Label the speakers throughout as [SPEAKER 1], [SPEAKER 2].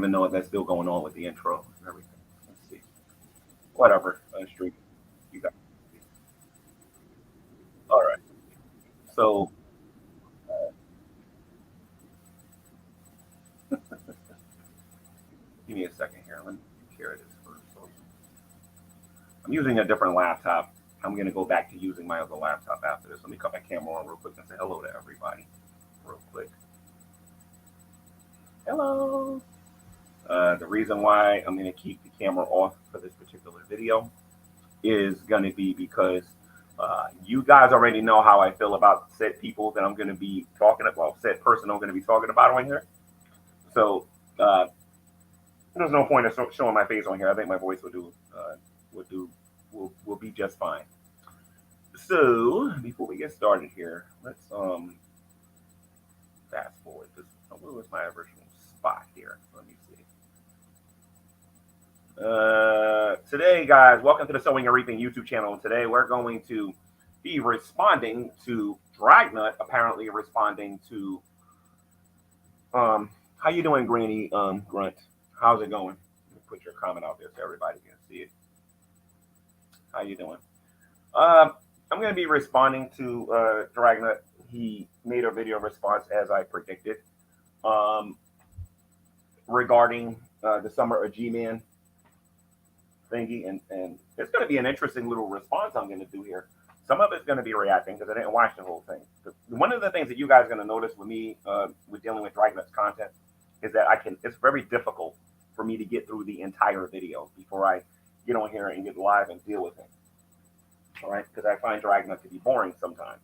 [SPEAKER 1] even know if that's still going on with the intro and everything. Let's see. Whatever. Stream. You got. All right. So give me a second here. Let me take care of this first. So I'm using a different laptop. I'm going to go back to using my other laptop after this. Let me cut my camera on real quick and say hello to everybody real quick. Hello. The reason why I'm going to keep the camera off for this particular video is going to be because you guys already know how I feel about said people that I'm going to be talking about, well, said person I'm going to be talking about on here. So there's no point in showing my face on here. I think my voice will be just fine. So before we get started here, let's fast forward. What was my original spot here? Let me see. Today, guys, welcome to the Sowing and Reaping YouTube channel. Today, we're going to be responding to Dragnauct, apparently responding to how you doing, Granny Grunt? How's it going? Put your comment out there so everybody can see it. How you doing? I'm going to be responding to Dragnauct. He made a video response as I predicted regarding the Summer of G-Man thingy, and it's going to be an interesting little response I'm going to do here. Some of it's going to be reacting because I didn't watch the whole thing. One of the things that you guys are going to notice with me with dealing with Dragnauct's content is that it's very difficult for me to get through the entire video before I get on here and get live and deal with him. All right, because I find Dragnauct to be boring sometimes.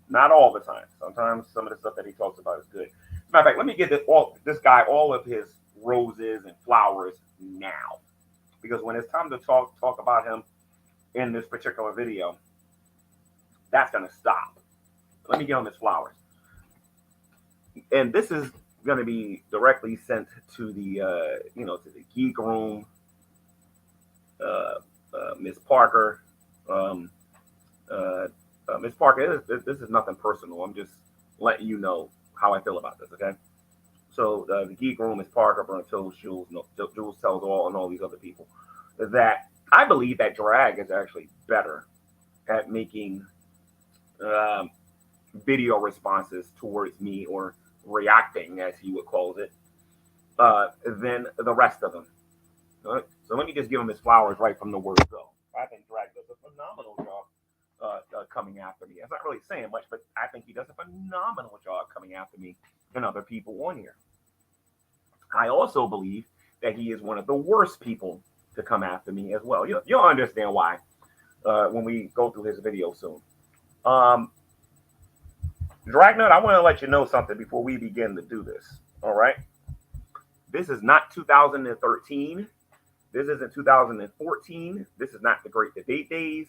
[SPEAKER 1] Not all the time. Sometimes some of the stuff that he talks about is good. As a matter of fact, let me give this guy all of his roses and flowers now. Because when it's time to talk about him in this particular video, that's going to stop. Let me give him his flowers. And this is going to be directly sent to the, to the Geek Room, Miss Parker. Miss Parker, this is nothing personal. I'm just letting you know how I feel about this, okay? So the Geek Room is Parker, Burnt Toast, Jules Tells All, and all these other people. That I believe that Drag is actually better at making video responses towards me, or reacting, as he would call it, than the rest of them. All right? So let me just give him his flowers right from the word go. I think Drag does a phenomenal job coming after me. It's not really saying much, but I think he does a phenomenal job coming after me and other people on here. I also believe that he is one of the worst people to come after me as well. You'll understand why when we go through his video soon. Dragnauct, I want to let you know something before we begin to do this. All right. This is not 2013. This isn't 2014. This is not the Great Debate days.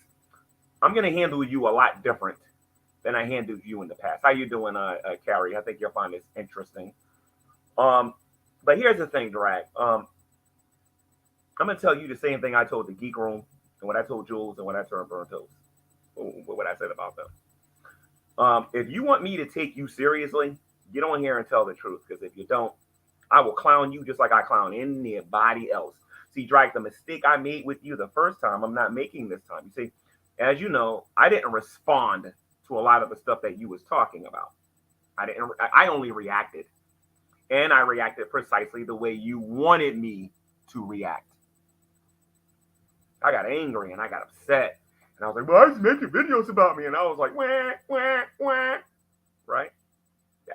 [SPEAKER 1] I'm going to handle you a lot different than I handled you in the past. How you doing, Carrie? I think you'll find this interesting. But here's the thing, Drag. I'm going to tell you the same thing I told the Geek Room, and what I told Jules, and what I told Burnt Toast, what I said about them. If you want me to take you seriously, get on here and tell the truth. Because if you don't, I will clown you just like I clown anybody else. See, Drag, the mistake I made with you the first time, I'm not making this time. You see, as you know, I didn't respond to a lot of the stuff that you was talking about. I only reacted. And I reacted precisely the way you wanted me to react. I got angry and I got upset. And I was like, well, he's making videos about me. And I was like, wah, wah, wah. Right?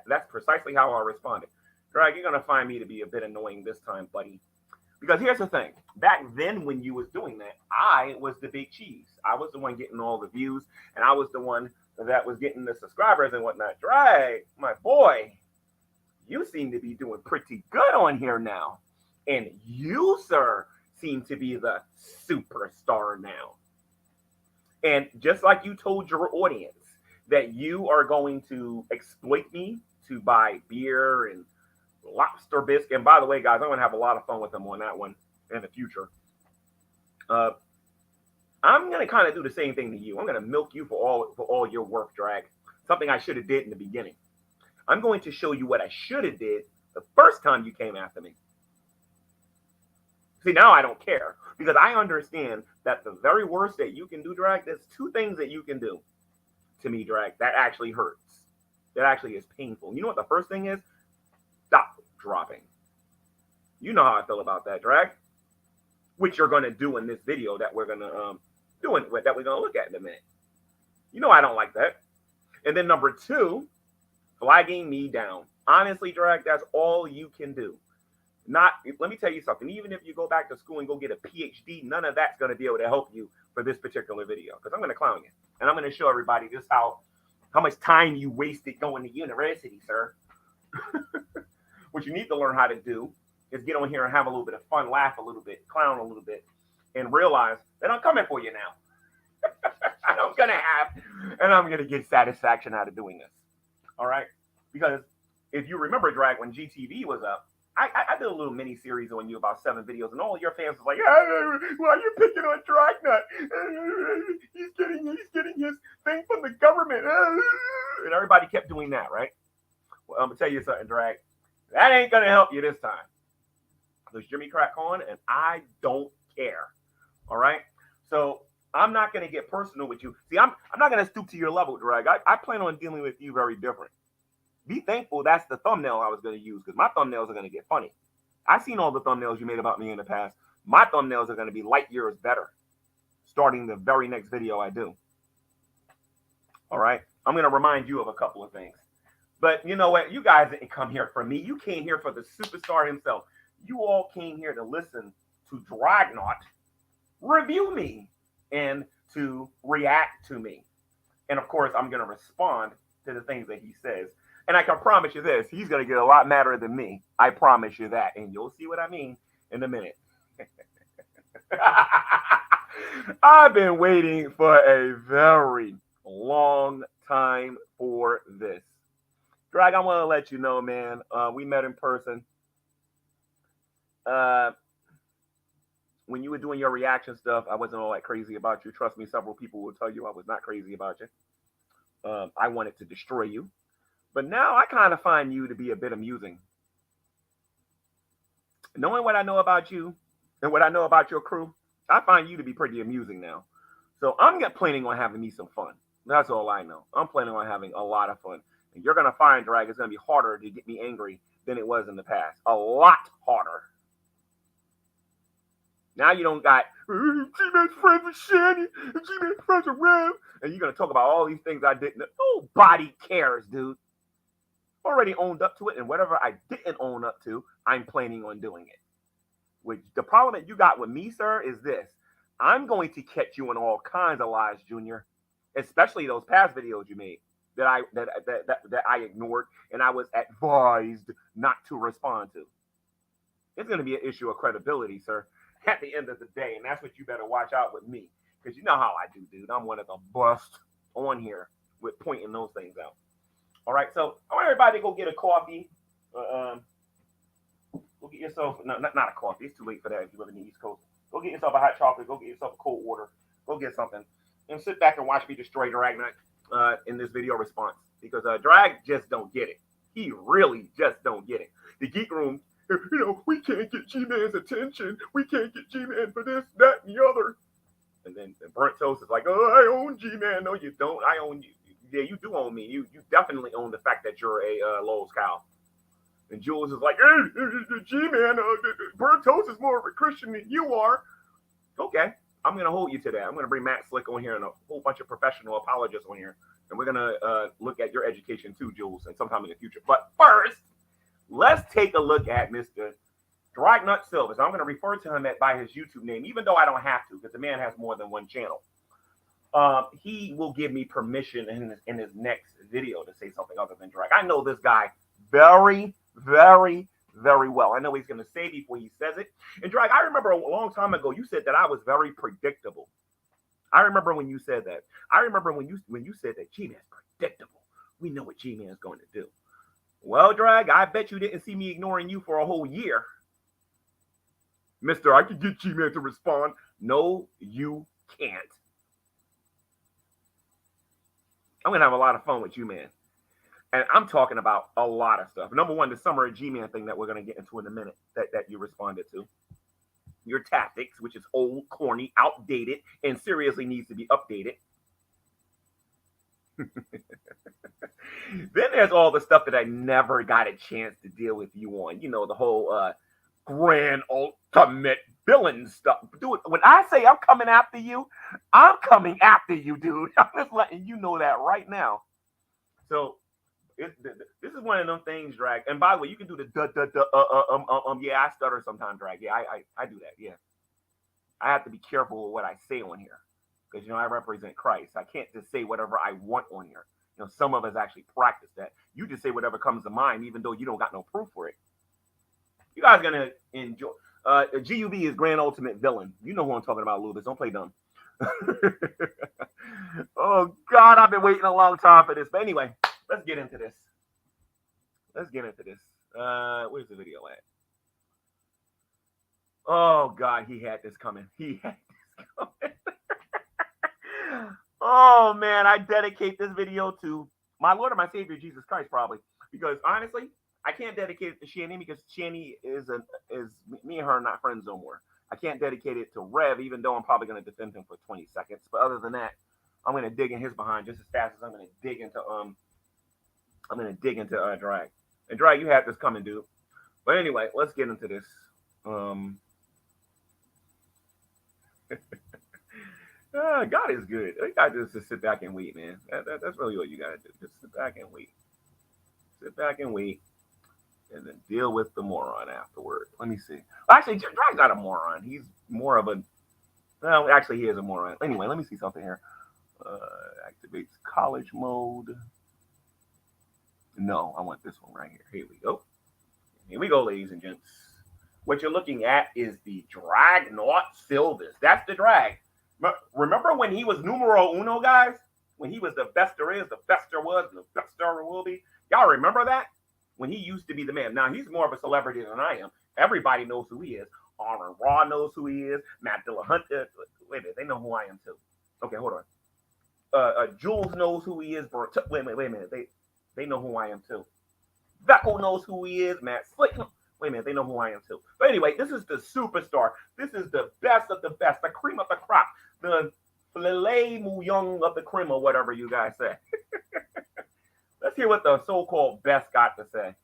[SPEAKER 1] That's precisely how I responded. Drag, you're going to find me to be a bit annoying this time, buddy. Because here's the thing. Back then when you was doing that, I was the big cheese. I was the one getting all the views. And I was the one that was getting the subscribers and whatnot. Drag, my boy, you seem to be doing pretty good on here now. And you, sir, seem to be the superstar now. And just like you told your audience that you are going to exploit me to buy beer and lobster bisque. And by the way, guys, I'm going to have a lot of fun with them on that one in the future. I'm going to kind of do the same thing to you. I'm going to milk you for all your work, Drag. Something I should have did in the beginning. I'm going to show you what I should have did the first time you came after me. See, now I don't care because I understand that the very worst that you can do, Drag, there's two things that you can do to me, Drag, that actually hurts. That actually is painful. You know what the first thing is? Stop dropping. You know how I feel about that, Drag. Which you're going to do in this video that we're going to that we're going to look at in a minute. You know I don't like that. And then number two, flagging me down. Honestly, Drag, that's all you can do. Let me tell you something. Even if you go back to school and go get a PhD, none of that's going to be able to help you for this particular video because I'm going to clown you. And I'm going to show everybody just how much time you wasted going to university, sir. What you need to learn how to do is get on here and have a little bit of fun, laugh a little bit, clown a little bit, and realize that I'm coming for you now. I'm going to get satisfaction out of doing this. All right? Because if you remember, Drag, when GTV was up, I did a little mini series on you about 7 videos, and all of your fans was like, "Why are you picking on Dragnauct? He's getting his thing from the government," and everybody kept doing that, right? Well, I'm gonna tell you something, Drag. That ain't gonna help you this time. There's Jimmy Crack on, and I don't care. All right. So I'm not gonna get personal with you. See, I'm not gonna stoop to your level, Drag. I plan on dealing with you very different. Be thankful that's the thumbnail I was going to use because my thumbnails are going to get funny. I've seen all the thumbnails you made about me in the past. My thumbnails are going to be light years better starting the very next video I do. All right. I'm going to remind you of a couple of things. But you know what? You guys didn't come here for me. You came here for the superstar himself. You all came here to listen to Dragnauct review me and to react to me. And of course, I'm going to respond to the things that he says. And I can promise you this, he's going to get a lot madder than me. I promise you that. And you'll see what I mean in a minute. I've been waiting for a very long time for this. Drag, I want to let you know, man, we met in person. When you were doing your reaction stuff, I wasn't all that crazy about you. Trust me, several people will tell you I was not crazy about you. I wanted to destroy you. But now I kind of find you to be a bit amusing. Knowing what I know about you and what I know about your crew, I find you to be pretty amusing now. So I'm planning on having me some fun. That's all I know. I'm planning on having a lot of fun. And you're going to find, Drag, it's going to be harder to get me angry than it was in the past. A lot harder. Now you don't got G-Man's friends with Shanny and G-Man's friends with Rev. And you're going to talk about all these things I didn't. Nobody cares, dude. Already owned up to it, and whatever I didn't own up to, I'm planning on doing it. Which the problem that you got with me, sir, is this. I'm going to catch you in all kinds of lies, Junior. Especially those past videos you made that I ignored and I was advised not to respond to. It's going to be an issue of credibility, sir, at the end of the day, and that's what you better watch out with me. Because you know how I do, dude. I'm one of the bust on here with pointing those things out. All right, so I want everybody to go get a coffee. Go get yourself, not a coffee. It's too late for that if you live in the East Coast. Go get yourself a hot chocolate. Go get yourself a cold water. Go get something. And sit back and watch me destroy Dragnauct in this video response. Because Drag just don't get it. He really just don't get it. The Geek Room, we can't get G-Man's attention. We can't get G-Man for this, that, and the other. And then Burnt Toast is like, I own G-Man. No, you don't. I own you. Yeah, you do own me. You definitely own the fact that you're a Lowe's cow. And Jules is like, G-Man, Burnt Toast is more of a Christian than you are. Okay, I'm going to hold you to that. I'm going to bring Matt Slick on here and a whole bunch of professional apologists on here. And we're going to look at your education too, Jules, and sometime in the future. But first, let's take a look at Mr. Dragnauct Silva. So I'm going to refer to him by his YouTube name, even though I don't have to, because the man has more than one channel. He will give me permission in his next video to say something other than drag. I know this guy very, very, very well. I know he's going to say before he says it. And Drag, I remember a long time ago, you said that I was very predictable. I remember when you said that. I remember when you said that G-Man's predictable. We know what G-Man's going to do. Well, Drag, I bet you didn't see me ignoring you for a whole year. Mister, I can get G-Man to respond. No, you can't. I'm going to have a lot of fun with you, man. And I'm talking about a lot of stuff. Number one, the Summer of G-Man thing that we're going to get into in a minute that you responded to. your tactics, which is old, corny, outdated, and seriously needs to be updated. Then there's all the stuff that I never got a chance to deal with you on. You know, the whole grand ultimate villain stuff. Dude, when I say I'm coming after you, I'm coming after you, dude. I'm just letting you know that right now. So this is one of them things, Drag. And by the way, you can do the yeah, I stutter sometimes, Drag. Yeah, I do that. Yeah, I have to be careful with what I say on here because I represent Christ. I can't just say whatever I want on here. Some of us actually practice that. You just say whatever comes to mind, even though you don't got no proof for it. You guys are gonna enjoy. GUB is Grand Ultimate Villain. You know who I'm talking about, Lubis. Don't play dumb. Oh God, I've been waiting a long time for this. But anyway, let's get into this. Where's the video at? Oh God, he had this coming. Oh man, I dedicate this video to my Lord and my Savior Jesus Christ, probably, because honestly, I can't dedicate it to Shani because Shani is me and her are not friends no more. I can't dedicate it to Rev, even though I'm probably going to defend him for 20 seconds. But other than that, I'm going to dig in his behind just as fast as I'm going to dig into Drag. And Drag, you had this coming, dude. But anyway, let's get into this. God is good. You got to just sit back and wait, man. That's really what you got to do. Just sit back and wait. Sit back and wait. And then deal with the moron afterward. Let me see. Actually, Drag's not a moron. He's more of a... Well, actually, he is a moron. Anyway, let me see something here. Activates college mode. No, I want this one right here. Here we go. Here we go, ladies and gents. What you're looking at is the Dragnauct Silvers. That's the Drag. Remember when he was numero uno, guys? When he was the best there is, the best there was, and the best there will be? Y'all remember that? When he used to be the man. Now, he's more of a celebrity than I am. Everybody knows who he is. Aaron Raw knows who he is. Matt Dillahunter. Wait a minute. They know who I am, too. Okay, hold on. Jules knows who he is. Wait a minute. They know who I am, too. Vecco knows who he is. Matt Slick. Wait a minute. They know who I am, too. But anyway, this is the superstar. This is the best of the best. The cream of the crop. The filet mignon of the cream, or whatever you guys say. Let's hear what the so-called best got to say.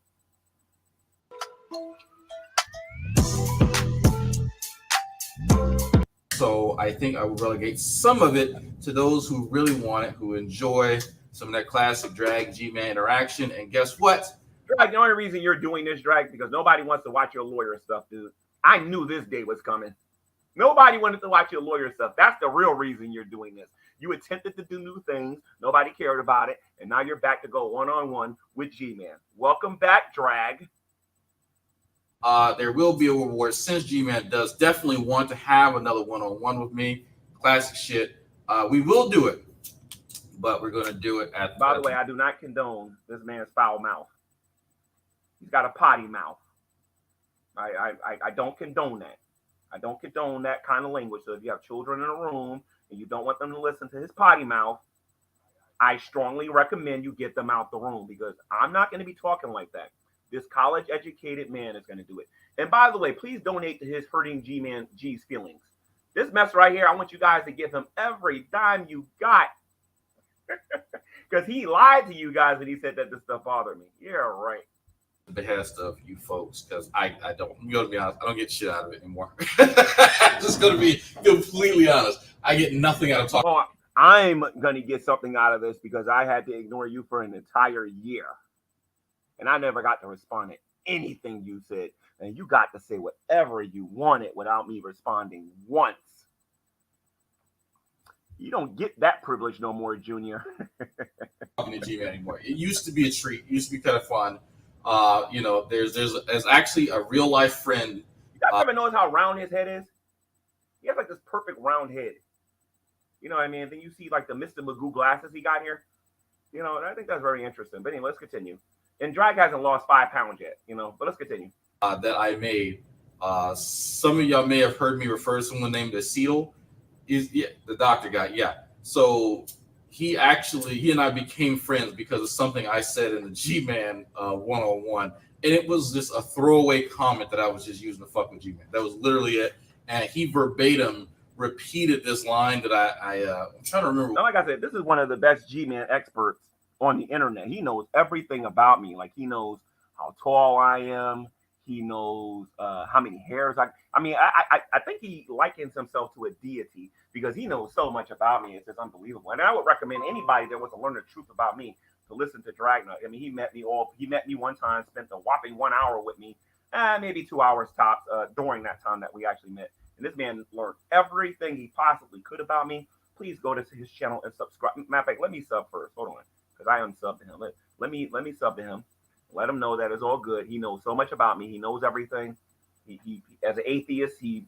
[SPEAKER 2] So I think I will relegate some of it to those who really want it, who enjoy some of that classic Drag G-Man interaction. And guess what?
[SPEAKER 1] Drag, the only reason you're doing this, Drag, because nobody wants to watch your lawyer stuff, dude. I knew this day was coming. Nobody wanted to watch your lawyer stuff. That's the real reason you're doing this. You attempted to do new things. Nobody cared about it. And now you're back to go one-on-one with G-Man. Welcome back, Drag.
[SPEAKER 2] There will be a reward since G-Man does definitely want to have another one-on-one with me. Classic shit. We will do it, but we're going to do it at...
[SPEAKER 1] By the way, I do not condone this man's foul mouth. He's got a potty mouth. I don't condone that. I don't condone that kind of language. So if you have children in a room and you don't want them to listen to his potty mouth, I strongly recommend you get them out the room because I'm not going to be talking like that. This college-educated man is going to do it. And by the way, please donate to his hurting G's feelings. This mess right here, I want you guys to give him every dime you got. Because he lied to you guys when he said that this stuff bothered me. Yeah, right.
[SPEAKER 2] The behest of you folks, because I'm going to be honest, I don't get shit out of it anymore. Just going to be completely honest. I get nothing out of talking.
[SPEAKER 1] Oh, I'm going to get something out of this because I had to ignore you for an entire year. And I never got to respond to anything you said. And you got to say whatever you wanted without me responding once. You don't get that privilege no more, Junior.
[SPEAKER 2] Talking to G-Man anymore. It used to be a treat. It used to be kind of fun. There's actually a real life friend.
[SPEAKER 1] You guys ever notice how round his head is? He has like this perfect round head. You know what I mean? Then you see like the Mr. Magoo glasses he got here. You know, and I think that's very interesting. But anyway, let's continue. And Drag hasn't lost 5 pounds yet, but let's continue.
[SPEAKER 2] That I made. Some of y'all may have heard me refer to someone named Acetal. The doctor guy, yeah. So he and I became friends because of something I said in the G-Man one-on-one. And it was just a throwaway comment that I was just using to fuck with G-Man. That was literally it. and he verbatim repeated this line that I'm trying to remember.
[SPEAKER 1] Now, like I said, this is one of the best G-Man experts on the internet. He knows everything about me. Like, he knows how tall I am. He knows how many hairs I think he likens himself to a deity because he knows so much about me. It's just unbelievable. And I would recommend anybody that wants to learn the truth about me to listen to Dragnauct. I mean, he met me one time, spent a whopping 1 hour with me, maybe 2 hours tops during that time that we actually met. And this man learned everything he possibly could about me. Please go to his channel and subscribe. Matter of fact, let me sub first. Hold on, because I unsubbed to him. Let me sub to him. Let him know that it's all good. He knows so much about me. He knows everything. He as an atheist, he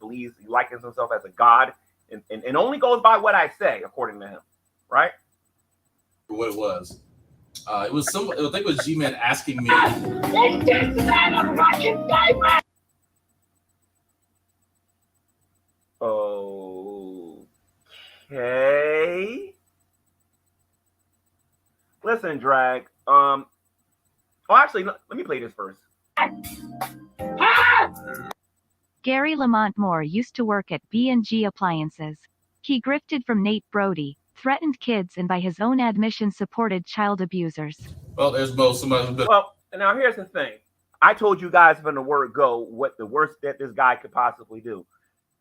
[SPEAKER 1] likens himself as a god, and only goes by what I say, according to him. Right?
[SPEAKER 2] What it was. I think it was G-Man asking me.
[SPEAKER 1] Okay. Listen, Drag. Actually, let me play this first.
[SPEAKER 3] Gary Lamont Moore used to work at B&G Appliances. He grifted from Nate Brody, threatened kids, and by his own admission supported child abusers.
[SPEAKER 2] Well, there's most somebody.
[SPEAKER 1] Well, now here's the thing. I told you guys from the word go what the worst that this guy could possibly do.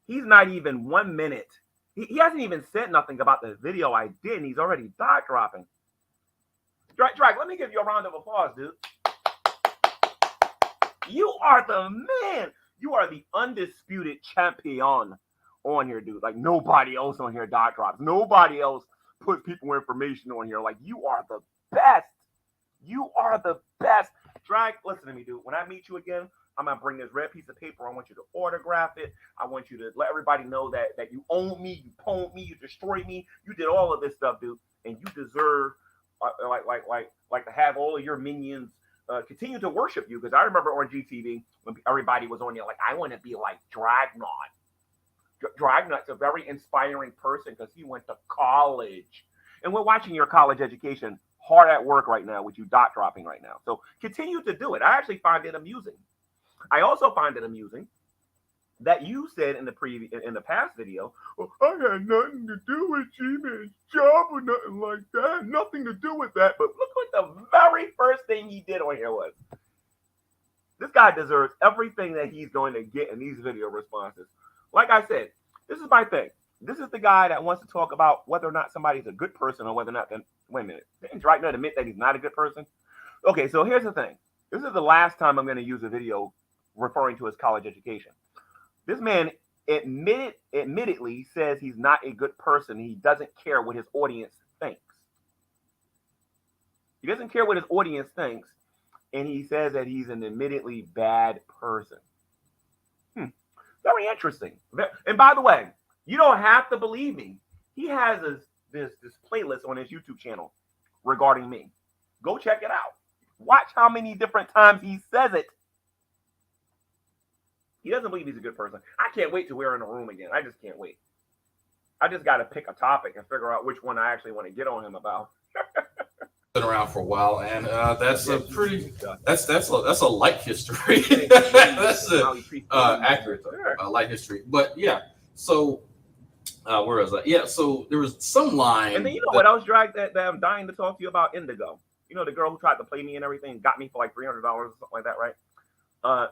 [SPEAKER 1] He's not even 1 minute. He hasn't even said nothing about the video I did, and he's already dot dropping. Drag, let me give you a round of applause, dude. You are the man. You are the undisputed champion on here, dude. Like, nobody else on here dot drops. Nobody else puts people information on here. Like, you are the best. You are the best. Drag, listen to me, dude. When I meet you again, I'm going to bring this red piece of paper. I want you to autograph it. I want you to let everybody know that you own me, you pwned me, you destroyed me. You did all of this stuff, dude. And you deserve, like to have all of your minions continue to worship you. Because I remember on GTV when everybody was on there, like, I want to be like Dragnauct. Dragnaugt's a very inspiring person because he went to college. And we're watching your college education hard at work right now with you dot dropping right now. So continue to do it. I actually find it amusing. I also find it amusing that you said in the past video, well, I had nothing to do with G-Man's job or nothing like that. Nothing to do with that. But look what the very first thing he did on here was. This guy deserves everything that he's going to get in these video responses. Like I said, this is my thing. This is the guy that wants to talk about whether or not somebody's a good person or whether or not. Wait a minute. Didn't Dragnauct admit that he's not a good person? Okay, so here's the thing. This is the last time I'm going to use a video referring to his college education. This man admittedly says he's not a good person. He doesn't care what his audience thinks. He doesn't care what his audience thinks, and he says that he's an admittedly bad person. Very interesting. And by the way, you don't have to believe me. He has this playlist on his YouTube channel regarding me. Go check it out. Watch how many different times he says it. He doesn't believe he's a good person. I can't wait till we're in a room again. I just can't wait. I just got to pick a topic and figure out which one I actually want to get on him about.
[SPEAKER 2] Been around for a while, and that's a pretty that's a light history. That's accurate light history. But yeah, so where was I? Yeah, so there was some line.
[SPEAKER 1] And then you know what else, Drag, that I'm dying to talk to you about? Indigo. You know, the girl who tried to play me and everything, got me for like $300 or something like that, right?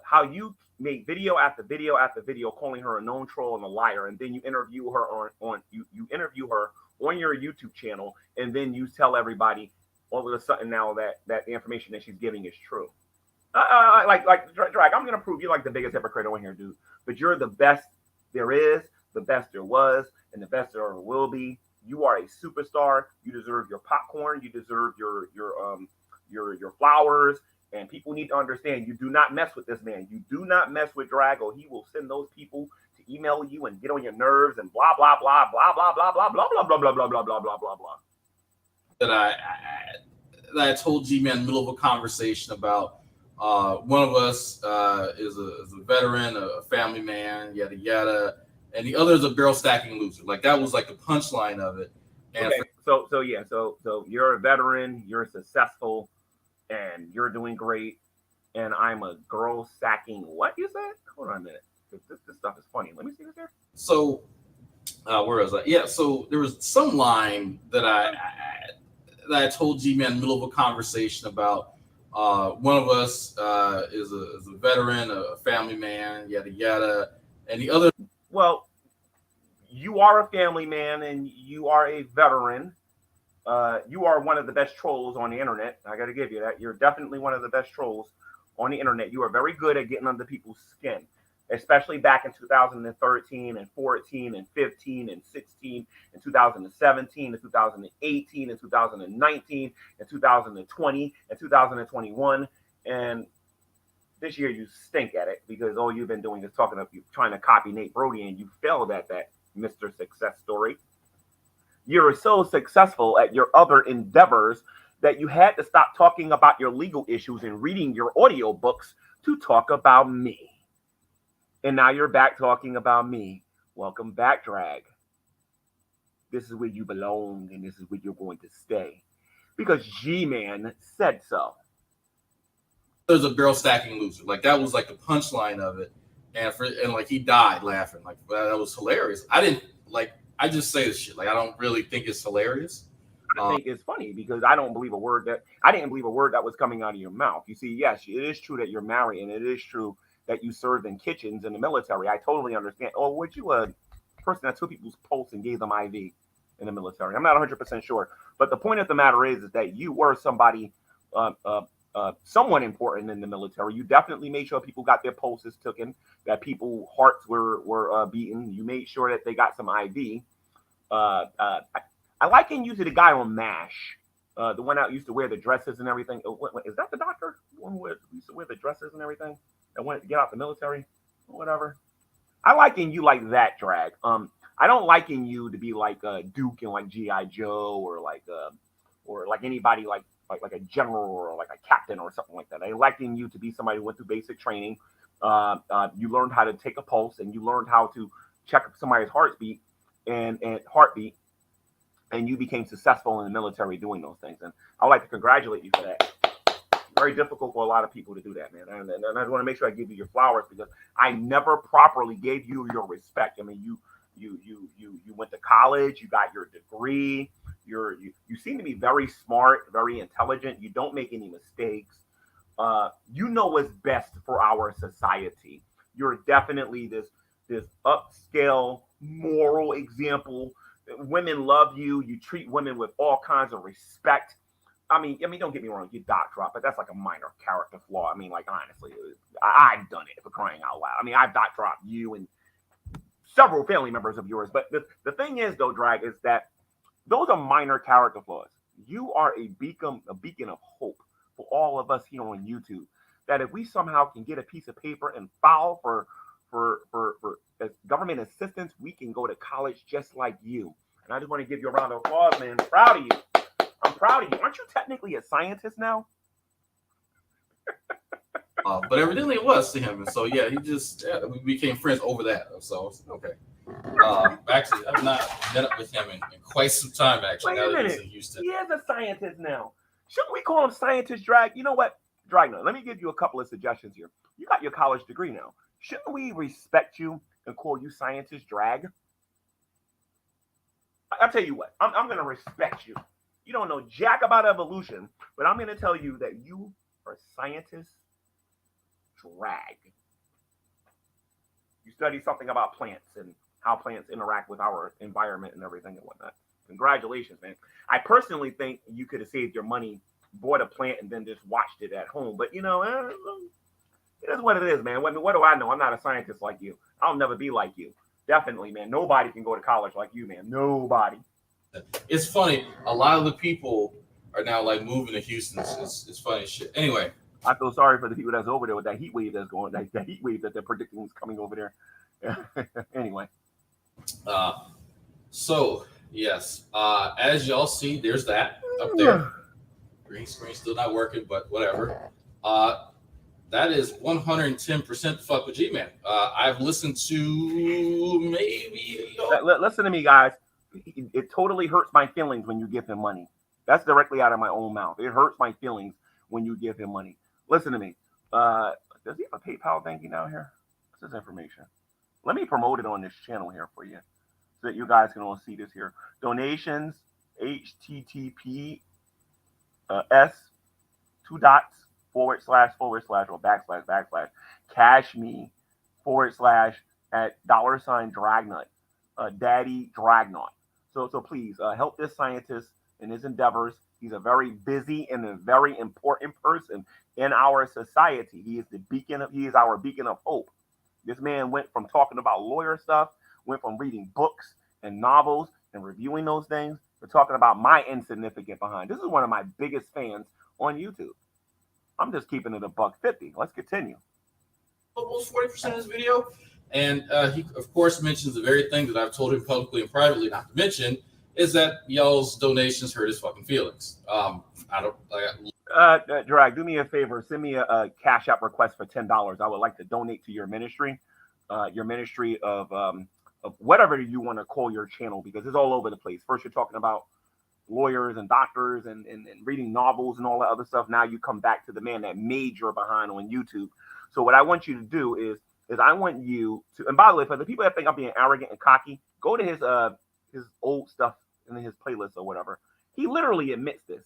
[SPEAKER 1] How you made video after video after video calling her a known troll and a liar, and then you interview her on your YouTube channel, and then you tell everybody all of a sudden now that the information that she's giving is true. Drag, I'm gonna prove you're like the biggest hypocrite on here, dude. But you're the best there is, the best there was, and the best there ever will be. You are a superstar. You deserve your popcorn. You deserve your flowers. And people need to understand, you do not mess with this man. You do not mess with Drago. He will send those people to email you and get on your nerves and blah blah blah blah blah blah blah blah blah blah blah blah blah blah blah blah blah.
[SPEAKER 2] That I told G-Man in the middle of a conversation about one of us is a veteran, a family man, yada yada, and the other is a barrel stacking loser. Like that was like the punchline of it. And
[SPEAKER 1] okay. So you're a veteran, you're successful, and you're doing great. And I'm a girl stacking. What you said? Hold on a minute. This stuff is funny. Let me see this here.
[SPEAKER 2] So, where was I? Yeah, so there was some line that I told G-Man in the middle of a conversation about. One of us is a veteran, a family man, yada yada, and the other.
[SPEAKER 1] Well, you are a family man and you are a veteran. You are one of the best trolls on the internet. I got to give you that. You're definitely one of the best trolls on the internet. You are very good at getting under people's skin, especially back in 2013 and 14 and 15 and 16 and 2017 and 2018 and 2019 and 2020 and 2021. And this year you stink at it because all you've been doing is trying to copy Nate Brody, and you failed at that, Mr. Success Story. You're so successful at your other endeavors that you had to stop talking about your legal issues and reading your audio books to talk about me. And now you're back talking about me. Welcome back, Drag. This is where you belong, and this is where you're going to stay. Because G-Man said so.
[SPEAKER 2] There's a barrel stacking loser. Like, that was like the punchline of it. And like, he died laughing. Like, that was hilarious. I just say this shit. Like, I don't really think it's hilarious.
[SPEAKER 1] I think it's funny because I didn't believe a word that was coming out of your mouth. You see, yes, it is true that you're married, and it is true that you served in kitchens in the military. I totally understand. Oh, were you a person that took people's pulse and gave them IV in the military? I'm not 100% sure. But the point of the matter is that you were somebody, someone important in the military. You definitely made sure people got their pulses taken, that people's hearts were beaten. You made sure that they got some IV. I liken you to the guy on MASH, the one that used to wear the dresses and everything. Is that the doctor? The one who used to wear the dresses and everything? That wanted to get out the military or whatever. I liken you like that, Drag. I don't liken you to be like Duke and like G.I. Joe or like anybody like a general or like a captain or something like that. I liken you to be somebody who went through basic training. You learned how to take a pulse, and you learned how to check somebody's heartbeat and you became successful in the military doing those things. And I'd like to congratulate you for that. Very difficult for a lot of people to do that, man. And I just want to make sure I give you your flowers because I never properly gave you your respect. I mean, you went to college, you got your degree, you seem to be very smart, very intelligent. You don't make any mistakes. You know what's best for our society. You're definitely this upscale moral example. Women love you. You treat women with all kinds of respect. I mean, don't get me wrong. You doc drop, but that's like a minor character flaw. I mean, like, honestly, I've done it for crying out loud. I mean, I've doc dropped you and several family members of yours. But the thing is, though, Drag, is that those are minor character flaws. You are a beacon of hope for all of us here on YouTube. That if we somehow can get a piece of paper and file for government assistance, we can go to college just like you. And I just want to give you a round of applause, man. I'm proud of you. I'm proud of you. Aren't you technically a scientist now?
[SPEAKER 2] But evidently it was to him. And so, yeah, we became friends over that. So, okay. Actually, I've not met up with him in quite some time, actually.
[SPEAKER 1] Wait a minute. He is a scientist now. Shouldn't we call him Scientist Drag? You know what? Dragnauct, let me give you a couple of suggestions here. You got your college degree now. Shouldn't we respect you and call you Scientist Drag? I'll tell you what. I'm going to respect you. You don't know jack about evolution, but I'm going to tell you that you are Scientist Drag. You study something about plants and how plants interact with our environment and everything and whatnot. Congratulations, man. I personally think you could have saved your money, bought a plant, and then just watched it at home. But, it is what it is, man. What do I know? I'm not a scientist like you. I'll never be like you. Definitely, man. Nobody can go to college like you, man. Nobody.
[SPEAKER 2] It's funny. A lot of the people are now like moving to Houston. It's funny shit. Anyway,
[SPEAKER 1] I feel sorry for the people that's over there with that heat wave that's going. That heat wave that they're predicting is coming over there. Anyway.
[SPEAKER 2] So yes, as y'all see, there's that up there. Green screen still not working, but whatever. That is 110% fuck with G-Man. I've listened to maybe.
[SPEAKER 1] Listen to me, guys. It totally hurts my feelings when you give him money. That's directly out of my own mouth. It hurts my feelings when you give him money. Listen to me. Does he have a PayPal banking down here? What's his information? Let me promote it on this channel here for you so that you guys can all see this here. Donations, HTTP S 2 dots / or / cash me / at $Dragnauct, Daddy Dragnaught. So please help this scientist in his endeavors. He's a very busy and a very important person in our society. He is our beacon of hope. This man went from talking about lawyer stuff, went from reading books and novels and reviewing those things to talking about my insignificant behind. This is one of my biggest fans on YouTube. I'm just keeping it $1.50. Let's continue.
[SPEAKER 2] Almost 40% of his video. And he, of course, mentions the very thing that I've told him publicly and privately not to mention, is that y'all's donations hurt his fucking feelings.
[SPEAKER 1] Drag, do me a favor. Send me a Cash App request for $10. I would like to donate to your ministry of whatever you want to call your channel, because it's all over the place. First, you're talking about lawyers and doctors and reading novels and all that other stuff. Now you come back to the man that made your behind on YouTube. So what I want you to do is I want you to, and by the way, for the people that think I'm being arrogant and cocky, go to his old stuff in his playlist or whatever. He literally admits this.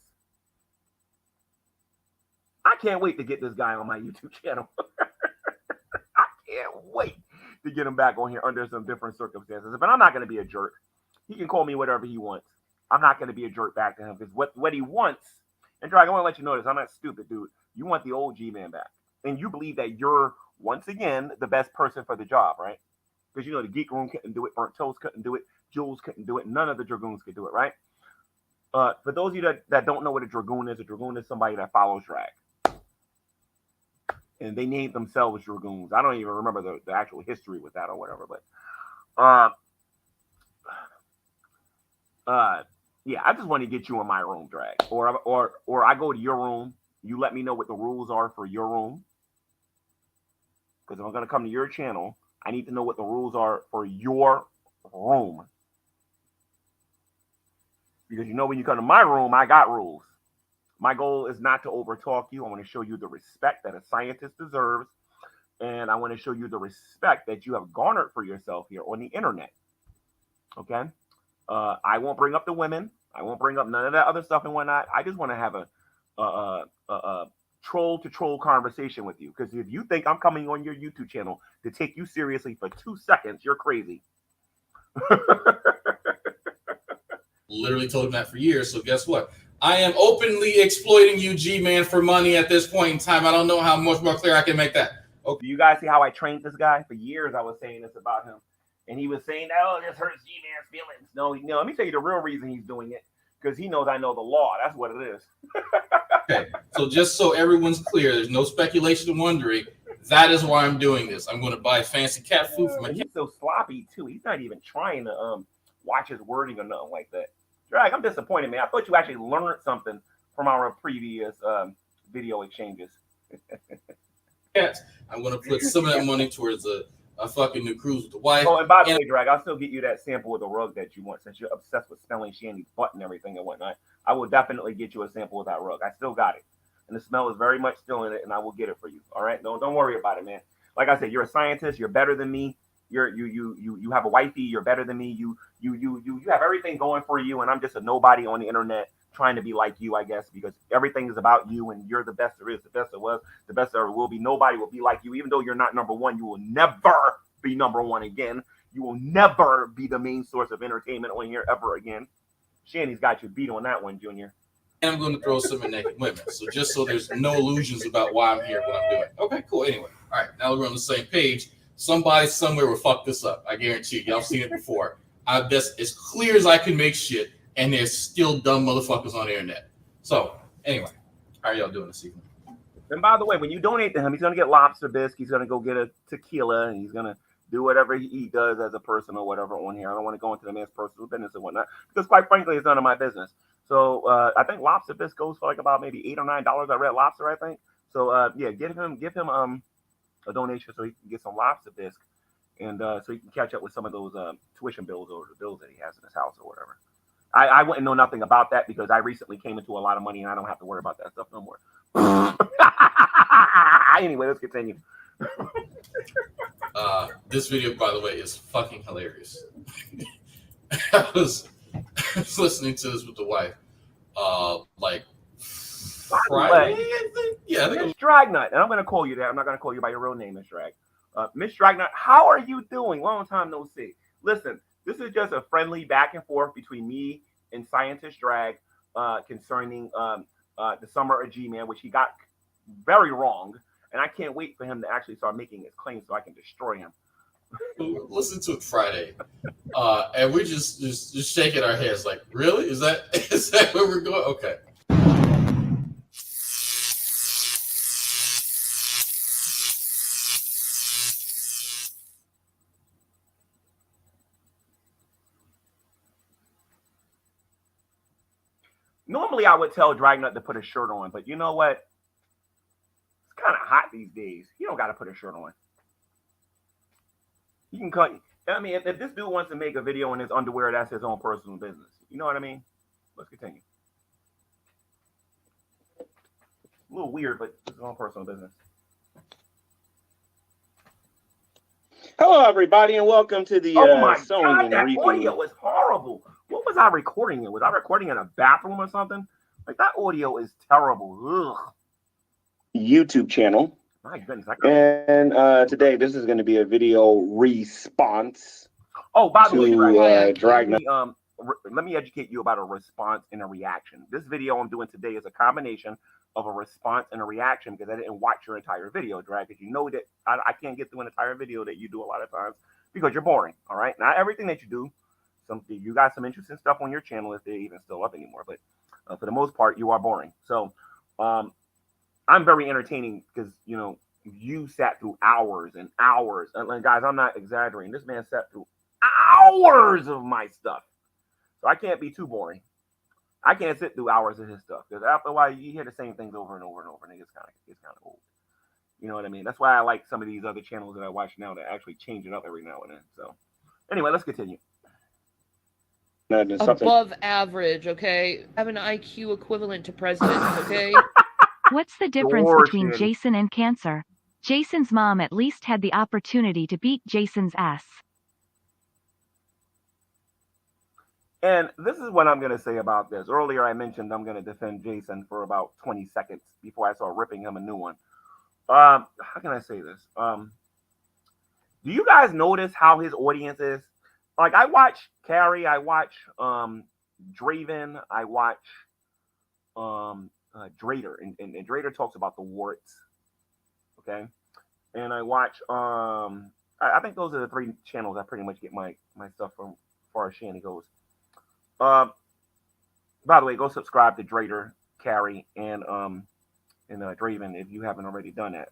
[SPEAKER 1] I can't wait to get this guy on my YouTube channel. I can't wait to get him back on here under some different circumstances. But I'm not going to be a jerk. He can call me whatever he wants. I'm not going to be a jerk back to him, because what he wants, and Drag, I want to let you know this, I'm not stupid, dude. You want the old G-Man back. And you believe that you're, once again, the best person for the job, right? Because you know the Geek Room couldn't do it, Burnt Toast couldn't do it, Jules couldn't do it, none of the Dragoons could do it, right? For those of you that don't know what a Dragoon is somebody that follows Drag. And they named themselves Dragoons. I don't even remember the actual history with that or whatever, but yeah, I just want to get you in my room, Drag. Or I go to your room, you let me know what the rules are for your room. Because if I'm going to come to your channel, I need to know what the rules are for your room. Because you know, when you come to my room, I got rules. My goal is not to overtalk you. I want to show you the respect that a scientist deserves. And I want to show you the respect that you have garnered for yourself here on the internet. Okay? I won't bring up the women. I won't bring up none of that other stuff and whatnot. I just want to have a troll-to-troll conversation with you. Because if you think I'm coming on your YouTube channel to take you seriously for 2 seconds, you're crazy.
[SPEAKER 2] Literally told him that for years. So guess what? I am openly exploiting you, G-Man, for money at this point in time. I don't know how much more clear I can make that.
[SPEAKER 1] Okay. Do you guys see how I trained this guy? For years, I was saying this about him. And he was saying, oh, this hurts G-Man's feelings. No, let me tell you the real reason he's doing it. Because he knows I know the law. That's what it is.
[SPEAKER 2] Okay. So just so everyone's clear, there's no speculation and wondering. That is why I'm doing this. I'm going to buy fancy cat food for my
[SPEAKER 1] He's so sloppy, too. He's not even trying to watch his wording or nothing like that. Drag, I'm disappointed, man. I thought you actually learned something from our previous video exchanges.
[SPEAKER 2] Yes, I'm going to put some of that money towards a fucking new cruise with the wife.
[SPEAKER 1] Oh, and by the way, Drag, I'll still get you that sample of the rug that you want, since you're obsessed with smelling Shandy's butt and everything and whatnot. I will definitely get you a sample of that rug. I still got it. And the smell is very much still in it, and I will get it for you. All right? Don't worry about it, man. Like I said, you're a scientist. You're better than me. You have a wifey. You're better than me. You have everything going for you, and I'm just a nobody on the internet trying to be like you, I guess, because everything is about you, and you're the best there is, the best there was, the best there will be. Nobody will be like you. Even though you're not number one, you will never be number one again. You will never be the main source of entertainment on here ever again. Shandy's got you beat on that one, Junior.
[SPEAKER 2] And I'm going to throw some in naked women. So just so there's no illusions about why I'm here, what I'm doing. Okay, cool. Anyway, all right, now we're on the same page. Somebody somewhere will fuck this up. I guarantee you. Y'all seen it before. That's as clear as I can make shit, and there's still dumb motherfuckers on the internet. So, anyway, how are y'all doing this evening?
[SPEAKER 1] And by the way, when you donate to him, he's going to get lobster bisque. He's going to go get a tequila, and he's going to do whatever he does as a person or whatever on here. I don't want to go into the man's personal business and whatnot, because quite frankly, it's none of my business. So I think lobster bisque goes for like about maybe $8 or $9 at Red Lobster, I think. So yeah, give him a donation so he can get some lobster bisque, and so he can catch up with some of those tuition bills or the bills that he has in his house or whatever. I wouldn't know nothing about that because I recently came into a lot of money and I don't have to worry about that stuff no more. Anyway, let's continue.
[SPEAKER 2] This video, by the way, is fucking hilarious. I was listening to this with the wife, like Friday, I think. Yeah, I think
[SPEAKER 1] Miss Dragnauct, and I'm going to call you that. I'm not going to call you by your real name, Miss Drag. Miss Dragnauct, how are you doing? Long time no see. Listen, this is just a friendly back and forth between me and Scientist Drag concerning the Summer of G-Man, which he got very wrong. And I can't wait for him to actually start making his claim so I can destroy him.
[SPEAKER 2] Listen to it Friday, and we're just shaking our heads like, really? Is that where we're going? Okay.
[SPEAKER 1] Normally, I would tell Dragnauct to put a shirt on, but you know what? It's kind of hot these days. You don't got to put a shirt on. You can cut. I mean, if this dude wants to make a video in his underwear, that's his own personal business. You know what I mean? Let's continue. A little weird, but it's his own personal business.
[SPEAKER 4] Hello, everybody, and welcome to the
[SPEAKER 1] Oh my
[SPEAKER 4] Sewing
[SPEAKER 1] God,
[SPEAKER 4] and
[SPEAKER 1] that
[SPEAKER 4] Reaping
[SPEAKER 1] audio was horrible. What was I recording in? Was I recording in a bathroom or something? Like, that audio is terrible. Ugh.
[SPEAKER 4] YouTube channel.
[SPEAKER 1] My goodness.
[SPEAKER 4] And today, this is going to be a video response.
[SPEAKER 1] Oh, by the
[SPEAKER 4] to
[SPEAKER 1] way,
[SPEAKER 4] Dragnauct.
[SPEAKER 1] Let me educate you about a response and a reaction. This video I'm doing today is a combination of a response and a reaction because I didn't watch your entire video, Drag. Because you know that I can't get through an entire video that you do a lot of times because you're boring. All right, not everything that you do. You got some interesting stuff on your channel if they're even still up anymore, but for the most part, you are boring. So I'm very entertaining because you sat through hours and hours. And guys, I'm not exaggerating. This man sat through hours of my stuff. So I can't be too boring. I can't sit through hours of his stuff because after a while you hear the same things over and over and over, and it gets kind of old. You know what I mean? That's why I like some of these other channels that I watch now that actually change it up every now and then. So anyway, let's continue.
[SPEAKER 5] Above average, okay? Have an IQ equivalent to president, okay?
[SPEAKER 3] What's the difference between Jason and Cancer? Jason's mom at least had the opportunity to beat Jason's ass.
[SPEAKER 1] And this is what I'm going to say about this. Earlier, I mentioned I'm going to defend Jason for about 20 seconds before I start ripping him a new one. How can I say this? Do you guys notice how his audience is? Like, I watch Carrie, I watch Draven, I watch Drader, and Drader talks about the warts. Okay, and I watch I think those are the three channels I pretty much get my stuff from as far as Shanny goes. By the way, go subscribe to Drader, Carrie, and Draven if you haven't already done that.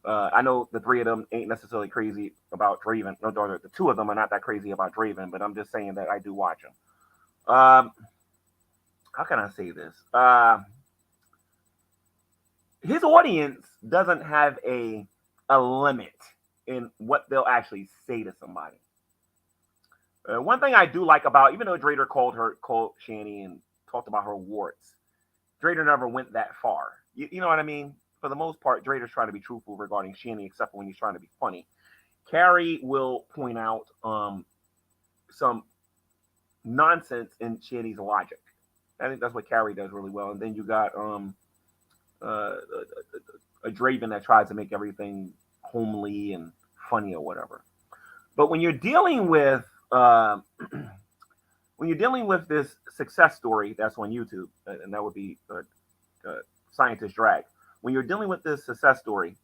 [SPEAKER 1] I know the three of them ain't necessarily crazy about Draven. No, the two of them are not that crazy about Draven, but I'm just saying that I do watch them. How can I say this? His audience doesn't have a limit in what they'll actually say to somebody. One thing I do like about, even though Drader called Shanny and talked about her warts, Drader never went that far. You know what I mean? For the most part, Drader's trying to be truthful regarding Shanny, except for when he's trying to be funny. Carrie will point out some nonsense in Shanny's logic. I think that's what Carrie does really well. And then you got a Draven that tries to make everything homely and funny or whatever. But when you're dealing with this success story that's on YouTube, and that would be Scientist Drag. When you're dealing with this success story,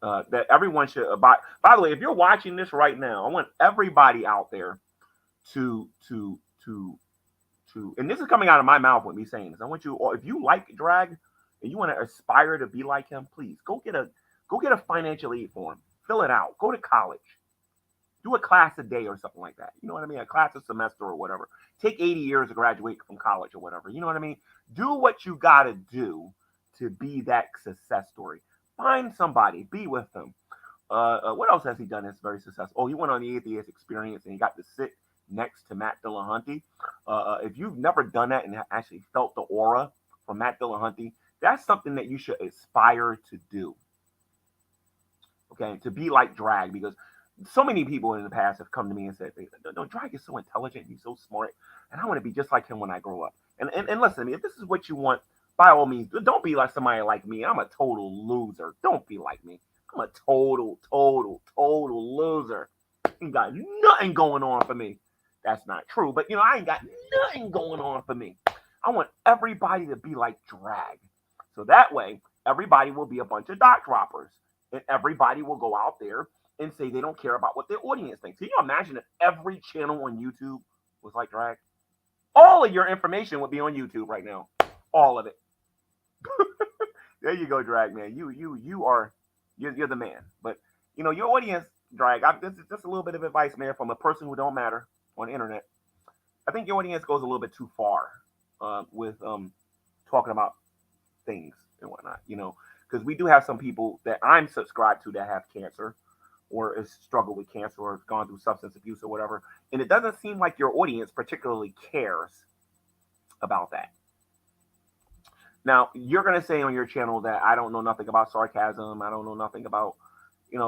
[SPEAKER 1] that everyone should abide. By the way, if you're watching this right now, I want everybody out there to, and this is coming out of my mouth with me saying this. I want you, if you like drag and you want to aspire to be like him, please go get a financial aid form, fill it out, go to college, do a class a day or something like that. You know what I mean? A class a semester or whatever. Take 80 years to graduate from college or whatever. You know what I mean? Do what you got to do to be that success story. Find somebody, be with them. What else has he done that's very successful? Oh, he went on the Atheist Experience and he got to sit next to Matt Dillahunty. If you've never done that and actually felt the aura from Matt Dillahunty, that's something that you should aspire to do. Okay, to be like Drag, because so many people in the past have come to me and said, no, Drag is so intelligent, he's so smart, and I want to be just like him when I grow up. And listen to me, if this is what you want, by all means, don't be like somebody like me. I'm a total loser. Don't be like me. I'm a total loser. Ain't got nothing going on for me. That's not true, but I ain't got nothing going on for me. I want everybody to be like Drag. So that way, everybody will be a bunch of dot droppers. And everybody will go out there and say they don't care about what their audience thinks. Can you imagine if every channel on YouTube was like Drag? All of your information would be on YouTube right now. All of it. There you go, Drag, man. You're the man. But your audience, Drag. This is just a little bit of advice, man, from a person who don't matter on the internet. I think your audience goes a little bit too far with talking about things and whatnot. Because we do have some people that I'm subscribed to that have cancer, or has struggled with cancer, or has gone through substance abuse or whatever, and it doesn't seem like your audience particularly cares about that. Now, you're going to say on your channel that I don't know nothing about sarcasm. I don't know nothing about,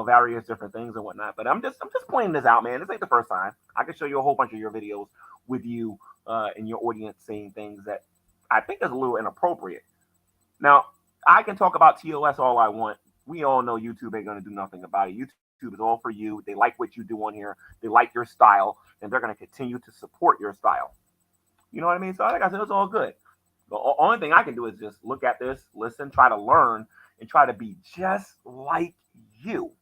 [SPEAKER 1] various different things and whatnot. But I'm just pointing this out, man. This ain't the first time. I can show you a whole bunch of your videos with you and your audience saying things that I think is a little inappropriate. Now, I can talk about TOS all I want. We all know YouTube ain't going to do nothing about it. YouTube is all for you. They like what you do on here. They like your style, and they're going to continue to support your style. You know what I mean? So like I said, it's all good. The only thing I can do is just look at this, listen, try to learn, and try to be just like you.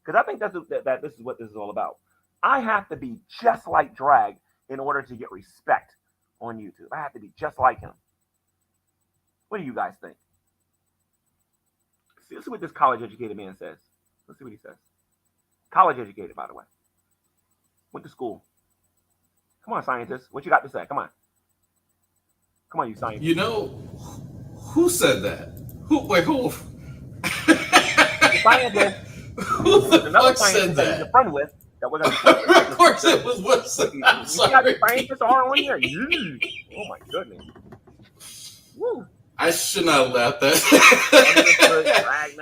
[SPEAKER 1] Because I think that this is what this is all about. I have to be just like Drag in order to get respect on YouTube. I have to be just like him. What do you guys think? Let's see what this college-educated man says. Let's see what he says. College-educated, by the way. Went to school. Come on, scientist. What you got to say? Come on. Come on, you scientist.
[SPEAKER 2] Who said that? Who?
[SPEAKER 1] Scientist.
[SPEAKER 2] Who the fuck said that?
[SPEAKER 1] You're friend with that we're gonna.
[SPEAKER 2] Of course, it was Wilson. I'm sorry.
[SPEAKER 1] Scientists are on here. Oh my goodness. Woo.
[SPEAKER 2] I should not have laughed at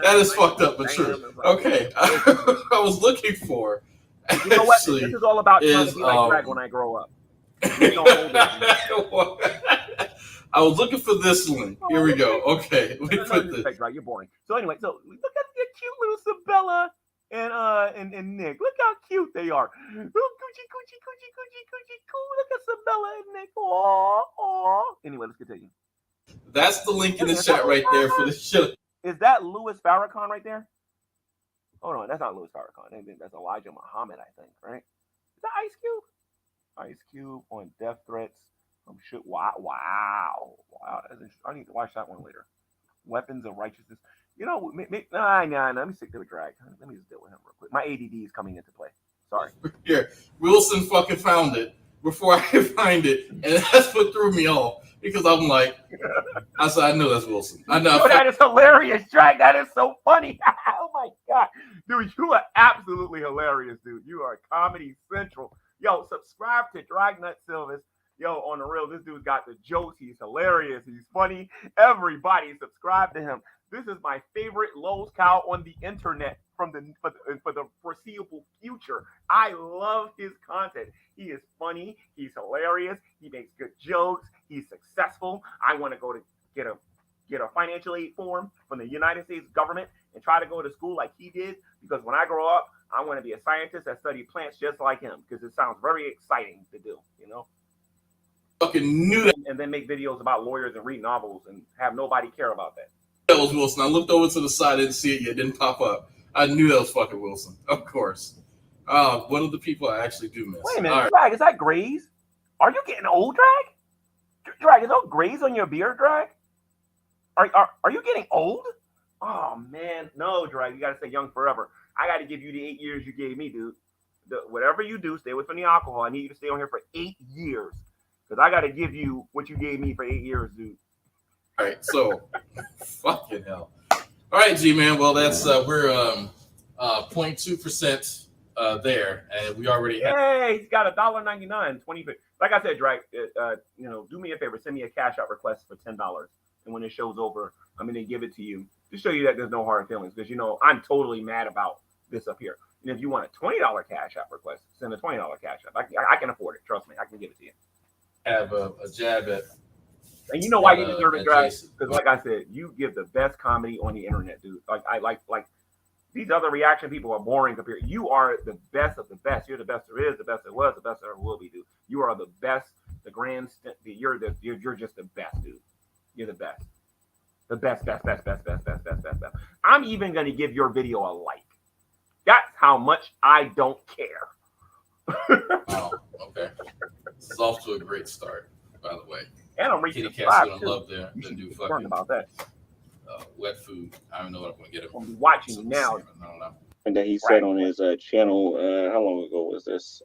[SPEAKER 2] that is fucked up, but true. Okay, I was looking for.
[SPEAKER 1] You know what? This is all about trying to be like Drag when I grow up.
[SPEAKER 2] I was looking for this link. Here we go. Okay, let me put this.
[SPEAKER 1] Right, you're boring. So anyway, so look at the cute little Sabella and Nick. Look how cute they are. Oh, coochie. Cool. Look at Sabella and Nick. Aw. Anyway, let's continue.
[SPEAKER 2] That's the link in the chat right there for the show.
[SPEAKER 1] Is that Louis Farrakhan right there? Oh no, that's not Louis Farrakhan. I think that's Elijah Muhammad, I think, right? Is that Ice Cube? Ice Cube on death threats. Shit. Wow. I need to watch that one later. Weapons of righteousness. Nah. Let me stick to the Drag. Let me just deal with him real quick. My ADD is coming into play. Sorry.
[SPEAKER 2] Here, Wilson fucking found it before I could find it, and that's what threw me off because I'm like, I know that's Wilson. I know.
[SPEAKER 1] That is hilarious, Drag. That is so funny. Oh my god, dude, you are absolutely hilarious, dude. You are Comedy Central. Yo, subscribe to Dragnauct Silvis. Yo, on the real, this dude got the jokes. He's hilarious. He's funny. Everybody subscribe to him. This is my favorite Lowe's cow on the internet for the foreseeable future. I love his content. He is funny. He's hilarious. He makes good jokes. He's successful. I want to go to get a financial aid form from the United States government and try to go to school like he did, because when I grow up, I want to be a scientist that study plants just like him, because it sounds very exciting to do,
[SPEAKER 2] Fucking knew that.
[SPEAKER 1] And then make videos about lawyers and read novels and have nobody care about that.
[SPEAKER 2] That was Wilson. I looked over to the side, didn't see it yet, didn't pop up. I knew that was fucking Wilson, of course. One of the people I actually do miss.
[SPEAKER 1] Wait a minute, Drag, is that grays? Are you getting old, Drag? Drag, is there grays on your beard, Drag? Are you getting old? Oh man, no, Drag, you gotta stay young forever. I gotta give you the 8 years you gave me, dude. Whatever you do, stay away from the alcohol. I need you to stay on here for 8 years. Because I got to give you what you gave me for 8 years, dude.
[SPEAKER 2] All right, so fucking hell. All right, G-Man. Well, that's we're 0.2% there, and we already have.
[SPEAKER 1] Hey, he's got $1.99, 20. Like I said, Drake, do me a favor, send me a cash out request for $10, and when the show's over, I'm going to give it to you to show you that there's no hard feelings. Because, you know, I'm totally mad about this up here. And if you want a $20 Cash App request, send a $20 Cash App. I can afford it. Trust me. I can give it to you.
[SPEAKER 2] Have a jab at.
[SPEAKER 1] And you know why you deserve it, Drag?
[SPEAKER 2] Jason.
[SPEAKER 1] Because like I said, you give the best comedy on the internet, dude. Like these other reaction people are boring compared. You are the best of the best. You're the best there is, the best there was, the best there will be, dude. You are the best, the grand. You're just the best, dude. You're the best. The best. I'm even gonna give your video a like. That's how much I don't care.
[SPEAKER 2] Wow. Okay. This is off to a great start, by the way.
[SPEAKER 1] And I'm reaching
[SPEAKER 2] Kitty Cat's gonna
[SPEAKER 1] too.
[SPEAKER 2] love the new fucking
[SPEAKER 1] about that.
[SPEAKER 2] Wet food. I don't know what I'm gonna get him.
[SPEAKER 1] I'm gonna be watching you now.
[SPEAKER 2] I don't know.
[SPEAKER 4] And then he said on his channel, how long ago was this?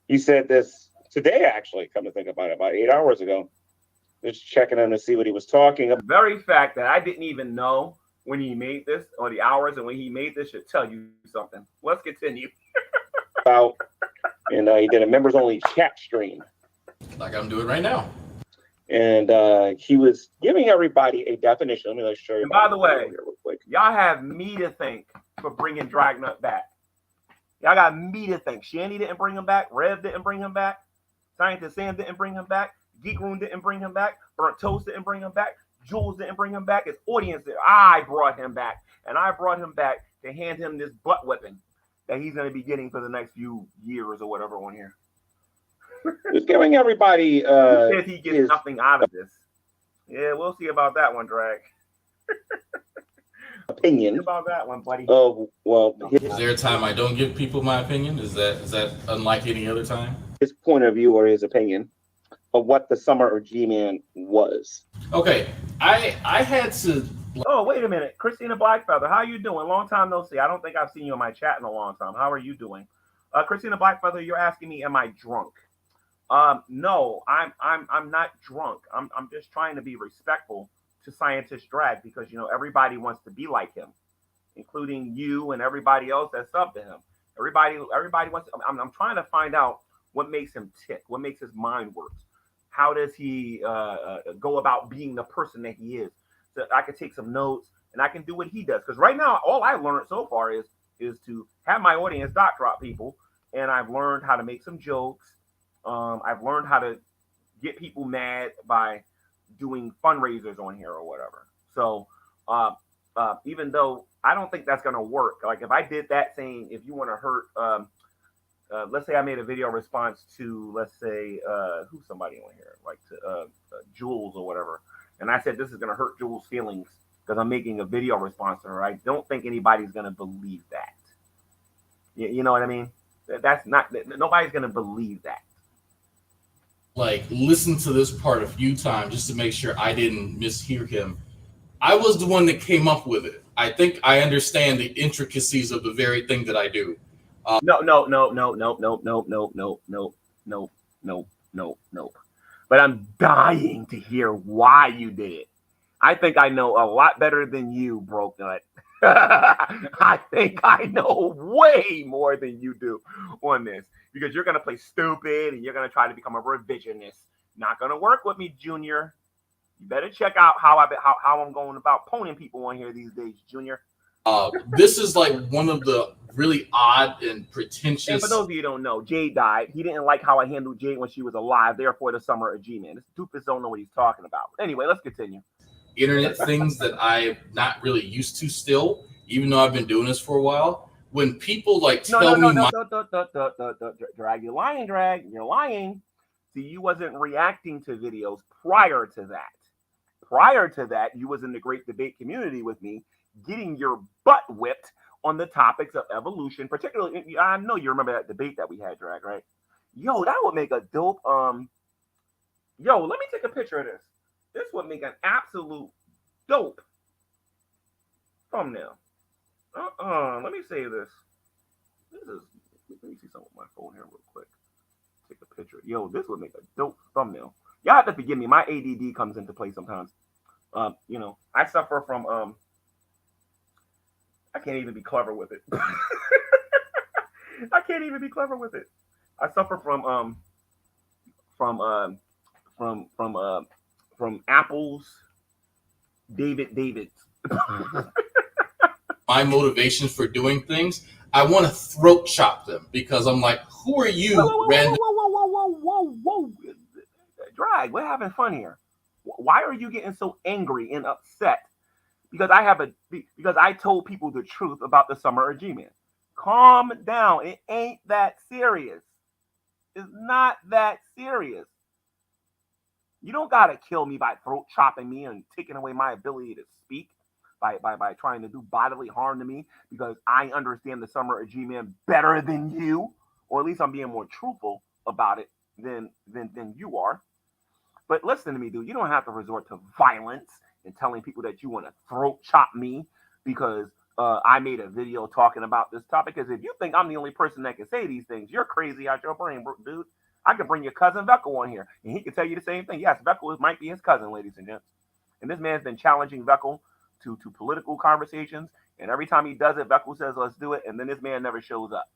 [SPEAKER 4] He said this today, actually, come to think about it, about 8 hours ago. Just checking him to see what he was talking about.
[SPEAKER 1] The very fact that I didn't even know when he made this, or the hours and when he made this, should tell you something. Let's continue.
[SPEAKER 4] And he did a members only chat stream.
[SPEAKER 2] Like I'm doing right now.
[SPEAKER 4] And he was giving everybody a definition. Let me show you.
[SPEAKER 1] And by the way,
[SPEAKER 4] here real quick.
[SPEAKER 1] Y'all have me to thank for bringing Dragnauct back. Y'all got me to thank. Shanny didn't bring him back. Rev didn't bring him back. Scientist Sam didn't bring him back. Geek Room didn't bring him back. Burnt Toast didn't bring him back. Jules didn't bring him back. His audience did. I brought him back. And I brought him back to hand him this butt whipping that he's going to be getting for the next few years or whatever on here.
[SPEAKER 4] Just giving everybody
[SPEAKER 1] He says he gets nothing out of this. Yeah, we'll see about that one, Drag.
[SPEAKER 4] opinion
[SPEAKER 1] About that one, buddy.
[SPEAKER 4] of, well,
[SPEAKER 2] Is there a time I don't give people my opinion? Is that unlike any other time?
[SPEAKER 4] his point of view or his opinion of what the Summer of G-Man was.
[SPEAKER 2] Okay, I had to.
[SPEAKER 1] Oh, wait a minute. Christina Blackfeather, how you doing? Long time no see. I don't think I've seen you in my chat in a long time. How are you doing? Christina Blackfeather, you're asking me, am I drunk? No, I'm not drunk. I'm just trying to be respectful to Scientist Drag because, you know, everybody wants to be like him, including you and everybody else that's up to him. Everybody wants. I'm trying to find out what makes him tick, what makes his mind work. How does he go about being the person that he is? So I can take some notes and I can do what he does. Because right now, all I learned so far is to have my audience dot drop people, and I've learned how to make some jokes. I've learned how to get people mad by doing fundraisers on here or whatever. So even though I don't think that's gonna work, like if I did that saying if you want to hurt, let's say I made a video response to, let's say who's somebody on here, like to Jules or whatever, and I said this is gonna hurt Jules' feelings because I'm making a video response to her. I don't think anybody's gonna believe that. You know what I mean? That's not, nobody's gonna believe that.
[SPEAKER 2] Like, listen to this part a few times just to make sure I didn't mishear him. I was the one that came up with it. I think I understand the intricacies of the very thing that I do.
[SPEAKER 1] No. But I'm dying to hear why you did it. I think I know a lot better than you, Broke Nut. I think I know way more than you do on this because you're going to play stupid and you're going to try to become a revisionist. Not going to work with me, Junior. You better check out how I'm going about poning people on here these days, Junior.
[SPEAKER 2] This is like one of the really odd and pretentious.
[SPEAKER 1] And for those of you who don't know, Jade died. He didn't like how I handled Jade when she was alive. Therefore, the Summer of G-Man. This doofus don't know what he's talking about. Anyway, let's continue.
[SPEAKER 2] Internet things that I'm not really used to still, even though I've been doing this for a while. When people like tell me
[SPEAKER 1] Drag, you're lying, Drag. You're lying. See, you wasn't reacting to videos prior to that. Prior to that, you was in the great debate community with me, getting your butt whipped on the topics of evolution. Particularly, I know you remember that debate that we had, Drag, right? Yo, that would make a dope. Yo, let me take a picture of this. This would make an absolute dope thumbnail. Let me say this. Let me see something with my phone here real quick. Take a picture. Yo, this would make a dope thumbnail. Y'all have to forgive me. My ADD comes into play sometimes. You know, I suffer from I can't even be clever with it. I can't even be clever with it. I suffer from from Apple's David.
[SPEAKER 2] My motivations for doing things, I want to throat chop them because I'm like, who are you, random?
[SPEAKER 1] Whoa. Drag, we're having fun here. Why are you getting so angry and upset? Because I told people the truth about the summer of G-Man. Calm down. It ain't that serious. It's not that serious. You don't gotta kill me by throat chopping me and taking away my ability to speak by trying to do bodily harm to me because I understand the summer of G-Man better than you, or at least I'm being more truthful about it than you are. But listen to me, dude. You don't have to resort to violence and telling people that you want to throat chop me because I made a video talking about this topic. Because if you think I'm the only person that can say these things, you're crazy out your brain, dude. I could bring your cousin Veckel on here, and he can tell you the same thing. Yes, Veckel might be his cousin, ladies and gents. And this man's been challenging Veckel to political conversations. And every time he does it, Veckel says, let's do it. And then this man never shows up.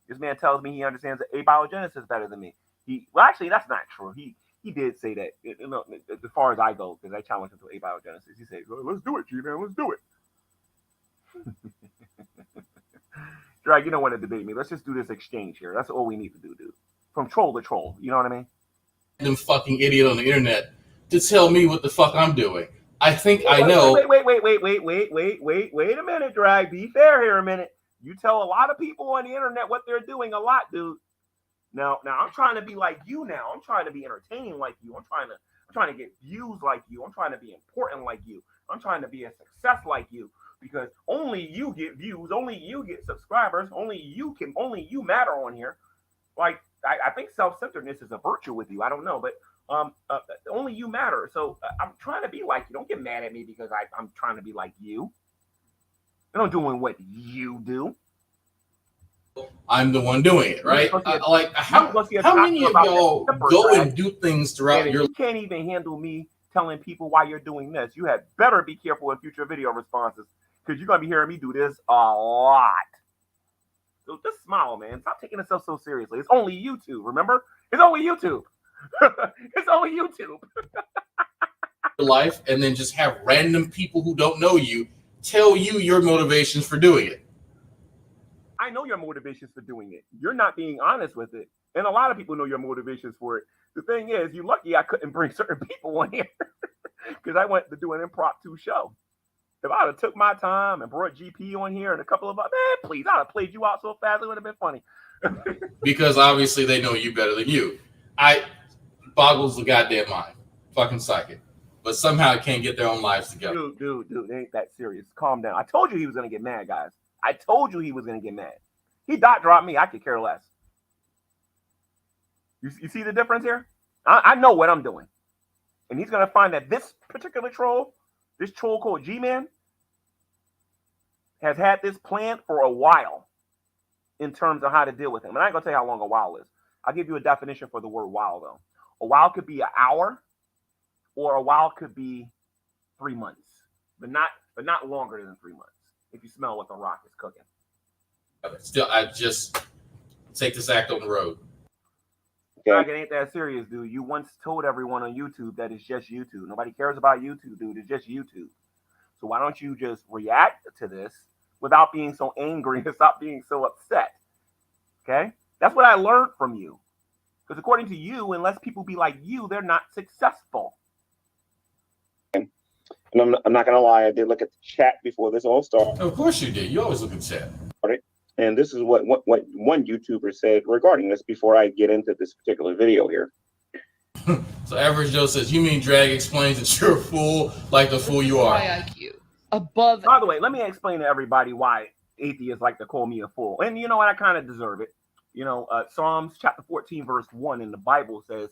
[SPEAKER 1] This man tells me he understands abiogenesis better than me. Actually, that's not true. He did say that, as far as I go, because I challenged him to abiogenesis. He said, well, let's do it, G-Man, let's do it. Drag, you don't want to debate me. Let's just do this exchange here. That's all we need to do, dude. From troll to troll. You know what I mean?
[SPEAKER 2] Random fucking idiot on the internet to tell me what the fuck I'm doing. I think I know.
[SPEAKER 1] Wait a minute, Drag. Be fair here a minute. You tell a lot of people on the internet what they're doing a lot, dude. Now I'm trying to be like you now. I'm trying to be entertaining like you. I'm trying to get views like you. I'm trying to be important like you. I'm trying to be a success like you because only you get views, only you get subscribers, only you matter on here. Like I think self-centeredness is a virtue with you. I don't know, but only you matter. So I'm trying to be like you. Don't get mad at me because I'm trying to be like you. I'm doing what you do.
[SPEAKER 2] I'm the one doing it, right? How many of y'all go and do things throughout your?
[SPEAKER 1] You can't even handle me telling people why you're doing this. You had better be careful in future video responses because you're gonna be hearing me do this a lot. So just smile, man. Stop taking yourself so seriously. It's only YouTube. Remember, it's only YouTube. It's only YouTube.
[SPEAKER 2] Life, and then just have random people who don't know you tell you your motivations for doing it.
[SPEAKER 1] I know your motivations for doing it. You're not being honest with it. And a lot of people know your motivations for it. The thing is, you're lucky I couldn't bring certain people on here because I went to do an impromptu show. If I'd have took my time and brought GP on here and a couple of, man, please, I'd have played you out so fast, it would have been funny.
[SPEAKER 2] Because obviously they know you better than you. Boggles the goddamn mind. Fucking psychic. But somehow I can't get their own lives together.
[SPEAKER 1] Dude, it ain't that serious. Calm down. I told you he was going to get mad, guys. I told you he was going to get mad. He dot dropped me. I could care less. You see the difference here? I know what I'm doing. And he's going to find that this particular troll, this troll called G-Man, has had this plan for a while in terms of how to deal with him. And I ain't going to tell you how long a while is. I'll give you a definition for the word while, though. A while could be an hour, or a while could be 3 months, but not longer than 3 months. If you smell what the Rock is cooking.
[SPEAKER 2] Still, I just take this act on the road.
[SPEAKER 1] Like, it ain't that serious, dude. You once told everyone on YouTube that it's just YouTube. Nobody cares about YouTube, dude. It's just YouTube. So why don't you just react to this without being so angry and stop being so upset? Okay? That's what I learned from you. Because according to you, unless people be like you, they're not successful.
[SPEAKER 4] And I'm not going to lie, I did look at the chat before this all started.
[SPEAKER 2] Of course you did. You always look at chat.
[SPEAKER 4] And this is what one YouTuber said regarding this before I get into this particular video here.
[SPEAKER 2] So Average Joe says, you mean Drag explains that you're a fool like the fool you are.
[SPEAKER 5] High IQ. Above.
[SPEAKER 1] By the way, let me explain to everybody why atheists like to call me a fool. And you know what? I kind of deserve it. You know, Psalms chapter 14, verse 1 in the Bible says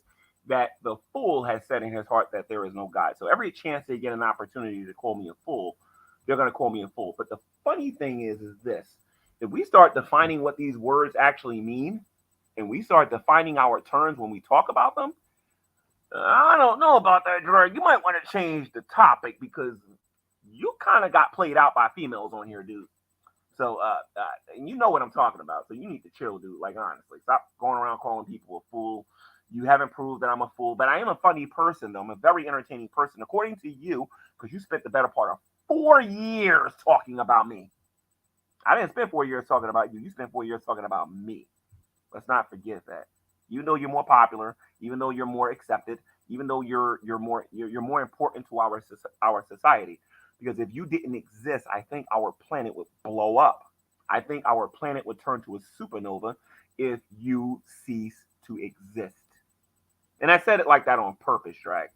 [SPEAKER 1] that the fool has said in his heart that there is no God. So every chance they get an opportunity to call me a fool, they're going to call me a fool. But the funny thing is this. If we start defining what these words actually mean, and we start defining our terms when we talk about them, I don't know about that, Drake. You might want to change the topic because you kind of got played out by females on here, dude. So, and you know what I'm talking about. So you need to chill, dude. Like, honestly, stop going around calling people a fool. You haven't proved that I'm a fool, but I am a funny person, though. I'm a very entertaining person, according to you, because you spent the better part of 4 years talking about me. I didn't spend 4 years talking about you. You spent 4 years talking about me. Let's not forget that. Even though you're more popular, even though you're more accepted, even though you're more important to our society, because if you didn't exist, I think our planet would blow up. I think our planet would turn to a supernova if you cease to exist. And I said it like that on purpose, Drag,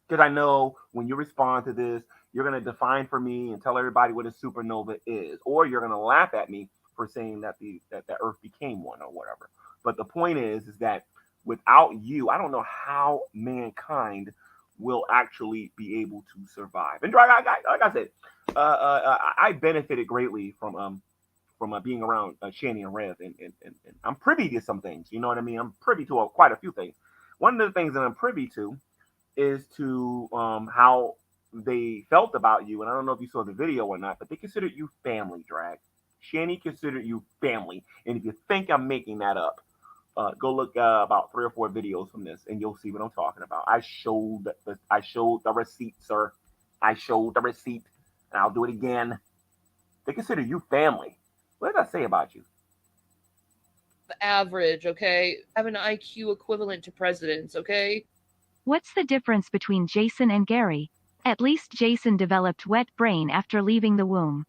[SPEAKER 1] because I know when you respond to this, you're going to define for me and tell everybody what a supernova is, or you're going to laugh at me for saying that the Earth became one or whatever. But the point is that without you, I don't know how mankind will actually be able to survive. And Drag, like I said, I benefited greatly from being around Shani and Rev, and I'm privy to some things. You know what I mean? I'm privy to quite a few things. One of the things that I'm privy to is to how they felt about you. And I don't know if you saw the video or not, but they considered you family, Drag. Shani considered you family. And if you think I'm making that up, go look about 3 or 4 videos from this, and you'll see what I'm talking about. I showed the receipt, sir. I showed the receipt, and I'll do it again. They consider you family. What did I say about you?
[SPEAKER 5] The average, okay? Have an IQ equivalent to presidents, okay?
[SPEAKER 3] What's the difference between Jason and Gary? At least Jason developed wet brain after leaving the womb.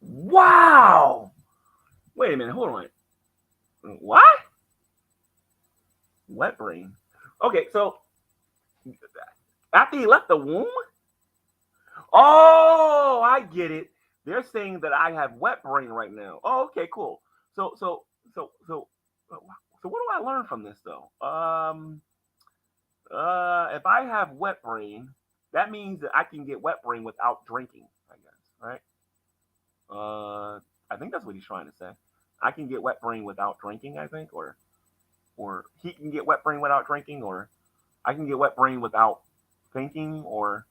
[SPEAKER 1] Wow! Wait a minute, hold on. What? Wet brain. Okay, so after he left the womb? Oh, I get it. They're saying that I have wet brain right now. Oh, okay, cool. So what do I learn from this though? If I have wet brain, that means that I can get wet brain without drinking, I guess, right? I think that's what he's trying to say. I can get wet brain without drinking, I think, or he can get wet brain without drinking, or I can get wet brain without thinking, or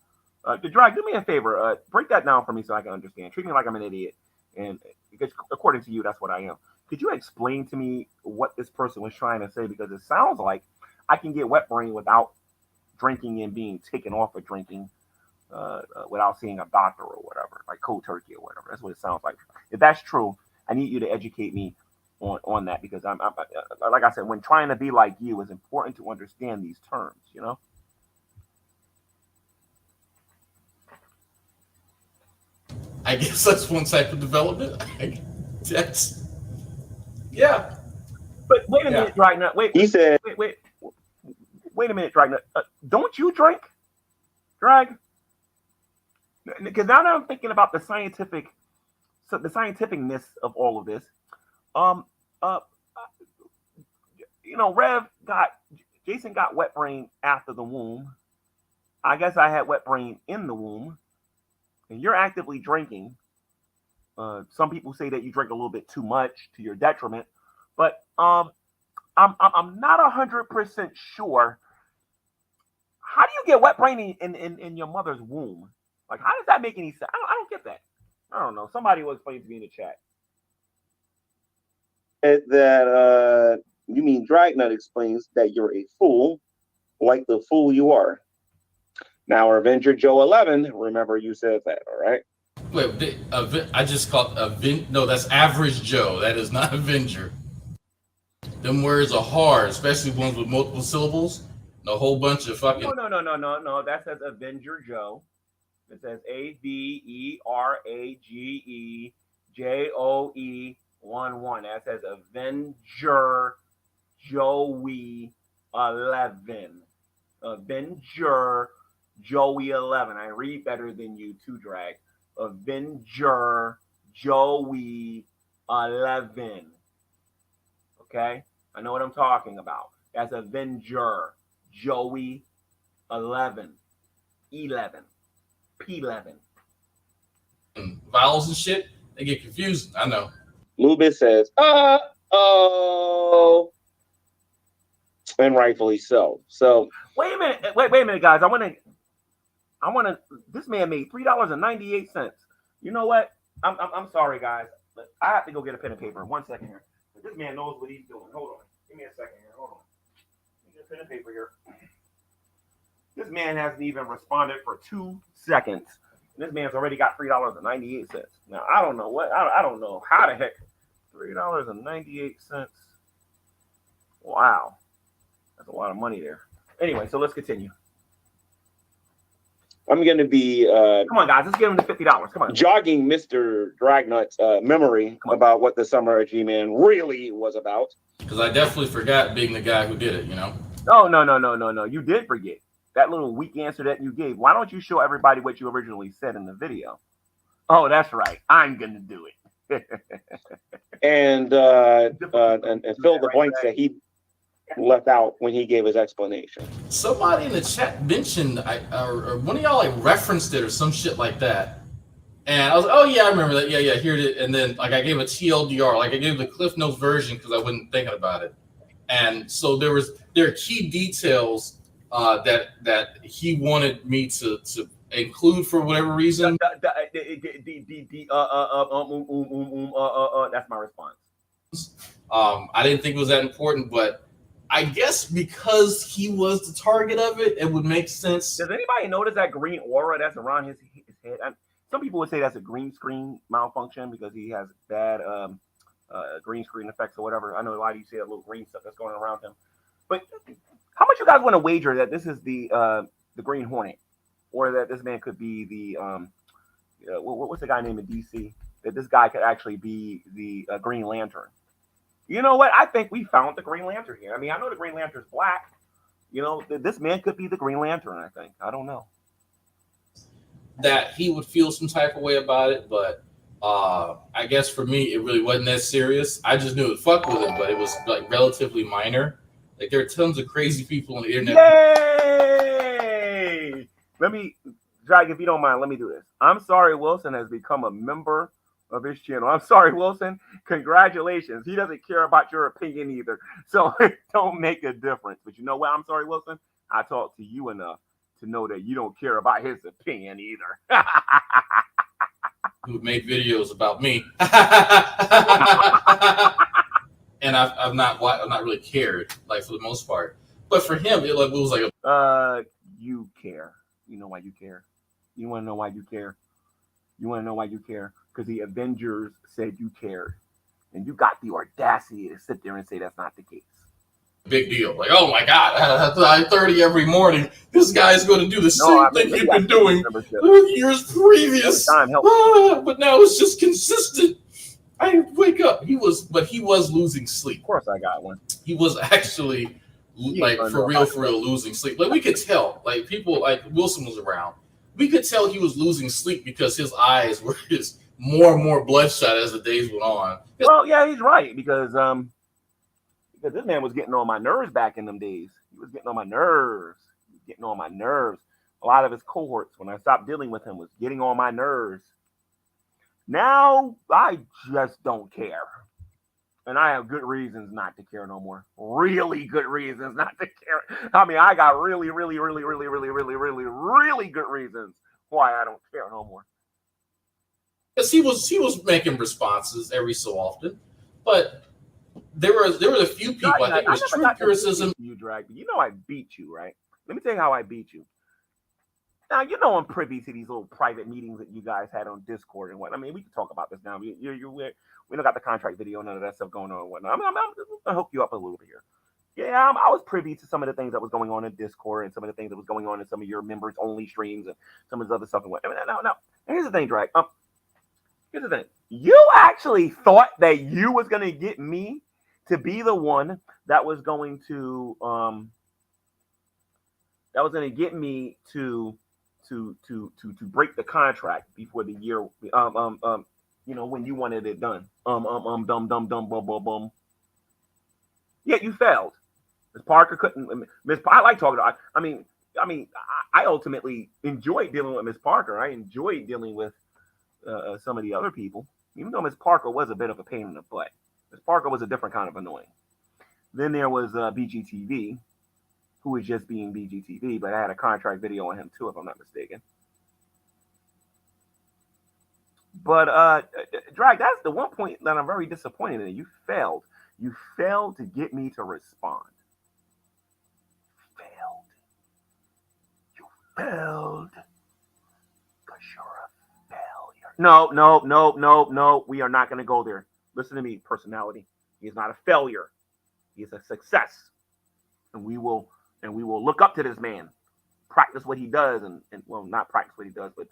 [SPEAKER 1] Drag, do me a favor. Break that down for me so I can understand. Treat me like I'm an idiot, and because according to you, that's what I am. Could you explain to me what this person was trying to say? Because it sounds like I can get wet brain without drinking and being taken off of drinking without seeing a doctor or whatever, like cold turkey or whatever. That's what it sounds like. If that's true, I need you to educate me on that, because I'm like I said, when trying to be like you, it's important to understand these terms, you know?
[SPEAKER 2] I guess that's one type of development. That's yeah.
[SPEAKER 1] But wait a minute, Dragnauct. Wait.
[SPEAKER 4] He said,
[SPEAKER 1] Wait a minute, Dragnaught. Don't you drink, Drag? Because now that I'm thinking about the scientificness of all of this, Jason got wet brain after the womb. I guess I had wet brain in the womb, and you're actively drinking. Some people say that you drink a little bit too much to your detriment, but I'm not 100% sure. How do you get wet brain in your mother's womb? Like, how does that make any sense? I don't get that. I don't know. Somebody will explain to me in the chat.
[SPEAKER 4] that you mean Dragnauct explains that you're a fool, like the fool you are. Now, Avenger Joe 11, remember you said that, all right?
[SPEAKER 2] Wait, I just called no, that's Average Joe. That is not Avenger. Them words are hard, especially ones with multiple syllables. A whole bunch of fucking.
[SPEAKER 1] No. That says Avenger Joe. It says AVERAGEJOE11. That says Avenger Joey 11. Avenger Joey 11. I read better than you too, Drag. Avenger Joey 11. Okay? I know what I'm talking about. That's Avenger Joey 11. P11.
[SPEAKER 2] Vowels and shit, they get confused. I know.
[SPEAKER 4] Lubis says, oh, and rightfully so. So
[SPEAKER 1] wait a minute, guys. I want to. This man made $3.98. You know what? I'm sorry, guys. But I have to go get a pen and paper. 1 second here. This man knows what he's doing. Hold on. Give me a second here. Hold on. Let me get a pen and paper here. This man hasn't even responded for 2 seconds. And this man's already got $3.98. Now, I don't know what, I don't know how the heck. $3.98. Wow. That's a lot of money there. Anyway, so let's continue.
[SPEAKER 4] I'm going to be
[SPEAKER 1] come on, guys. Let's give him the $50. Come on.
[SPEAKER 4] Jogging Mr. Dragnauct's memory about what the Summer of G-Man really was about.
[SPEAKER 2] Because I definitely forgot being the guy who did it, you know?
[SPEAKER 1] Oh, no. You did forget. That little weak answer that you gave. Why don't you show everybody what you originally said in the video? Oh, that's right. I'm going to do it.
[SPEAKER 4] and fill the blanks that he left out when he gave his explanation.
[SPEAKER 2] Somebody in the chat mentioned, or one of y'all like referenced it or some shit like that, and I was like, oh yeah, I remember that. Yeah, here it is. And then like I gave a TLDR, like I gave the Cliff Notes version because I wasn't thinking about it, and so there are key details that he wanted me to include for whatever reason.
[SPEAKER 1] That's my response.
[SPEAKER 2] I didn't think it was that important, but I guess because he was the target of it, it would make sense.
[SPEAKER 1] Does anybody notice that green aura that's around his head? Some people would say that's a green screen malfunction because he has bad green screen effects or whatever. I know a lot of you see that little green stuff that's going around him. But how much you guys want to wager that this is the Green Hornet, or that this man could be the what's the guy named in DC? That this guy could actually be the Green Lantern. You know what? I think we found the Green Lantern here. I mean, I know the Green Lantern's black. You know, this man could be the Green Lantern, I think. I don't know.
[SPEAKER 2] That he would feel some type of way about it, but I guess for me, it really wasn't that serious. I just knew it would fuck with it, but it was like relatively minor. Like there are tons of crazy people on the internet.
[SPEAKER 1] Yay! Let me, Drag, if you don't mind, let me do this. I'm sorry Wilson has become a member of his channel. I'm sorry, Wilson. Congratulations. He doesn't care about your opinion either. So it don't make a difference. But you know what? I'm sorry, Wilson. I talked to you enough to know that you don't care about his opinion either.
[SPEAKER 2] Who make videos about me. And I've not really cared, like for the most part. But for him, it was like
[SPEAKER 1] you care. You know why you care? You want to know why you care? You want to know why you care? Because the Avengers said you cared. And you got the audacity to sit there and say that's not the case.
[SPEAKER 2] Big deal. Like, oh my God, at 9:30 every morning, this guy's going to do the same thing he'd been doing years previous. But now it's just consistent. I wake up. He was losing sleep.
[SPEAKER 1] Of course I got one.
[SPEAKER 2] He was actually for real losing sleep. Like we could tell, like people like Wilson was around. We could tell he was losing sleep because his eyes were just more and more bloodshot as the days went on.
[SPEAKER 1] Well, yeah, he's right because this man was getting on my nerves back in them days. He was getting on my nerves. A lot of his cohorts, when I stopped dealing with him, was getting on my nerves. Now I just don't care. And I have good reasons not to care no more. Really good reasons not to care. I mean, I got really good reasons why I don't care no more.
[SPEAKER 2] Because he was making responses every so often, but there were a few people. I think it was true criticism.
[SPEAKER 1] You Drag, you know I beat you, right? Let me tell you how I beat you. Now you know I'm privy to these little private meetings that you guys had on Discord and what. I mean, we can talk about this now. We don't got the contract video, none of that stuff going on and whatnot. I'm gonna hook you up a little bit here. Yeah, I was privy to some of the things that was going on in Discord and some of the things that was going on in some of your members only streams and some of this other stuff and what. Now, here's the thing, Drag. Here's the thing. You actually thought that you was gonna get me to be the one that was going to get me to break the contract before the year when you wanted it done. Yet you failed. Miss Parker couldn't. I like talking to. I ultimately enjoyed dealing with Miss Parker. I enjoyed dealing with some of the other people, even though Miss Parker was a bit of a pain in the butt. Miss Parker was a different kind of annoying. Then there was BGTV, who was just being BGTV, but I had a contract video on him too, if I'm not mistaken. But Drag, that's the one point that I'm very disappointed in. You failed. You failed to get me to respond. Failed. You failed. Because you're a failure. No. We are not going to go there. Listen to me, personality. He is not a failure. He is a success. And we will look up to this man. Practice what he does and well, not practice what he does, but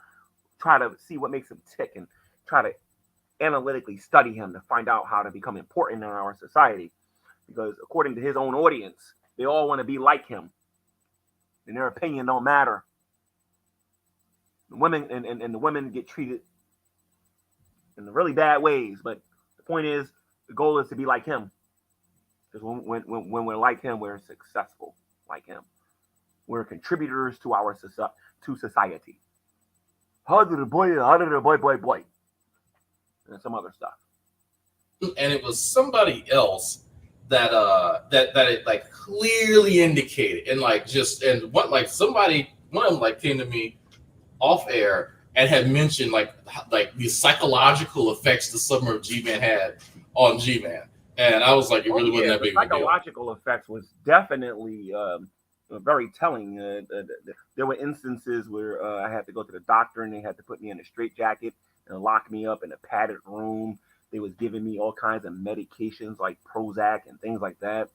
[SPEAKER 1] try to see what makes him tick and try to analytically study him to find out how to become important in our society. Because according to his own audience, they all want to be like him. And their opinion don't matter. The women and the women get treated in really bad ways. But the point is, the goal is to be like him. Because when we're like him, we're successful like him. We're contributors to our society. How did the boy, and some other stuff.
[SPEAKER 2] And it was somebody else that it like clearly indicated, and like just and what like somebody one of them like came to me off air and had mentioned like the psychological effects the Summer of G-Man had on G-Man, and I was like, it really wasn't that big of a deal.
[SPEAKER 1] Psychological effects was definitely very telling. There were instances where I had to go to the doctor and they had to put me in a straitjacket and lock me up in a padded room. They was giving me all kinds of medications like Prozac and things like that.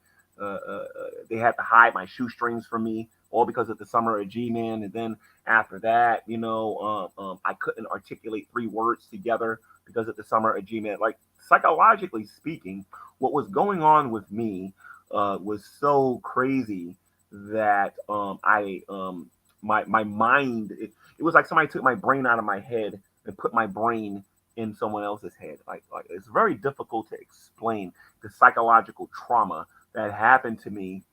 [SPEAKER 1] They had to hide my shoestrings from me, all because of the Summer of G-Man. And then after that, I couldn't articulate 3 words together because of the Summer of G-Man. Like, psychologically speaking, what was going on with me was so crazy that my mind, it was like somebody took my brain out of my head and put my brain in someone else's head. Like it's very difficult to explain the psychological trauma that happened to me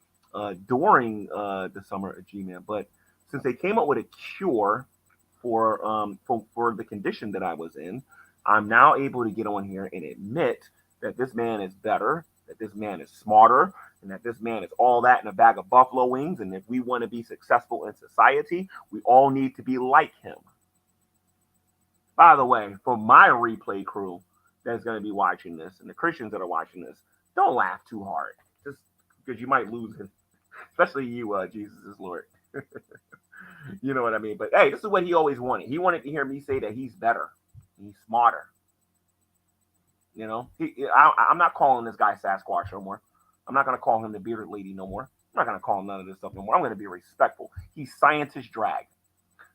[SPEAKER 1] during the Summer of G-Man. But since they came up with a cure for the condition that I was in, I'm now able to get on here and admit that this man is better, that this man is smarter, and that this man is all that in a bag of buffalo wings. And if we want to be successful in society, we all need to be like him. By the way, for my replay crew that's going to be watching this, and the Christians that are watching this, don't laugh too hard, just because you might lose it. Especially you, Jesus is Lord. You know what I mean? But hey, this is what he always wanted. He wanted to hear me say that he's better, he's smarter. I'm not calling this guy Sasquatch no more. I'm not going to call him the bearded lady no more. I'm not going to call him none of this stuff no more. I'm going to be respectful. He's scientist drag.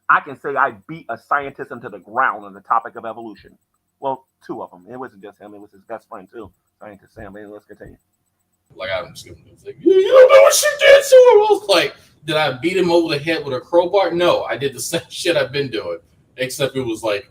[SPEAKER 1] I can say I beat a scientist into the ground on the topic of evolution. Well, 2 of them. It wasn't just him. It was his best friend, too. Scientist Sam. Let's continue.
[SPEAKER 2] Like, I'm just going to say, you don't know what she did to him. I was like, did I beat him over the head with a crowbar? No, I did the same shit I've been doing. Except it was like,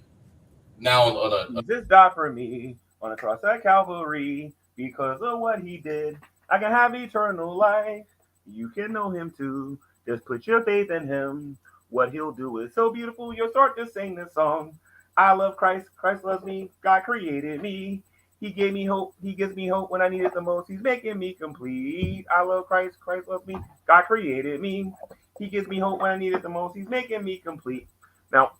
[SPEAKER 2] now on a...
[SPEAKER 1] Jesus died for me on the cross at Calvary because of what he did. I can have eternal life. You can know him, too. Just put your faith in him. What he'll do is so beautiful, you'll start to sing this song. I love Christ, Christ loves me, God created me. He gave me hope, he gives me hope when I need it the most. He's making me complete. I love Christ, Christ loves me, God created me. He gives me hope when I need it the most. He's making me complete. Now,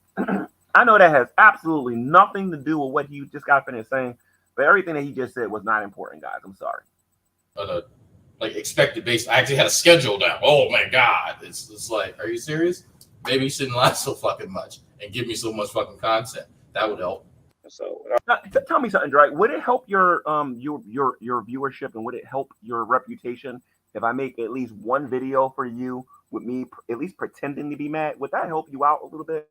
[SPEAKER 1] I know that has absolutely nothing to do with what he just got finished saying, but everything that he just said was not important, guys. I'm sorry.
[SPEAKER 2] Like expected base. I actually had a schedule down. Oh my God. It's like, are you serious? Maybe you shouldn't lie so fucking much and give me so much fucking content. That would help.
[SPEAKER 4] So
[SPEAKER 1] now, tell me something, Drake. Would it help your viewership and would it help your reputation if I make at least one video for you with me at least pretending to be mad? Would that help you out a little bit?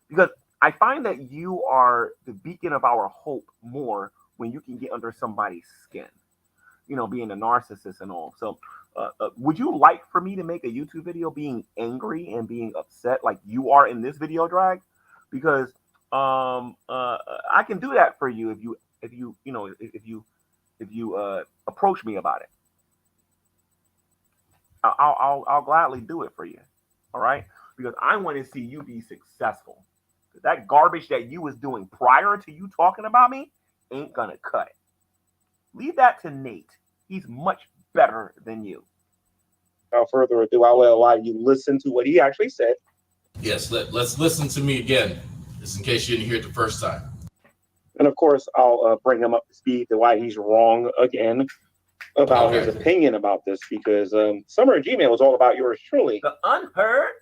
[SPEAKER 1] Because I find that you are the beacon of our hope more when you can get under somebody's skin. Being a narcissist and all. So would you like for me to make a YouTube video being angry and being upset like you are in this video, Drag? Because I can do that for you if you approach me about it. I'll gladly do it for you. All right? Because I want to see you be successful. That garbage that you was doing prior to you talking about me ain't gonna cut it. Leave that to Nate. He's much better than you.
[SPEAKER 4] Without further ado, I'll allow you to listen to what he actually said.
[SPEAKER 2] Yes, let's listen to me again, just in case you didn't hear it the first time.
[SPEAKER 4] And of course, I'll bring him up to speed to why he's wrong again. about his opinion about this, because Summer G-Man was all about yours truly.
[SPEAKER 1] The unheard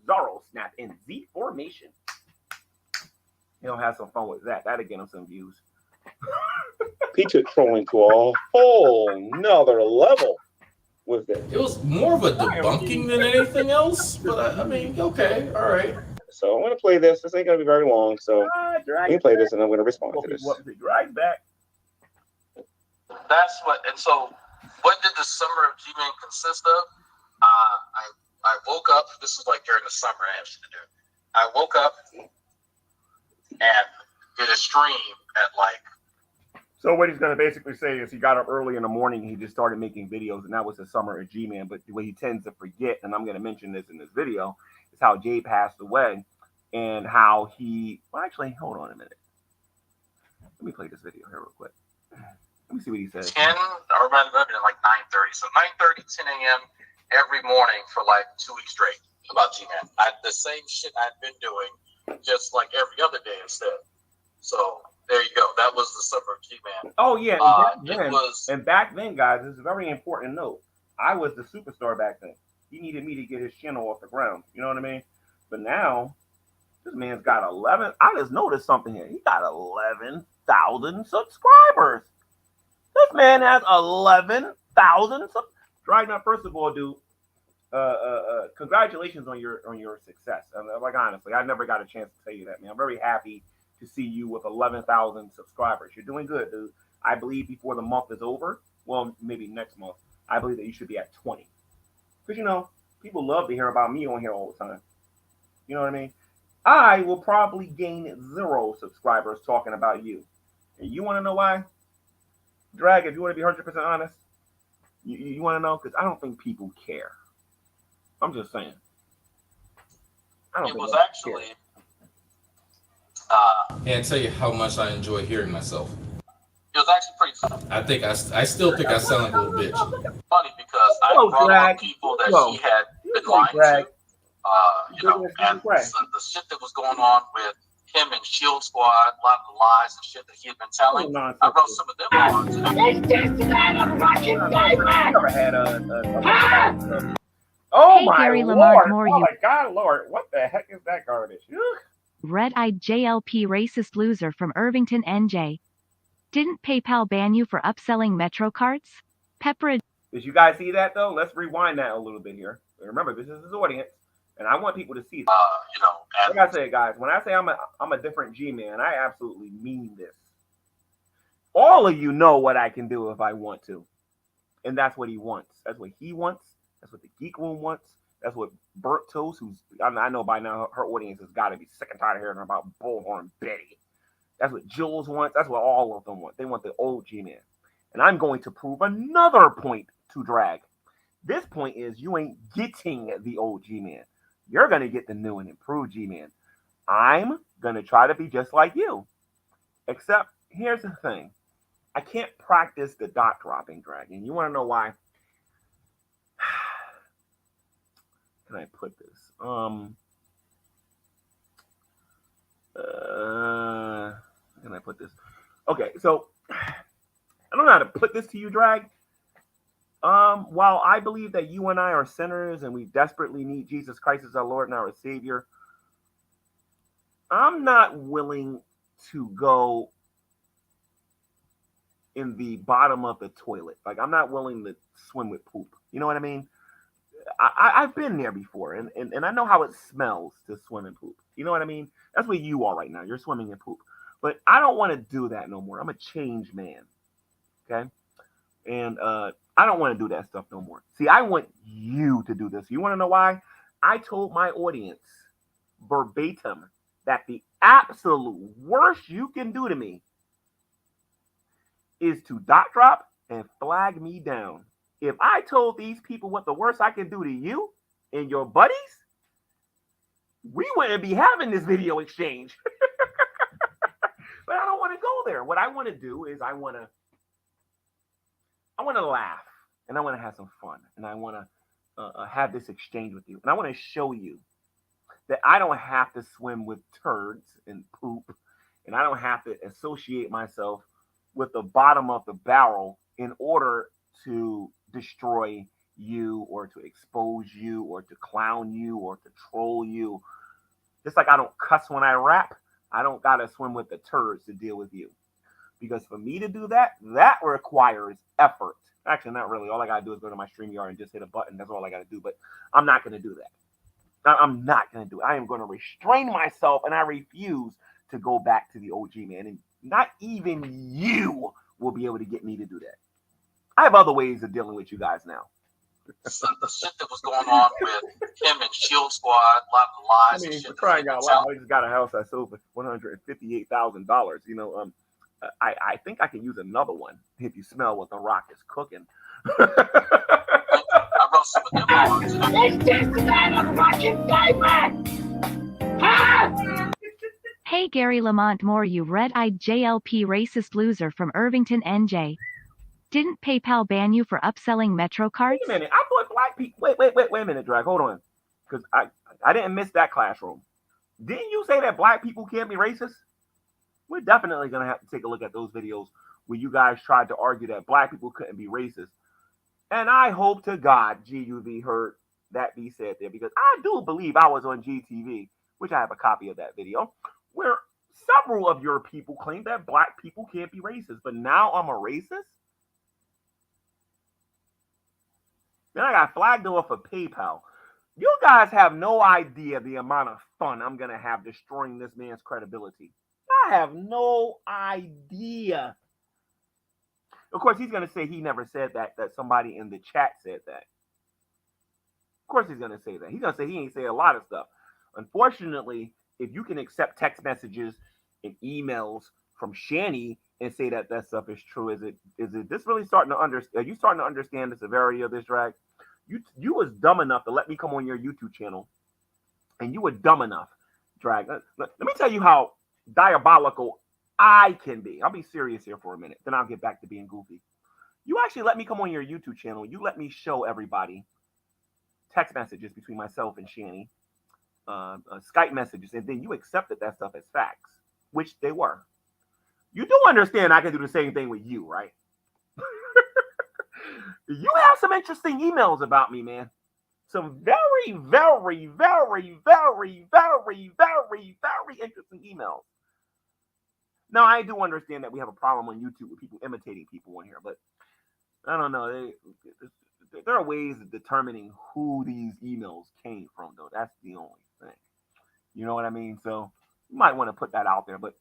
[SPEAKER 1] Zorro snap in Z formation. He'll have some fun with that. That'll get him some views.
[SPEAKER 4] He took trolling to a whole nother level with it.
[SPEAKER 2] It was more of a debunking than anything else, but I mean, okay, all right.
[SPEAKER 4] So I'm going to play this. This ain't going to be very long, so let me play this and I'm going to respond to this.
[SPEAKER 1] Drag back.
[SPEAKER 2] That's what, and so what did the summer of G-Man consist of? I woke up, this is like during the summer I have shit to do. I woke up and did a stream at like.
[SPEAKER 1] So what he's going to basically say is he got up early in the morning, he just started making videos, and that was the summer of G-Man. But what he tends to forget, and I'm going to mention this in this video, is how Jay passed away and how he, well, actually, hold on a minute. Let me play this video here real quick. Let me see what he says.
[SPEAKER 2] 10, I remember like 9:30. So 9:30, 10 a.m. every morning for like 2 weeks straight about G-Man. The same shit I'd been doing, just like every other day instead. So there you go. That was the summer of G-Man.
[SPEAKER 1] Oh yeah, and back then, guys, this is a very important note. I was the superstar back then. He needed me to get his channel off the ground. You know what I mean? But now, this man's got 11. I just noticed something here. He got 11,000 subscribers. This man has 11,000. Dragnauct, first of all, dude, congratulations on your success. Like honestly, I never got a chance to tell you that, man. I'm very happy to see you with 11,000 subscribers. You're doing good, dude. I believe before the month is over, well, maybe next month, I believe that you should be at 20. Because, you know, people love to hear about me on here all the time. You know what I mean? I will probably gain 0 subscribers talking about you. And you want to know why? Drag, if you want to be 100% honest, you want to know? Because I don't think people care. I'm just saying. I don't think
[SPEAKER 2] was
[SPEAKER 1] people
[SPEAKER 2] actually...
[SPEAKER 1] care.
[SPEAKER 2] Can't tell you how much I enjoy hearing myself. It was actually pretty fun. I still think I sound like a little bitch. Funny because I brought up people that he had been lying to. You know, and the shit that was going on with him and Shield Squad, a lot of the lies and shit that he had been telling. I brought some of them on today.
[SPEAKER 1] Oh
[SPEAKER 3] hey,
[SPEAKER 1] my
[SPEAKER 3] Gary
[SPEAKER 1] Lord!
[SPEAKER 3] Lamont,
[SPEAKER 1] Oh my God, Lord! What the heck is that garbage?
[SPEAKER 3] Red-eyed JLP racist loser from Irvington, NJ. Didn't PayPal ban you for upselling Metro cards? Pepperidge.
[SPEAKER 1] Did you guys see that though? Let's rewind that a little bit here. Remember, this is his audience, and I want people to see this.
[SPEAKER 2] You know,
[SPEAKER 1] like I say, guys, when I say I'm a different G-Man, I absolutely mean this. All of you know what I can do if I want to, and that's what he wants. That's what he wants. That's what the Geek Room wants. That's what Burnt Toast, who's I know by now her audience has got to be sick and tired of hearing about Bullhorn Betty. That's what Jules wants. That's what all of them want. They want the old G-Man. And I'm going to prove another point to Drag. This point is you ain't getting the old G-Man. You're going to get the new and improved G-Man. I'm going to try to be just like you. Except, here's the thing. I can't practice the dot dropping, Drag. And you want to know why? Can I put this? Can I put this? Okay, so I don't know how to put this to you, Drag. While I believe that you and I are sinners and we desperately need Jesus Christ as our Lord and our Savior, I'm not willing to go in the bottom of the toilet. Like, I'm not willing to swim with poop. You know what I mean? I've been there before, and I know how it smells to swim in poop. You know what I mean? That's where you are right now. You're swimming in poop. But I don't want to do that no more. I'm a changed man. Okay? And I don't want to do that stuff no more. See, I want you to do this. You want to know why? I told my audience verbatim that the absolute worst you can do to me is to dot drop and flag me down. If I told these people what the worst I can do to you and your buddies, we wouldn't be having this video exchange. But I don't want to go there. What I want to do is I want to laugh, and I want to have some fun, and I want to have this exchange with you. And I want to show you that I don't have to swim with turds and poop, and I don't have to associate myself with the bottom of the barrel in order to destroy you or to expose you or to clown you or to troll you. Just like I don't cuss when I rap, I don't gotta swim with the turds to deal with you. Because for me to do that, that requires effort. Actually, not really. All I gotta do is go to my StreamYard and just hit a button. That's all I gotta do. But I'm not gonna do that. I'm not gonna do it. I am gonna restrain myself, and I refuse to go back to the OG, man. And not even you will be able to get me to do that. I have other ways of dealing with you guys now.
[SPEAKER 6] The shit that was going on with him and Shield Squad, a lot of lies.
[SPEAKER 1] I mean,
[SPEAKER 6] and shit
[SPEAKER 1] for crying
[SPEAKER 6] that
[SPEAKER 1] out
[SPEAKER 6] was
[SPEAKER 1] loud, I just got a house I sold for $158,000. I think I can use another one if you smell what the Rock is cooking.
[SPEAKER 6] I wrote some of them songs.
[SPEAKER 7] It's just a man of fucking diamond! Ah!
[SPEAKER 3] Hey Gary Lamont Moore, you red-eyed JLP racist loser from Irvington, NJ. Didn't PayPal ban you for upselling Metro cards?
[SPEAKER 1] Wait a minute. I thought black people. Wait a minute, Drag. Hold on, because I didn't miss that classroom. Didn't you say that black people can't be racist? We're definitely gonna have to take a look at those videos where you guys tried to argue that black people couldn't be racist. And I hope to God GUV heard that be said there, because I do believe I was on GTV, which I have a copy of that video, where several of your people claim that black people can't be racist. But now I'm a racist? Then I got flagged off for PayPal. You guys have no idea the amount of fun I'm going to have destroying this man's credibility. I have no idea. Of course, he's going to say he never said that somebody in the chat said that. Of course, he's going to say that. He's going to say he ain't say a lot of stuff. Unfortunately, if you can accept text messages and emails from Shani and say that that stuff is true, is it this really starting to understand? Are you starting to understand the severity of this, Drag? You was dumb enough to let me come on your YouTube channel, and you were dumb enough, Drag. Let me tell you how diabolical I can be. I'll be serious here for a minute, then I'll get back to being goofy. You actually let me come on your YouTube channel. You let me show everybody text messages between myself and Shani, Skype messages, and then you accepted that stuff as facts, which they were. You do understand I can do the same thing with you, right? You have some interesting emails about me, man. Some very, very, very, very, very, very, very interesting emails. Now, I do understand that we have a problem on YouTube with people imitating people on here, but I don't know. There are ways of determining who these emails came from, though. That's the only thing. You know what I mean? So you might want to put that out there. But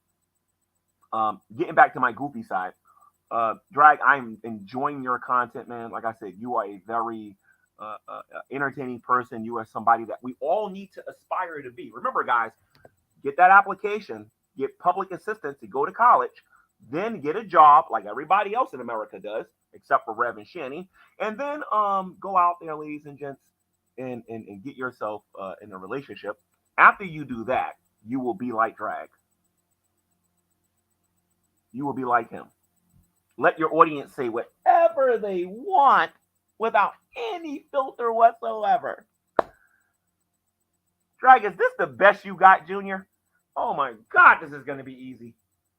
[SPEAKER 1] getting back to my goofy side, Drag, I'm enjoying your content, man. Like I said, you are a very entertaining person. You are somebody that we all need to aspire to be. Remember, guys, get that application, get public assistance to go to college, then get a job like everybody else in America does, except for Rev and Shani, and then go out there, ladies and gents, and get yourself in a relationship. After you do that, you will be like Drag. You will be like him. Let your audience say whatever they want without any filter whatsoever. Drag, is this the best you got, Junior? Oh my God, this is going to be easy.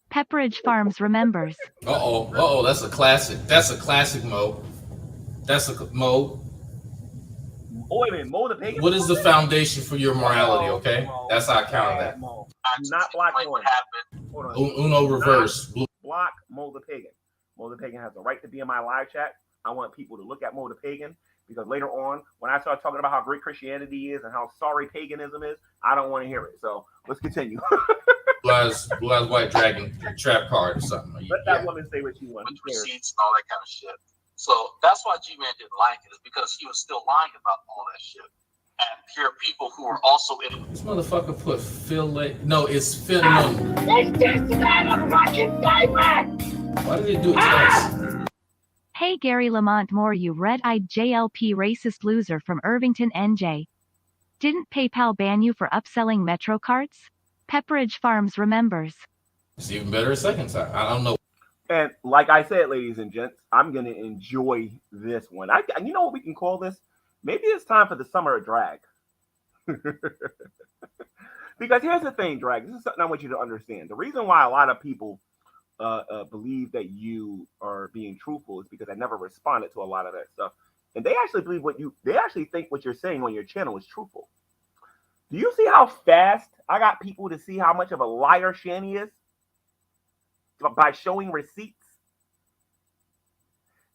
[SPEAKER 3] Pepperidge Farms remembers.
[SPEAKER 2] Uh-oh, that's a classic. That's a classic, Mo. That's a Mo.
[SPEAKER 1] Oh, wait a minute, Mo the Pagan?
[SPEAKER 2] What is the foundation for your morality, okay? That's how I count that.
[SPEAKER 1] Mo. Not block Mo.
[SPEAKER 6] What happened?
[SPEAKER 1] Hold on.
[SPEAKER 2] Uno reverse.
[SPEAKER 1] Block Mo the Pagan. Mo the Pagan has the right to be in my live chat. I want people to look at Mo the Pagan, because later on, when I start talking about how great Christianity is and how sorry paganism is, I don't want to hear it. So let's continue.
[SPEAKER 2] Blue eyes white dragon trap card or something.
[SPEAKER 1] Let that woman say what she wants.
[SPEAKER 6] With receipts and all that kind of shit. So that's why G-Man didn't like it, is because he was still lying about all that shit. And here are people who are also in it.
[SPEAKER 2] This motherfucker put fillet. No, it's Phil. No.
[SPEAKER 7] It's just a man of fucking diamond!
[SPEAKER 2] Why did they do it twice?
[SPEAKER 3] Hey Gary Lamont Moore, you red-eyed JLP racist loser from Irvington, NJ. Didn't PayPal ban you for upselling Metro cards? Pepperidge Farms remembers.
[SPEAKER 2] It's even better a second time. I don't know.
[SPEAKER 1] And like I said, ladies and gents, I'm going to enjoy this one. You know what we can call this? Maybe it's time for the summer of drag. Because here's the thing, Drag. This is something I want you to understand. The reason why a lot of people believe that you are being truthful is because I never responded to a lot of that stuff. And they actually believe they actually think what you're saying on your channel is truthful. Do you see how fast I got people to see how much of a liar Shanny is? By showing receipts?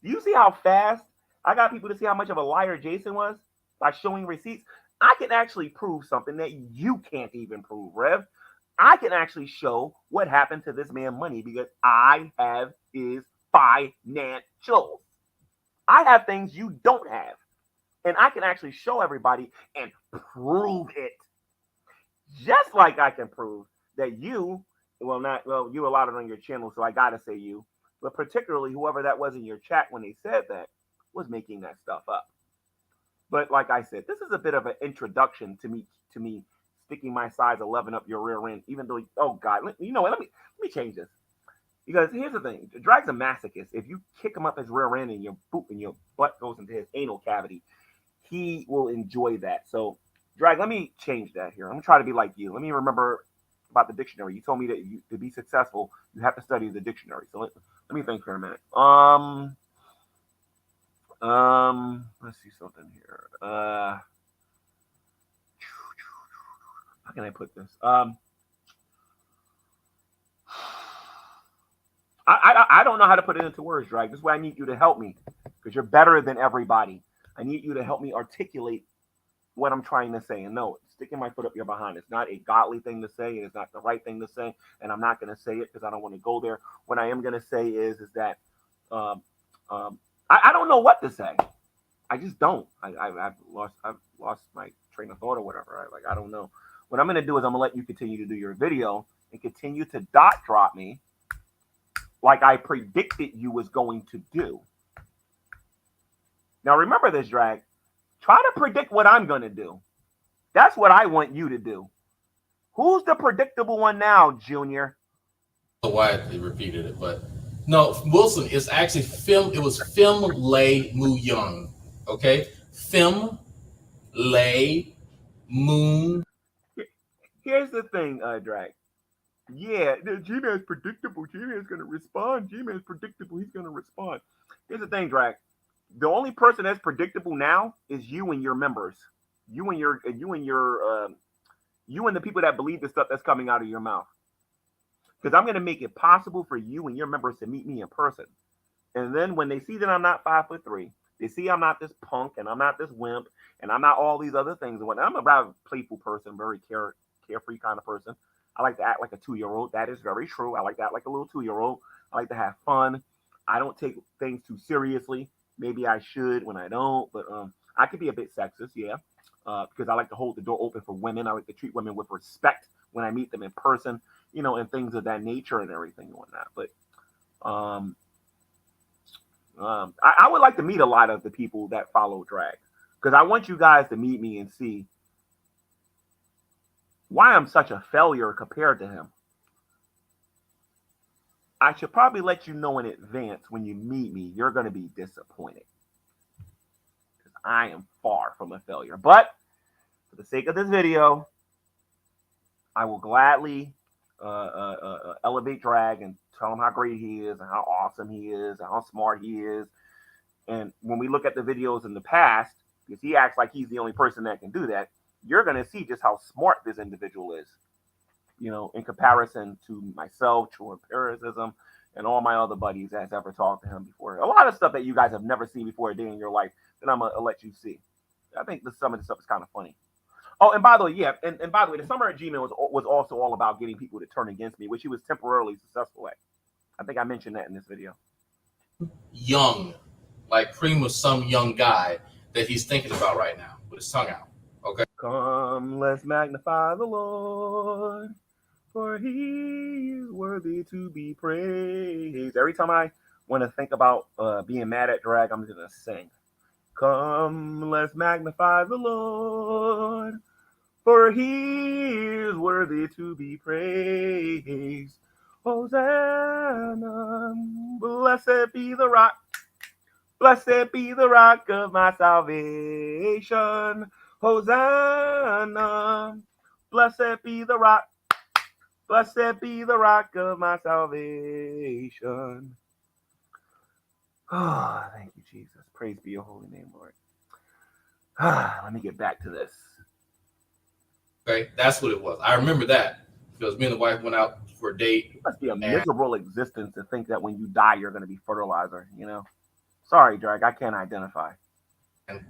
[SPEAKER 1] Do you see how fast I got people to see how much of a liar Jason was? By showing receipts? I can actually prove something that you can't even prove, Rev. I can actually show what happened to this man money because I have his financials. I have things you don't have. And I can actually show everybody and prove it. Just like I can prove that you, you allowed it on your channel, so I gotta say you, but particularly whoever that was in your chat when they said that was making that stuff up. But like I said, this is a bit of an introduction to me sticking my size 11 up your rear end, even though, oh God, you know what, let me change this. Because here's the thing, Drag's a masochist. If you kick him up his rear end and your butt goes into his anal cavity, he will enjoy that. So, Drag, let me change that here. I'm gonna try to be like you. Let me remember about the dictionary. You told me that to be successful, you have to study the dictionary. So let me think for a minute. Let's see something here. How can I put this? I don't know how to put it into words, Drag. This is why I need you to help me because you're better than everybody. I need you to help me articulate what I'm trying to say. And no, sticking my foot up your behind. It's not a godly thing to say. It's not the right thing to say. And I'm not going to say it because I don't want to go there. What I am going to say is that I don't know what to say. I just don't. I've lost my train of thought or whatever. I don't know. What I'm going to do is I'm going to let you continue to do your video and continue to dot drop me like I predicted you was going to do. Now remember this, Drag. Try to predict what I'm going to do. That's what I want you to do. Who's the predictable one now, Junior?
[SPEAKER 2] I don't know why they repeated it, but no, Wilson is actually Film. It was Film Lay Mu Young. Okay? Film Lay Moon.
[SPEAKER 1] Here's the thing, Drag. Yeah, G-Man's predictable. G-Man's going to respond. G-Man's predictable. He's going to respond. Here's the thing, Drag. The only person that's predictable now is you and your members. You and the people that believe the stuff that's coming out of your mouth. Because I'm going to make it possible for you and your members to meet me in person. And then when they see that I'm not 5'3", they see I'm not this punk and I'm not this wimp and I'm not all these other things. I'm a rather playful person, very carefree kind of person. I like to act like a 2-year-old. That is very true. I like to act like a little 2-year-old. I like to have fun. I don't take things too seriously. Maybe I should when I don't, but I could be a bit sexist, yeah, because I like to hold the door open for women. I like to treat women with respect when I meet them in person, and things of that nature and everything and whatnot. But I would like to meet a lot of the people that follow Drag because I want you guys to meet me and see why I'm such a failure compared to him. I should probably let you know in advance when you meet me, you're going to be disappointed. Because I am far from a failure. But for the sake of this video, I will gladly elevate Drag and tell him how great he is and how awesome he is and how smart he is. And when we look at the videos in the past, because he acts like he's the only person that can do that, you're going to see just how smart this individual is. In comparison to myself, True Empiricism, and all my other buddies that's ever talked to him before. A lot of stuff that you guys have never seen before a day in your life that I'm going to let you see. I think some of the stuff is kind of funny. Oh, and by the way, yeah, and by the way, the summer at G-Man was also all about getting people to turn against me, which he was temporarily successful at. I think I mentioned that in this video.
[SPEAKER 2] Young, like Cream was some young guy that he's thinking about right now with his tongue out. Okay.
[SPEAKER 1] Come, let's magnify the Lord, for he is worthy to be praised. Every time I want to think about being mad at Drag, I'm going to sing. Come, let's magnify the Lord, for he is worthy to be praised. Hosanna, blessed be the rock. Blessed be the rock of my salvation. Hosanna, blessed be the rock. Blessed be the rock of my salvation. Ah, thank you, Jesus. Praise be your holy name, Lord. Let me get back to this.
[SPEAKER 2] Okay, that's what it was. I remember that because me and the wife went out for a date.
[SPEAKER 1] It must be a miserable existence to think that when you die, you're going to be fertilizer, you know? Sorry, Drag, I can't identify.
[SPEAKER 2] And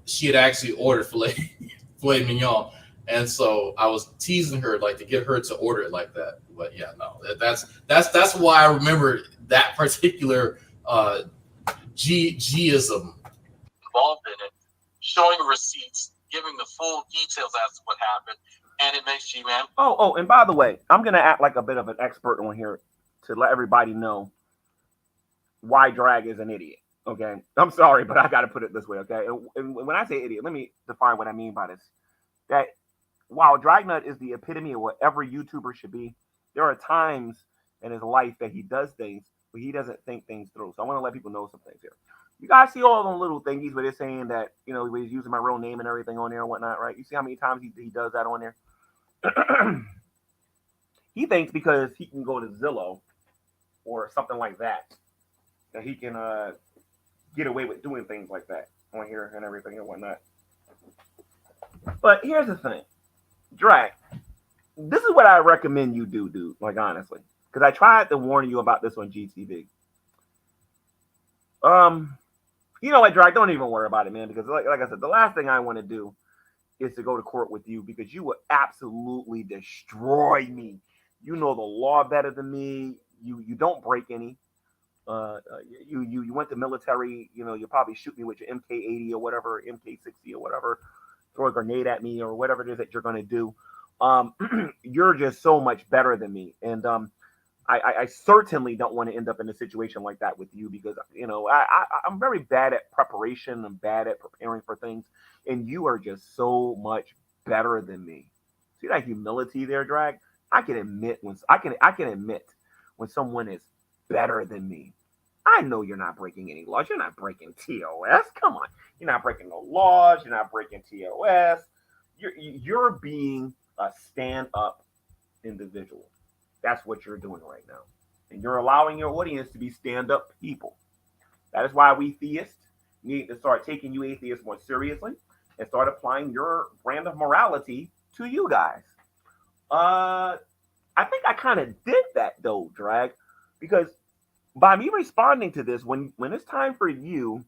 [SPEAKER 2] she had actually ordered filet mignon. And so I was teasing her, like, to get her to order it like that. But yeah, no, that's why I remember that particular G-ism.
[SPEAKER 6] Involved in it, showing receipts, giving the full details as to what happened, and it makes G-Man.
[SPEAKER 1] Oh, and by the way, I'm going to act like a bit of an expert on here to let everybody know why Drag is an idiot. Okay, I'm sorry, but I got to put it this way. Okay, and when I say idiot, let me define what I mean by this. That while Dragnauct is the epitome of what every YouTuber should be, there are times in his life that he does things, but he doesn't think things through. So I want to let people know some things here. You guys see all those little thingies where they're saying that, you know, he's using my real name and everything on there and whatnot, right? You see how many times he does that on there? He thinks because he can go to Zillow or something like that, that he can get away with doing things like that on here and everything and whatnot. But here's the thing. Drag, this is what I recommend you do, dude. Like, honestly, because I tried to warn you about this on GTV. You know what, Drag? Don't even worry about it, man. Because, like I said, the last thing I want to do is to go to court with you because you would absolutely destroy me. You know the law better than me. You don't break any. You went to military. You know, you'll probably shoot me with your MK80 or whatever, MK60 or whatever. Throw a grenade at me or whatever it is that you're going to do. You're just so much better than me. And I certainly don't want to end up in a situation like that with you because, you know, I'm very bad at preparation. I'm bad at preparing for things. And you are just so much better than me. See that humility there, Drag? I can admit when someone is better than me. I know you're not breaking any laws. You're not breaking TOS. Come on. You're not breaking no laws. You're not breaking TOS. You're being a stand-up individual. That's what you're doing right now. And you're allowing your audience to be stand-up people. That is why we theists need to start taking you atheists more seriously and start applying your brand of morality to you guys. I think I kind of did that, though, Drag, because by me responding to this, when it's time for you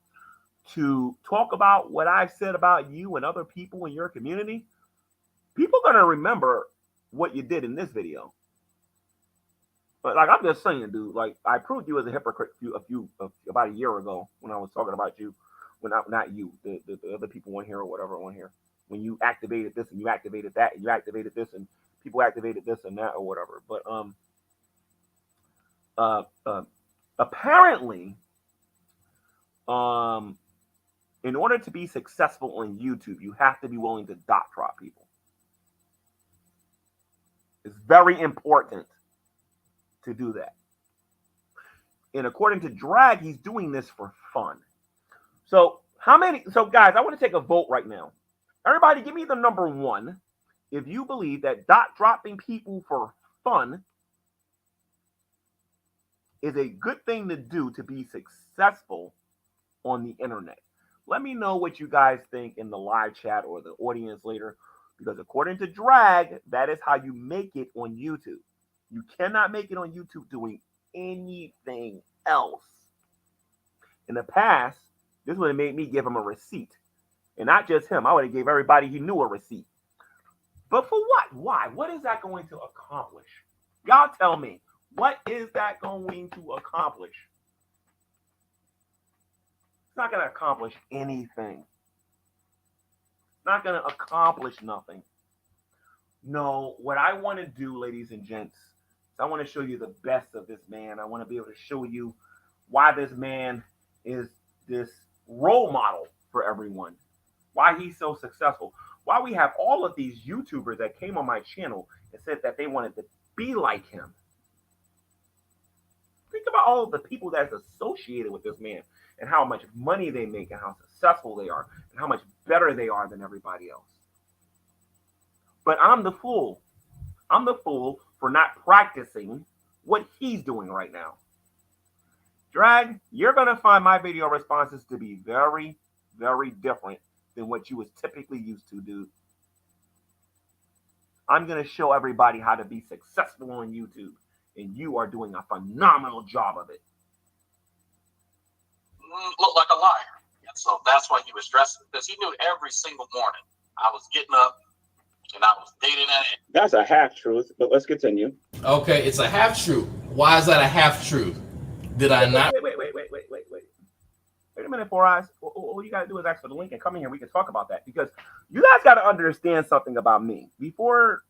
[SPEAKER 1] to talk about what I've said about you and other people in your community, people are going to remember what you did in this video. But like I'm just saying, dude, like I proved you as a hypocrite about a year ago when I was talking about you, when not you, the other people on here or whatever on here. When you activated this and you activated that and you activated this and people activated this and that or whatever. But apparently, in order to be successful on YouTube, you have to be willing to dot drop people. It's very important to do that. And according to Drag, he's doing this for fun. So guys, I want to take a vote right now. Everybody give me the number one if you believe that dot dropping people for fun is a good thing to do to be successful on the internet. Let me know what you guys think in the live chat or the audience later, because according to Drag, that is how you make it on YouTube. You cannot make it on YouTube doing anything else. In the past, this would have made me give him a receipt. And not just him. I would have gave everybody he knew a receipt. But for what? Why? What is that going to accomplish? Y'all tell me. What is that going to accomplish? It's not going to accomplish anything. It's not going to accomplish nothing. No, what I want to do, ladies and gents, is I want to show you the best of this man. I want to be able to show you why this man is this role model for everyone. Why he's so successful. Why we have all of these YouTubers that came on my channel and said that they wanted to be like him. Think about all of the people that's associated with this man and how much money they make and how successful they are and how much better they are than everybody else. But I'm the fool. I'm the fool for not practicing what he's doing right now. Drag, you're going to find my video responses to be very, very different than what you was typically used to, dude. I'm going to show everybody how to be successful on YouTube, and you are doing a phenomenal job of it.
[SPEAKER 6] Look like a liar. And so that's why he was stressing, because he knew every single morning I was getting up and I was dating that.
[SPEAKER 4] That's a half truth, but let's continue.
[SPEAKER 2] Okay, it's a half truth. Why is that a half truth? Did I not?
[SPEAKER 1] Wait a minute, Four Eyes. All you got to do is ask for the link and come in here. We can talk about that, because you guys got to understand something about me. Before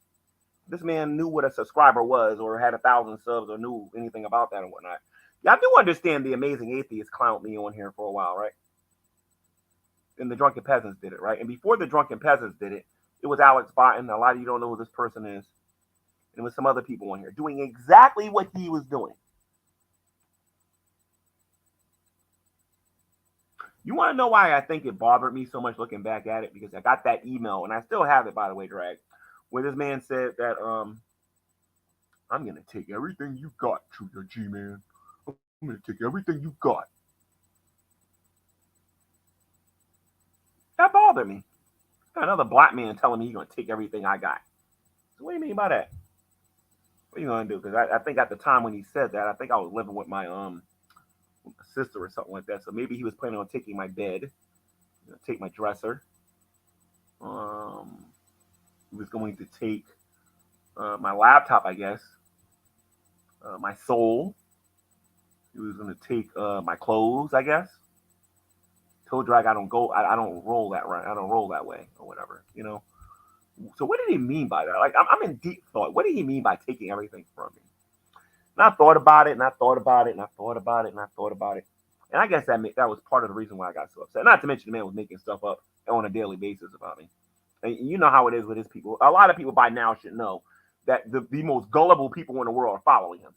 [SPEAKER 1] this man knew what a subscriber was or had 1,000 subs or knew anything about that and whatnot, y'all do understand the Amazing Atheist clowned me on here for a while, right? And the Drunken Peasants did it, right? And before the Drunken Peasants did it, it was Alex Botton. A lot of you don't know who this person is. And it was some other people on here doing exactly what he was doing. You want to know why I think it bothered me so much looking back at it? Because I got that email, and I still have it, by the way, Drag, where this man said that, I'm going to take everything you got, Truth G-Man. I'm going to take everything you got. That bothered me. Another black man telling me he's going to take everything I got. So what do you mean by that? What are you going to do? Because I think at the time when he said that, I think I was living with my sister or something like that. So maybe he was planning on taking my bed, take my dresser. He was going to take my laptop, I guess. My soul. He was going to take my clothes, I guess. Told Drag I don't roll that right. I don't roll that way or whatever, you know. So what did he mean by that? Like, I'm in deep thought. What did he mean by taking everything from me? And I thought about it, and I thought about it, and I thought about it, and I thought about it. And I guess that was part of the reason why I got so upset. Not to mention the man was making stuff up on a daily basis about me. And you know how it is with his people. A lot of people by now should know that the most gullible people in the world are following him.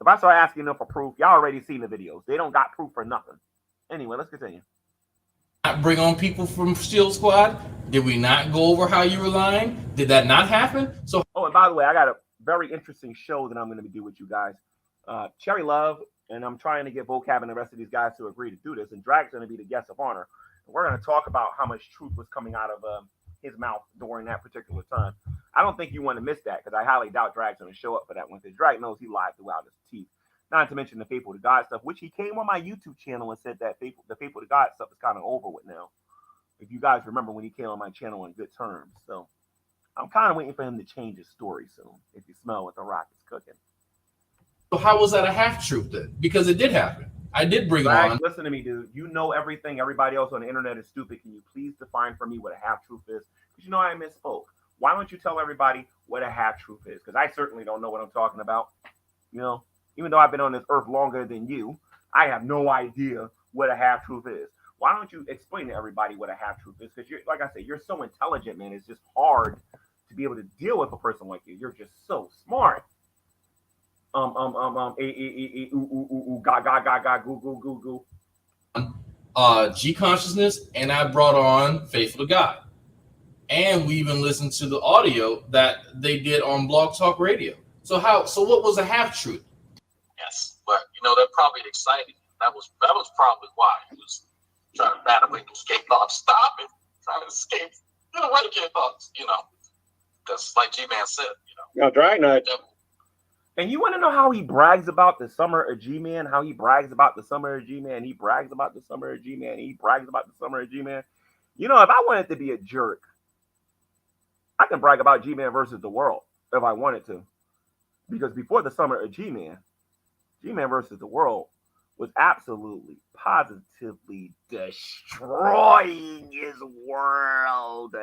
[SPEAKER 1] If I start asking them for proof, y'all already seen the videos. They don't got proof for nothing. Anyway, let's continue.
[SPEAKER 2] Not bring on people from Shield Squad? Did we not go over how you were lying? Did that not happen? So,
[SPEAKER 1] oh, and by the way, I got a very interesting show that I'm going to do with you guys. Cherry Love, and I'm trying to get Vocab and the rest of these guys to agree to do this. And Drag's going to be the guest of honor. And we're going to talk about how much truth was coming out of his mouth during that particular time. I don't think you want to miss that, because I highly doubt Drag's going to show up for that one, because Drag knows he lied throughout his teeth. Not to mention the Faithful to God stuff, which he came on my YouTube channel and said that the Faithful to God stuff is kind of over with now. If you guys remember when he came on my channel on good terms. So I'm kind of waiting for him to change his story soon, if you smell what the Rock is cooking.
[SPEAKER 2] So how was that a half-truth then? Because it did happen. I did bring
[SPEAKER 1] Drag,
[SPEAKER 2] on.
[SPEAKER 1] listen to me, dude. You know everything. Everybody else on the internet is stupid. Can you please define for me what a half-truth is? Because you know I misspoke. Why don't you tell everybody what a half-truth is? Because I certainly don't know what I'm talking about. You know? Even though I've been on this earth longer than you, I have no idea what a half-truth is. Why don't you explain to everybody what a half-truth is? Because, like I said, you're so intelligent, man. It's just hard to be able to deal with a person like you. You're just so smart. Goo.
[SPEAKER 2] G Consciousness, and I brought on Faithful to God. And we even listened to the audio that they did on Blog Talk Radio. So what was a half-truth?
[SPEAKER 6] Yes, but that probably excited. That was probably why he was trying to bat away those gay thoughts. Stop it! Trying to escape. Get away gay thoughts. Because like G-Man said,
[SPEAKER 4] Dragnauct.
[SPEAKER 1] And you want to know how he brags about the summer of G-Man? How he brags about the summer of G-Man? He brags about the summer of G-Man. He brags about the summer of G-Man. If I wanted to be a jerk, I can brag about G-Man versus the world if I wanted to. Because before the summer of G-Man versus the world was absolutely, positively destroying his world,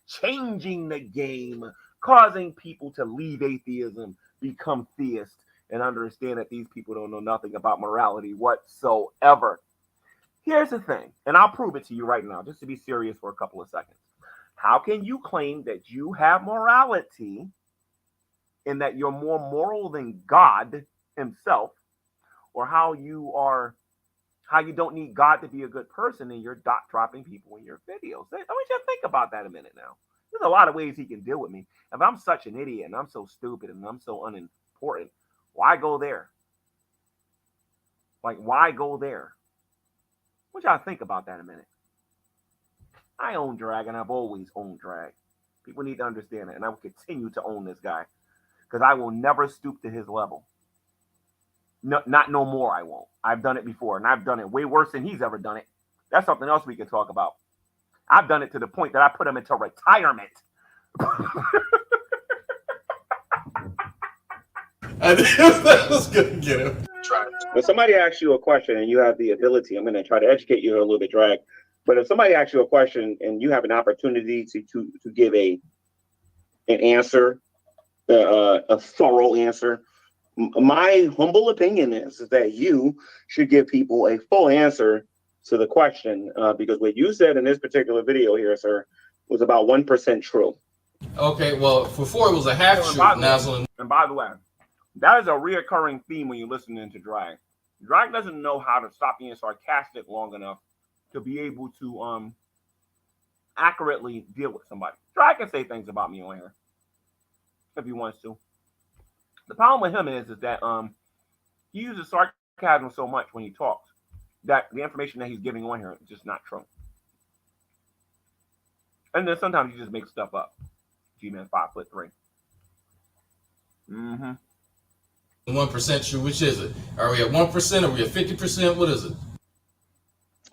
[SPEAKER 1] changing the game, causing people to leave atheism, become theists, and understand that these people don't know nothing about morality whatsoever. Here's the thing, and I'll prove it to you right now, just to be serious for a couple of seconds. How can you claim that you have morality and that you're more moral than God himself, or how you don't need God to be a good person and you're dropping people in your videos? I want you to think about that a minute now. There's a lot of ways he can deal with me. If I'm such an idiot and I'm so stupid and I'm so unimportant, why go there? Like, why go there? What y'all think about that in a minute? I own drag, and I've always owned drag. People need to understand that, and I will continue to own this guy because I will never stoop to his level. No, not no more. I won't. I've done it before, and I've done it way worse than he's ever done it. That's something else we can talk about. I've done it to the point that I put him into retirement.
[SPEAKER 2] That was good to get him.
[SPEAKER 4] When somebody asks you a question and you have the ability, I'm going to try to educate you a little bit, Drag. But if somebody asks you a question and you have an opportunity to give an answer, a thorough answer, my humble opinion is that you should give people a full answer to the question, because what you said in this particular video here, sir, was about 1% true.
[SPEAKER 2] Okay, well, before it was a half truth. Now it's only.
[SPEAKER 1] And by the way, that is a reoccurring theme when you're listening to Drag. Drag doesn't know how to stop being sarcastic long enough to be able to accurately deal with somebody. Drag can say things about me on here if he wants to. The problem with him is that he uses sarcasm so much when he talks that the information that he's giving on here is just not true. And then sometimes he just makes stuff up. G-Man 5'3".
[SPEAKER 2] 1% true. Which is it? Are we at 1%? Are we at 50%? What is it?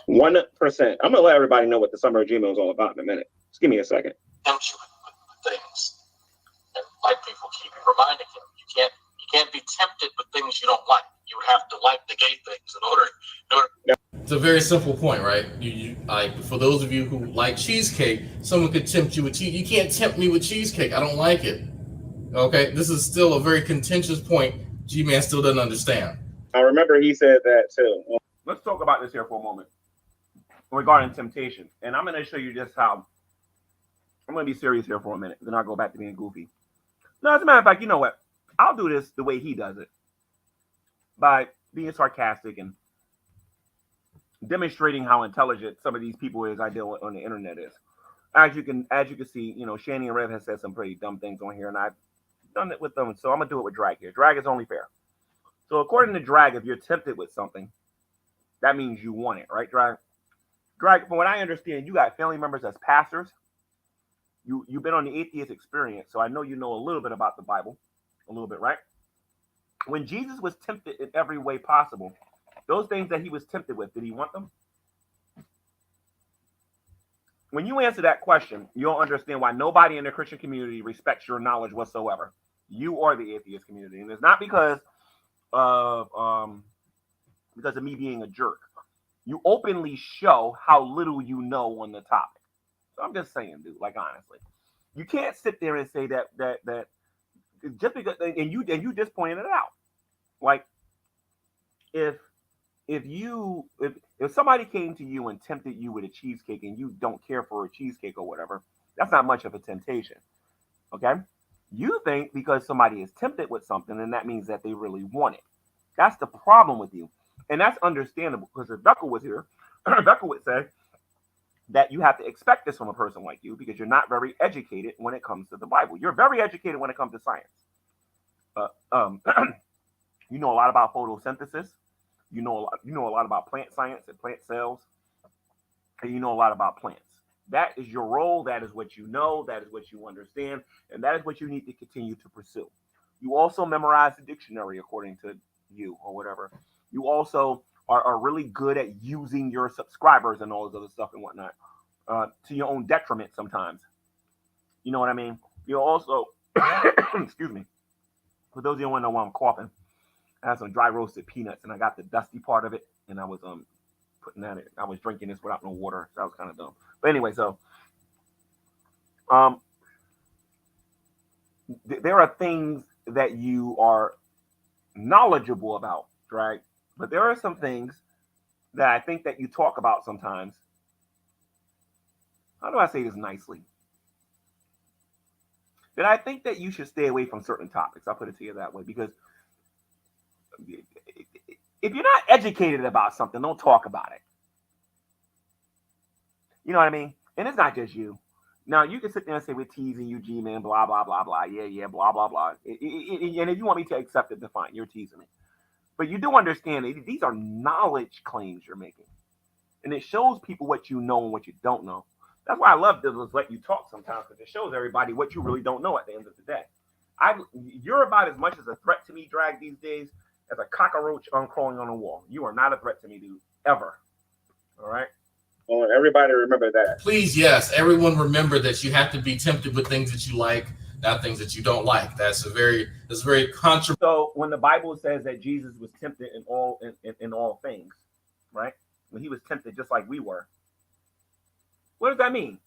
[SPEAKER 4] 1%. I'm gonna let everybody know what the Summer of Gmail is all about in a minute. Just give me a second.
[SPEAKER 6] Tempt you with things, and like people keep reminding him, you can't be tempted with things you don't like. You have to like the gay things in order.
[SPEAKER 2] It's a very simple point, right? You like, for those of you who like cheesecake, someone could tempt you with cheese. You can't tempt me with cheesecake. I don't like it. Okay, this is still a very contentious point. G-Man still doesn't understand.
[SPEAKER 4] I remember he said that too.
[SPEAKER 1] Let's talk about this here for a moment regarding temptation. And I'm going to show you just how. I'm going to be serious here for a minute. Then I'll go back to being goofy. No, as a matter of fact, you know what? I'll do this the way he does it. By being sarcastic and demonstrating how intelligent some of these people is I deal with on the internet is. As you can see, you know, Shani and Rev has said some pretty dumb things on here, and I've done it with them. So I'm gonna do it with Drag here. Drag is only fair. So according to Drag, if you're tempted with something, that means you want it, right, Drag? Drag, from what I understand, you got family members as pastors. You've been on the atheist experience, so I know you know a little bit about the Bible, a little bit, right? When Jesus was tempted in every way possible, those things that he was tempted with, did he want them? When you answer that question, you'll understand why nobody in the Christian community respects your knowledge whatsoever. You are the atheist community, and it's not because of me being a jerk. You openly show how little you know on the topic. So I'm just saying, dude. Like, honestly, you can't sit there and say that just because, and you just pointed it out. Like, if somebody came to you and tempted you with a cheesecake and you don't care for a cheesecake or whatever, that's not much of a temptation. Okay? You think because somebody is tempted with something, and that means that they really want it. That's the problem with you. And that's understandable, because if Becca was here, Becca would say that you have to expect this from a person like you because you're not very educated when it comes to the Bible. You're very educated when it comes to science. You know a lot about photosynthesis. You know a lot about plant science and plant cells. And you know a lot about plants. That is your role. That is what you know. That is what you understand. And that is what you need to continue to pursue. You also memorize the dictionary according to you or whatever. You also are really good at using your subscribers and all this other stuff and whatnot to your own detriment sometimes. You know what I mean? You also, excuse me, for those of you who want to know why I'm coughing, I had some dry roasted peanuts and I got the dusty part of it and I was putting that in. I was drinking this without no water. So that was kind of dumb. But anyway, so there are things that you are knowledgeable about, right? But there are some things that I think that you talk about sometimes. How do I say this nicely? That I think that you should stay away from certain topics. I'll put it to you that way, because if you're not educated about something, don't talk about it. You know what I mean? And it's not just you. Now you can sit there and say we're teasing you, G-Man, blah blah blah blah, yeah, blah blah blah. And if you want me to accept it, then fine, you're teasing me. But you do understand that these are knowledge claims you're making, and it shows people what you know and what you don't know. That's why I love to just let you talk sometimes, because it shows everybody what you really don't know at the end of the day. You're about as much as a threat to me, Drag, these days, as a cockroach crawling on a wall. You are not a threat to me, dude, ever. All right?
[SPEAKER 4] Well, everybody remember that.
[SPEAKER 2] Please, yes, everyone remember that you have to be tempted with things that you like, not things that you don't like. That's very controversial.
[SPEAKER 1] So when the Bible says that Jesus was tempted in all things, right? When he was tempted just like we were, what does that mean?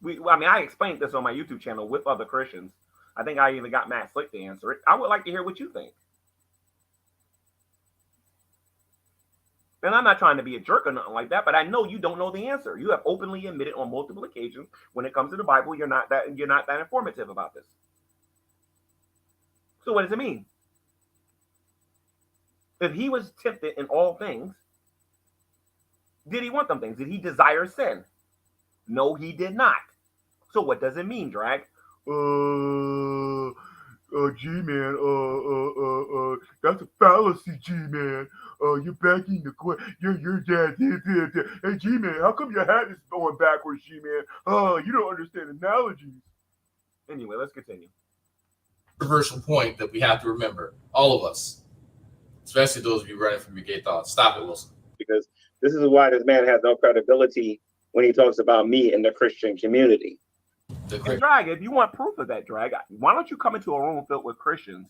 [SPEAKER 1] I explained this on my YouTube channel with other Christians. I think I even got Matt Slick to answer it. I would like to hear what you think. And I'm not trying to be a jerk or nothing like that, but I know you don't know the answer. You have openly admitted on multiple occasions when it comes to the Bible, you're not that informative about this. So what does it mean? If he was tempted in all things, did he want them things? Did he desire sin? No, he did not. So what does it mean, Drag? G-Man, that's a fallacy, G-Man. You're backing the question. You're dad. Hey, G-Man, how come your hat is going backwards, G-Man? You don't understand analogies. Anyway, let's continue.
[SPEAKER 2] Controversial point that we have to remember, all of us, especially those of you running from your gay thoughts. Stop it, Wilson.
[SPEAKER 4] Because this is why this man has no credibility when he talks about me in the Christian community.
[SPEAKER 1] And Drag, if you want proof of that, Drag, why don't you come into a room filled with Christians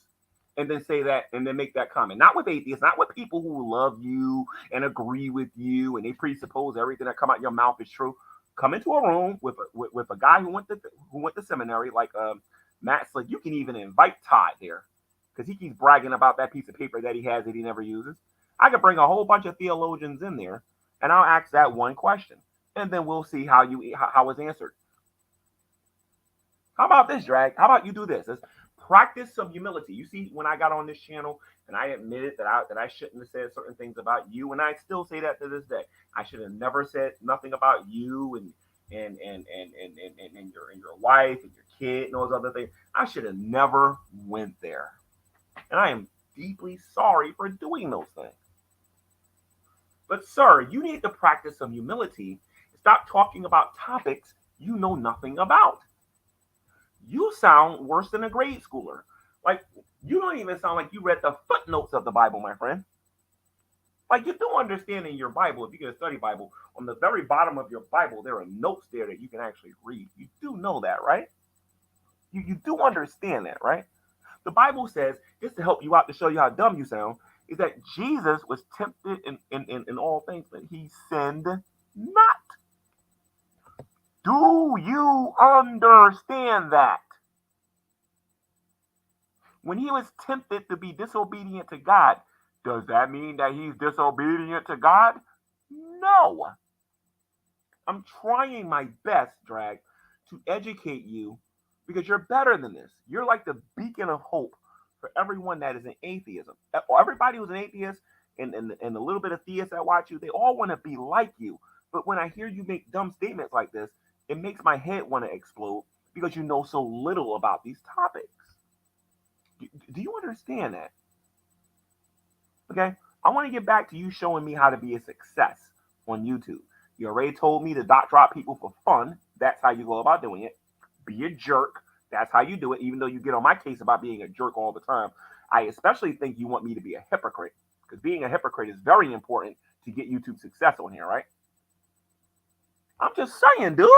[SPEAKER 1] and then say that and then make that comment? Not with atheists, not with people who love you and agree with you and they presuppose everything that come out your mouth is true. Come into a room with a guy who went to seminary like Matt Slick. You can even invite Todd there because he keeps bragging about that piece of paper that he has that he never uses. I could bring a whole bunch of theologians in there and I'll ask that one question and then we'll see how it's answered. How about this, Drag? How about you do this? Let's practice some humility. You see, when I got on this channel and I admitted that I shouldn't have said certain things about you, and I still say that to this day. I should have never said nothing about you and your wife and your kid and those other things. I should have never went there. And I am deeply sorry for doing those things. But sir, you need to practice some humility. Stop talking about topics you know nothing about. You sound worse than a grade schooler. Like, you don't even sound like you read the footnotes of the Bible, my friend. Like, you do understand in your Bible, if you get a study Bible, on the very bottom of your Bible, there are notes there that you can actually read. You do know that, right? You do understand that, right? The Bible says, just to help you out, to show you how dumb you sound, is that Jesus was tempted in all things, but he sinned not. Do you understand that? When he was tempted to be disobedient to God, does that mean that he's disobedient to God? No. I'm trying my best, Drag, to educate you because you're better than this. You're like the beacon of hope for everyone that is in atheism. Everybody who's an atheist and a little bit of theists that watch you, they all want to be like you. But when I hear you make dumb statements like this, it makes my head want to explode because you know so little about these topics. Do you understand that? Okay, I want to get back to you showing me how to be a success on YouTube. You already told me to drop people for fun. That's how you go about doing it. Be a jerk. That's how you do it, even though you get on my case about being a jerk all the time. I especially think you want me to be a hypocrite because being a hypocrite is very important to get YouTube success on here, right? I'm just saying, dude.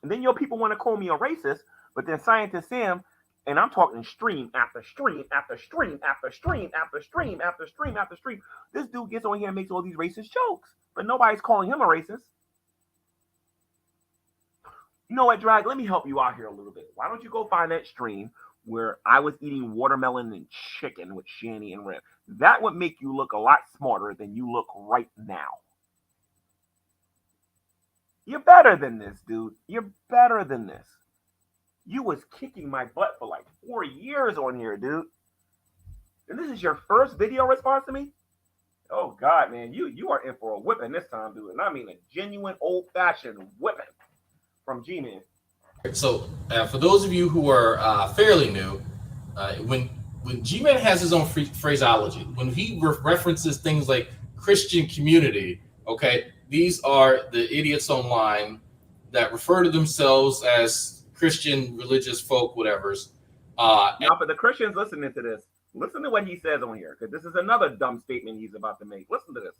[SPEAKER 1] And then your people want to call me a racist, but then Scientist Sam, and I'm talking stream after stream after stream after stream after stream after stream after stream. This dude gets on here and makes all these racist jokes, but nobody's calling him a racist. You know what, Drag? Let me help you out here a little bit. Why don't you go find that stream where I was eating watermelon and chicken with Shani and Rip? That would make you look a lot smarter than you look right now. You're better than this, dude. You're better than this. You was kicking my butt for like 4 years on here, dude. And this is your first video response to me? Oh, God, man. You are in for a whipping this time, dude. And I mean a genuine old-fashioned whipping. from G-Man.
[SPEAKER 2] So for those of you who are fairly new, when G-Man has his own phraseology, when he references things like Christian community, okay, these are the idiots online that refer to themselves as Christian religious folk, whatever's.
[SPEAKER 1] Now, for the Christians listening to this, listen to what he says on here, because this is another dumb statement he's about to make. Listen to this.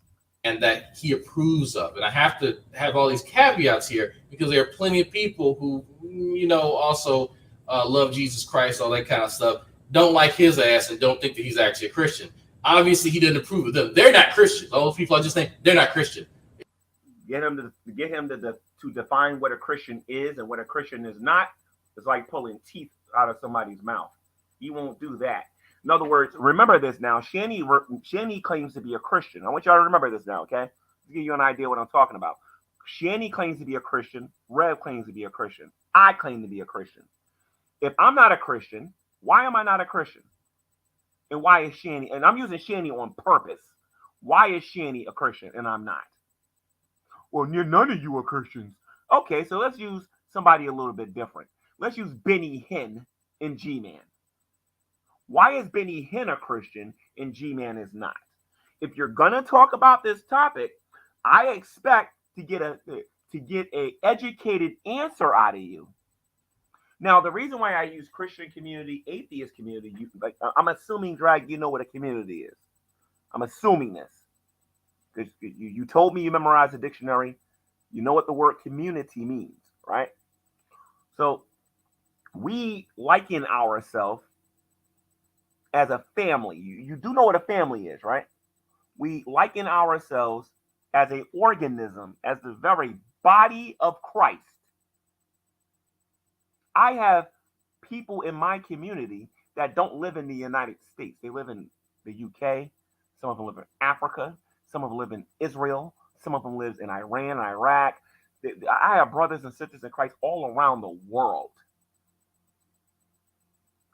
[SPEAKER 2] And that he approves of. And I have to have all these caveats here because there are plenty of people who, also love Jesus Christ, all that kind of stuff, don't like his ass and don't think that he's actually a Christian. Obviously, he didn't approve of them. They're not Christians. All those people I just think, they're not Christian.
[SPEAKER 1] Get him to define what a Christian is and what a Christian is not. It's like pulling teeth out of somebody's mouth. He won't do that. In other words, remember this now. Shanny claims to be a Christian. I want y'all to remember this now, okay? To give you an idea what I'm talking about. Shanny claims to be a Christian. Rev claims to be a Christian. I claim to be a Christian. If I'm not a Christian, why am I not a Christian? And why is Shanny? And I'm using Shanny on purpose. Why is Shanny a Christian and I'm not? Well, none of you are Christians. Okay, so let's use somebody a little bit different. Let's use Benny Hinn and G-Man. Why is Benny Hinn a Christian and G-Man is not? If you're gonna talk about this topic, I expect to get a educated answer out of you. Now, the reason why I use Christian community, atheist community, I'm assuming, Drag, you know what a community is. I'm assuming this. Because you told me you memorized the dictionary. You know what the word community means, right? So we liken ourselves as a family. You do know what a family is, right? We liken ourselves as an organism, as the very body of Christ. I have people in my community that don't live in the United States. They live in the UK. Some of them live in Africa. Some of them live in Israel. Some of them live in Iran and Iraq. I have brothers and sisters in Christ all around the world.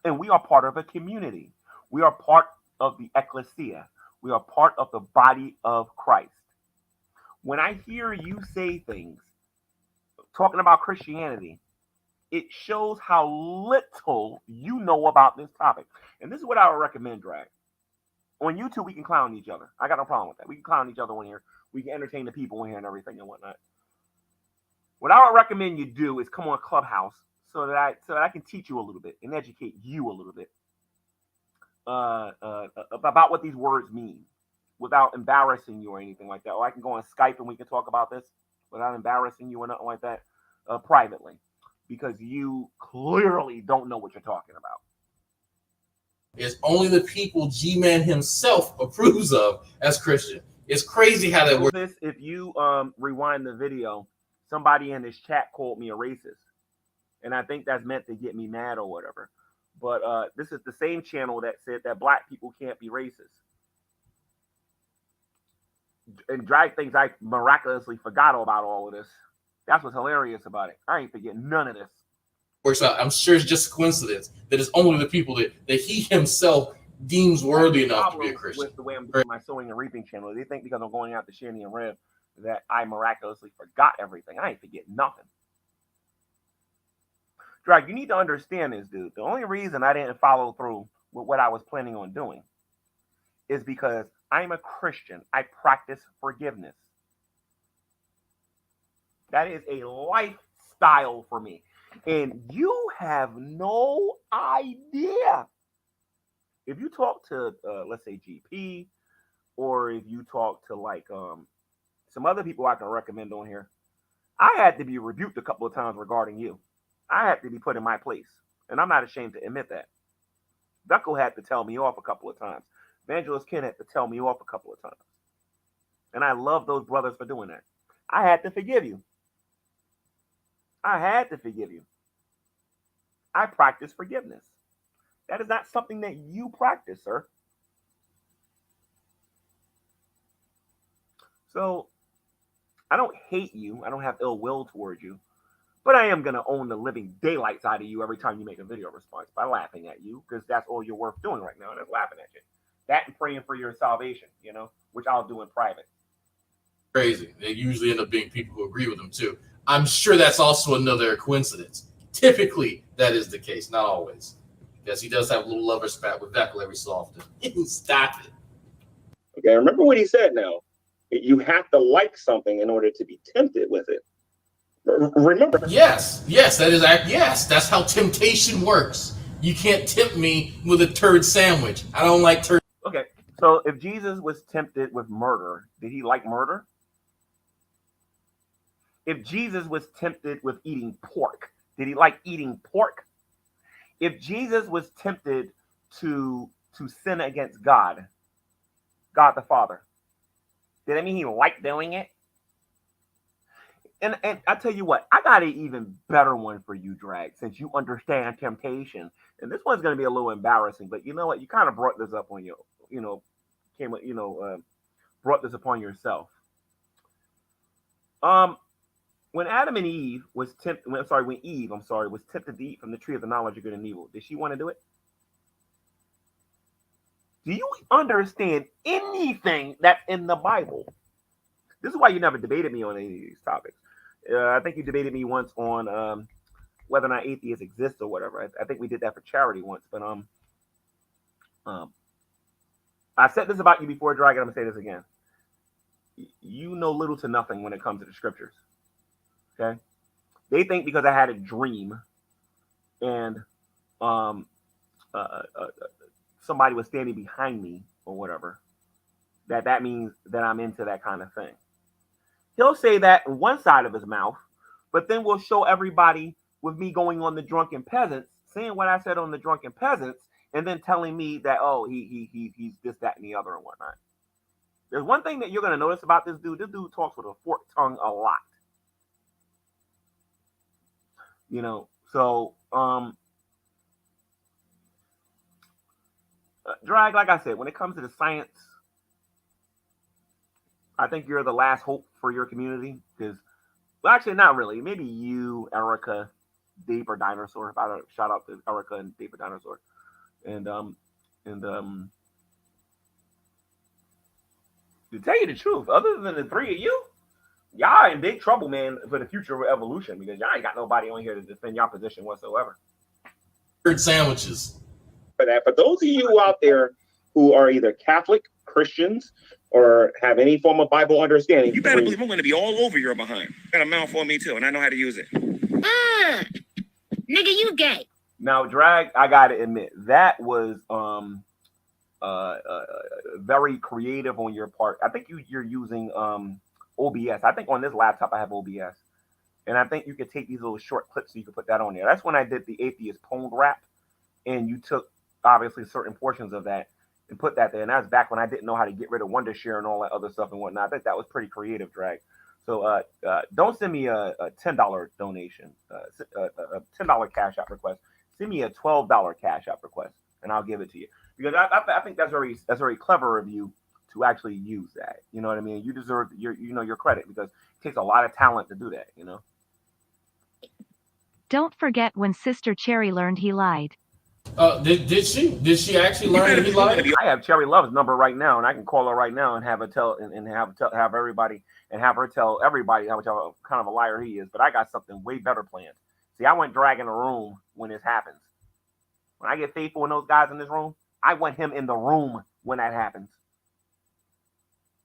[SPEAKER 1] And we are part of a community. We are part of the ecclesia. We are part of the body of Christ. When I hear you say things talking about Christianity, it shows how little you know about this topic. And this is what I would recommend, Drag. On YouTube, we can clown each other. I got no problem with that. We can clown each other on here. We can entertain the people in here and everything and whatnot. What I would recommend you do is come on Clubhouse so that I can teach you a little bit and educate you a little bit about what these words mean without embarrassing you or anything like that. Or I can go on Skype and we can talk about this without embarrassing you or nothing like that privately, because you clearly don't know what you're talking about.
[SPEAKER 2] It's only the people G-Man himself approves of as Christian. It's crazy how that works.
[SPEAKER 1] If you rewind the video, somebody in this chat called me a racist. And I think that's meant to get me mad or whatever. But this is the same channel that said that black people can't be racist. And Drag thinks I miraculously forgot about all of this. That's what's hilarious about it. I ain't forgetting none of this.
[SPEAKER 2] Works out. I'm sure it's just a coincidence that it's only the people that he himself deems worthy enough to be a Christian.
[SPEAKER 1] With the way I'm doing my sowing and reaping channel, they think because I'm going out to Shanny and Rev that I miraculously forgot everything. I ain't forget nothing. Drag, you need to understand this, dude. The only reason I didn't follow through with what I was planning on doing is because I'm a Christian. I practice forgiveness. That is a lifestyle for me. And you have no idea. If you talk to, let's say, GP, or if you talk to, like, some other people I can recommend on here, I had to be rebuked a couple of times regarding you. I had to be put in my place. And I'm not ashamed to admit that. Ducko had to tell me off a couple of times. Evangelist Ken had to tell me off a couple of times. And I love those brothers for doing that. I had to forgive you. I had to forgive you. I practice forgiveness. That is not something that you practice, sir. So, I don't hate you. I don't have ill will towards you. But I am going to own the living daylights out of you every time you make a video response by laughing at you, because that's all you're worth doing right now, and that's laughing at you. That and praying for your salvation, which I'll do in private.
[SPEAKER 2] Crazy. They usually end up being people who agree with them, too. I'm sure that's also another coincidence. Typically, that is the case, not always. Yes, he does have a little lover spat with Veckle every so often. Stop it.
[SPEAKER 4] Okay, remember what he said now. You have to like something in order to be tempted with it. Remember?
[SPEAKER 2] Yes, that's how temptation works. You can't tempt me with a turd sandwich. I don't like turd.
[SPEAKER 1] Okay, so if Jesus was tempted with murder, did he like murder? If Jesus was tempted with eating pork, did he like eating pork? If Jesus was tempted to sin against God the Father, did that mean he liked doing it? And I tell you what, I got an even better one for you, Drag, since you understand temptation. And this one's going to be a little embarrassing, but you know what? You kind of brought this up on brought this upon yourself. When Adam and Eve was tempted, when Eve was tempted to eat from the tree of the knowledge of good and evil, did she want to do it? Do you understand anything that's in the Bible? This is why you never debated me on any of these topics. I think you debated me once on whether or not atheists exist or whatever. I think we did that for charity once. But I said this about you before, Dragon. I'm gonna say this again. You know little to nothing when it comes to the scriptures. Okay, they think because I had a dream and somebody was standing behind me or whatever, that means that I'm into that kind of thing. He'll say that on one side of his mouth, but then we'll show everybody with me going on the Drunken Peasants, saying what I said on the Drunken Peasants, and then telling me that, oh, he's this, that, and the other and whatnot. There's one thing that you're going to notice about this dude. This dude talks with a forked tongue a lot. So Drag, like I said, when it comes to the science, I think you're the last hope for your community because, well, actually, not really. Maybe you, Erica, Deeper Dinosaur. Shout out to Erica and Deeper Dinosaur, and to tell you the truth, other than the three of you, y'all in big trouble, man, for the future of evolution because y'all ain't got nobody on here to defend y'all position whatsoever.
[SPEAKER 2] Turd sandwiches.
[SPEAKER 4] For those of you out there who are either Catholic, Christians, or have any form of Bible understanding,
[SPEAKER 8] you better believe I'm going to be all over your behind. Got a mouth for me too, and I know how to use it.
[SPEAKER 7] Nigga, you gay.
[SPEAKER 1] Now, Drag, I gotta admit that was very creative on your part. I think you're using OBS. I think on this laptop I have OBS, and I think you could take these little short clips so you could put that on there. That's when I did the atheist poem rap, and you took obviously certain portions of that and put that there. And that was back when I didn't know how to get rid of Wondershare and all that other stuff and whatnot. I think that was pretty creative, Drag. So don't send me a $10 donation, a $10 cash app request. Send me a $12 cash app request, and I'll give it to you because I think that's very clever of you to actually use that. You know what I mean? You deserve your credit because it takes a lot of talent to do that. You know.
[SPEAKER 3] Don't forget when Sister Cherry learned he lied.
[SPEAKER 2] Did she actually learn that he lied?
[SPEAKER 1] I have Cherry Love's number right now, and I can call her right now and have her tell everybody how much of a kind of a liar he is. But I got something way better planned. See, I want Drag in the room when this happens. When I get Faithful and those guys in this room, I want him in the room when that happens.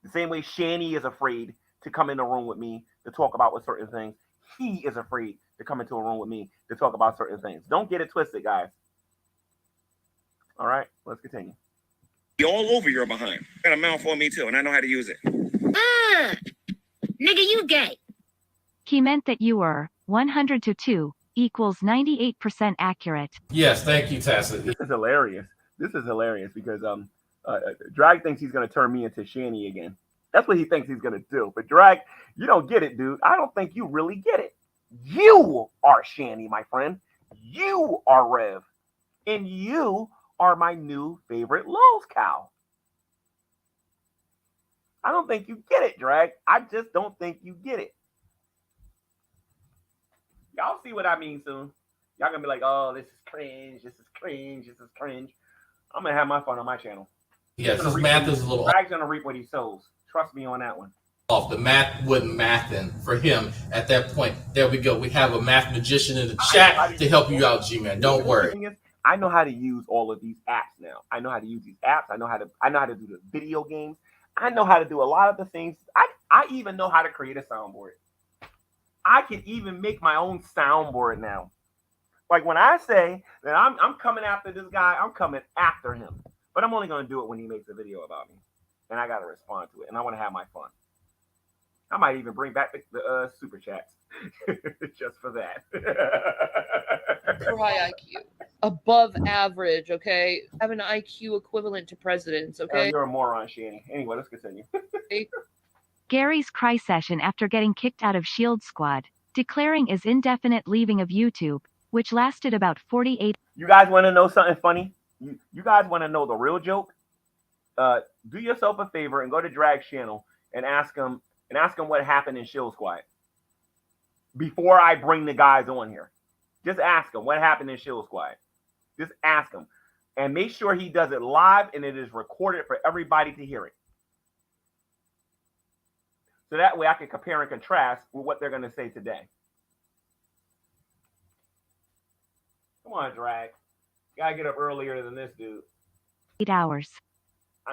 [SPEAKER 1] The same way Shani is afraid to come in the room with me to talk about certain things, he is afraid to come into a room with me to talk about certain things. Don't get it twisted, guys. All right, let's continue.
[SPEAKER 8] Be all over your behind. Got a mouth for me too, and I know how to use it.
[SPEAKER 7] Nigga, you gay.
[SPEAKER 3] He meant that you were 100 to 2 equals 98% accurate.
[SPEAKER 2] Yes, thank you, Tacit.
[SPEAKER 1] This is hilarious. Because Drag thinks he's gonna turn me into Shani again. That's what he thinks he's gonna do. But Drag, you don't get it, dude. I don't think you really get it. You are Shani, my friend. You are Rev, and you are my new favorite Lowe's cow. I don't think you get it, Drag. I just don't think you get it. Y'all see what I mean soon. Y'all gonna be like, oh, this is cringe. I'm gonna have my fun on my channel.
[SPEAKER 2] Yes, his math is a little.
[SPEAKER 1] Drag's gonna reap what he sows. Trust me on that one.
[SPEAKER 2] off. The math wasn't mathing for him at that point. There we go. We have a math magician in the chat to help you out, G-Man. Don't worry.
[SPEAKER 1] I know how to use all of these apps now. I know how to use these apps. I know how to do the video games. I know how to do a lot of the things. I even know how to create a soundboard. I can even make my own soundboard now. Like when I say that I'm coming after this guy, I'm coming after him. But I'm only going to do it when he makes a video about me. And I got to respond to it. And I want to have my fun. I might even bring back the super chats just for that.
[SPEAKER 5] For high IQ. Above average, okay? Have an IQ equivalent to presidents, okay?
[SPEAKER 1] You're a moron, Shanny. Anyway, let's continue.
[SPEAKER 3] Gary's cry session after getting kicked out of Shield Squad, declaring his indefinite leaving of YouTube, which lasted about 48.
[SPEAKER 1] You guys want to know something funny? You guys want to know the real joke? Do yourself a favor and go to Drag's channel and ask him what happened in Shield Squad before I bring the guys on here. Just ask him what happened in Shield Squad. Just ask him. And make sure he does it live and it is recorded for everybody to hear it. So that way I can compare and contrast with what they're going to say today. Come on, Drag. Gotta get up earlier than this dude.
[SPEAKER 3] 8 hours.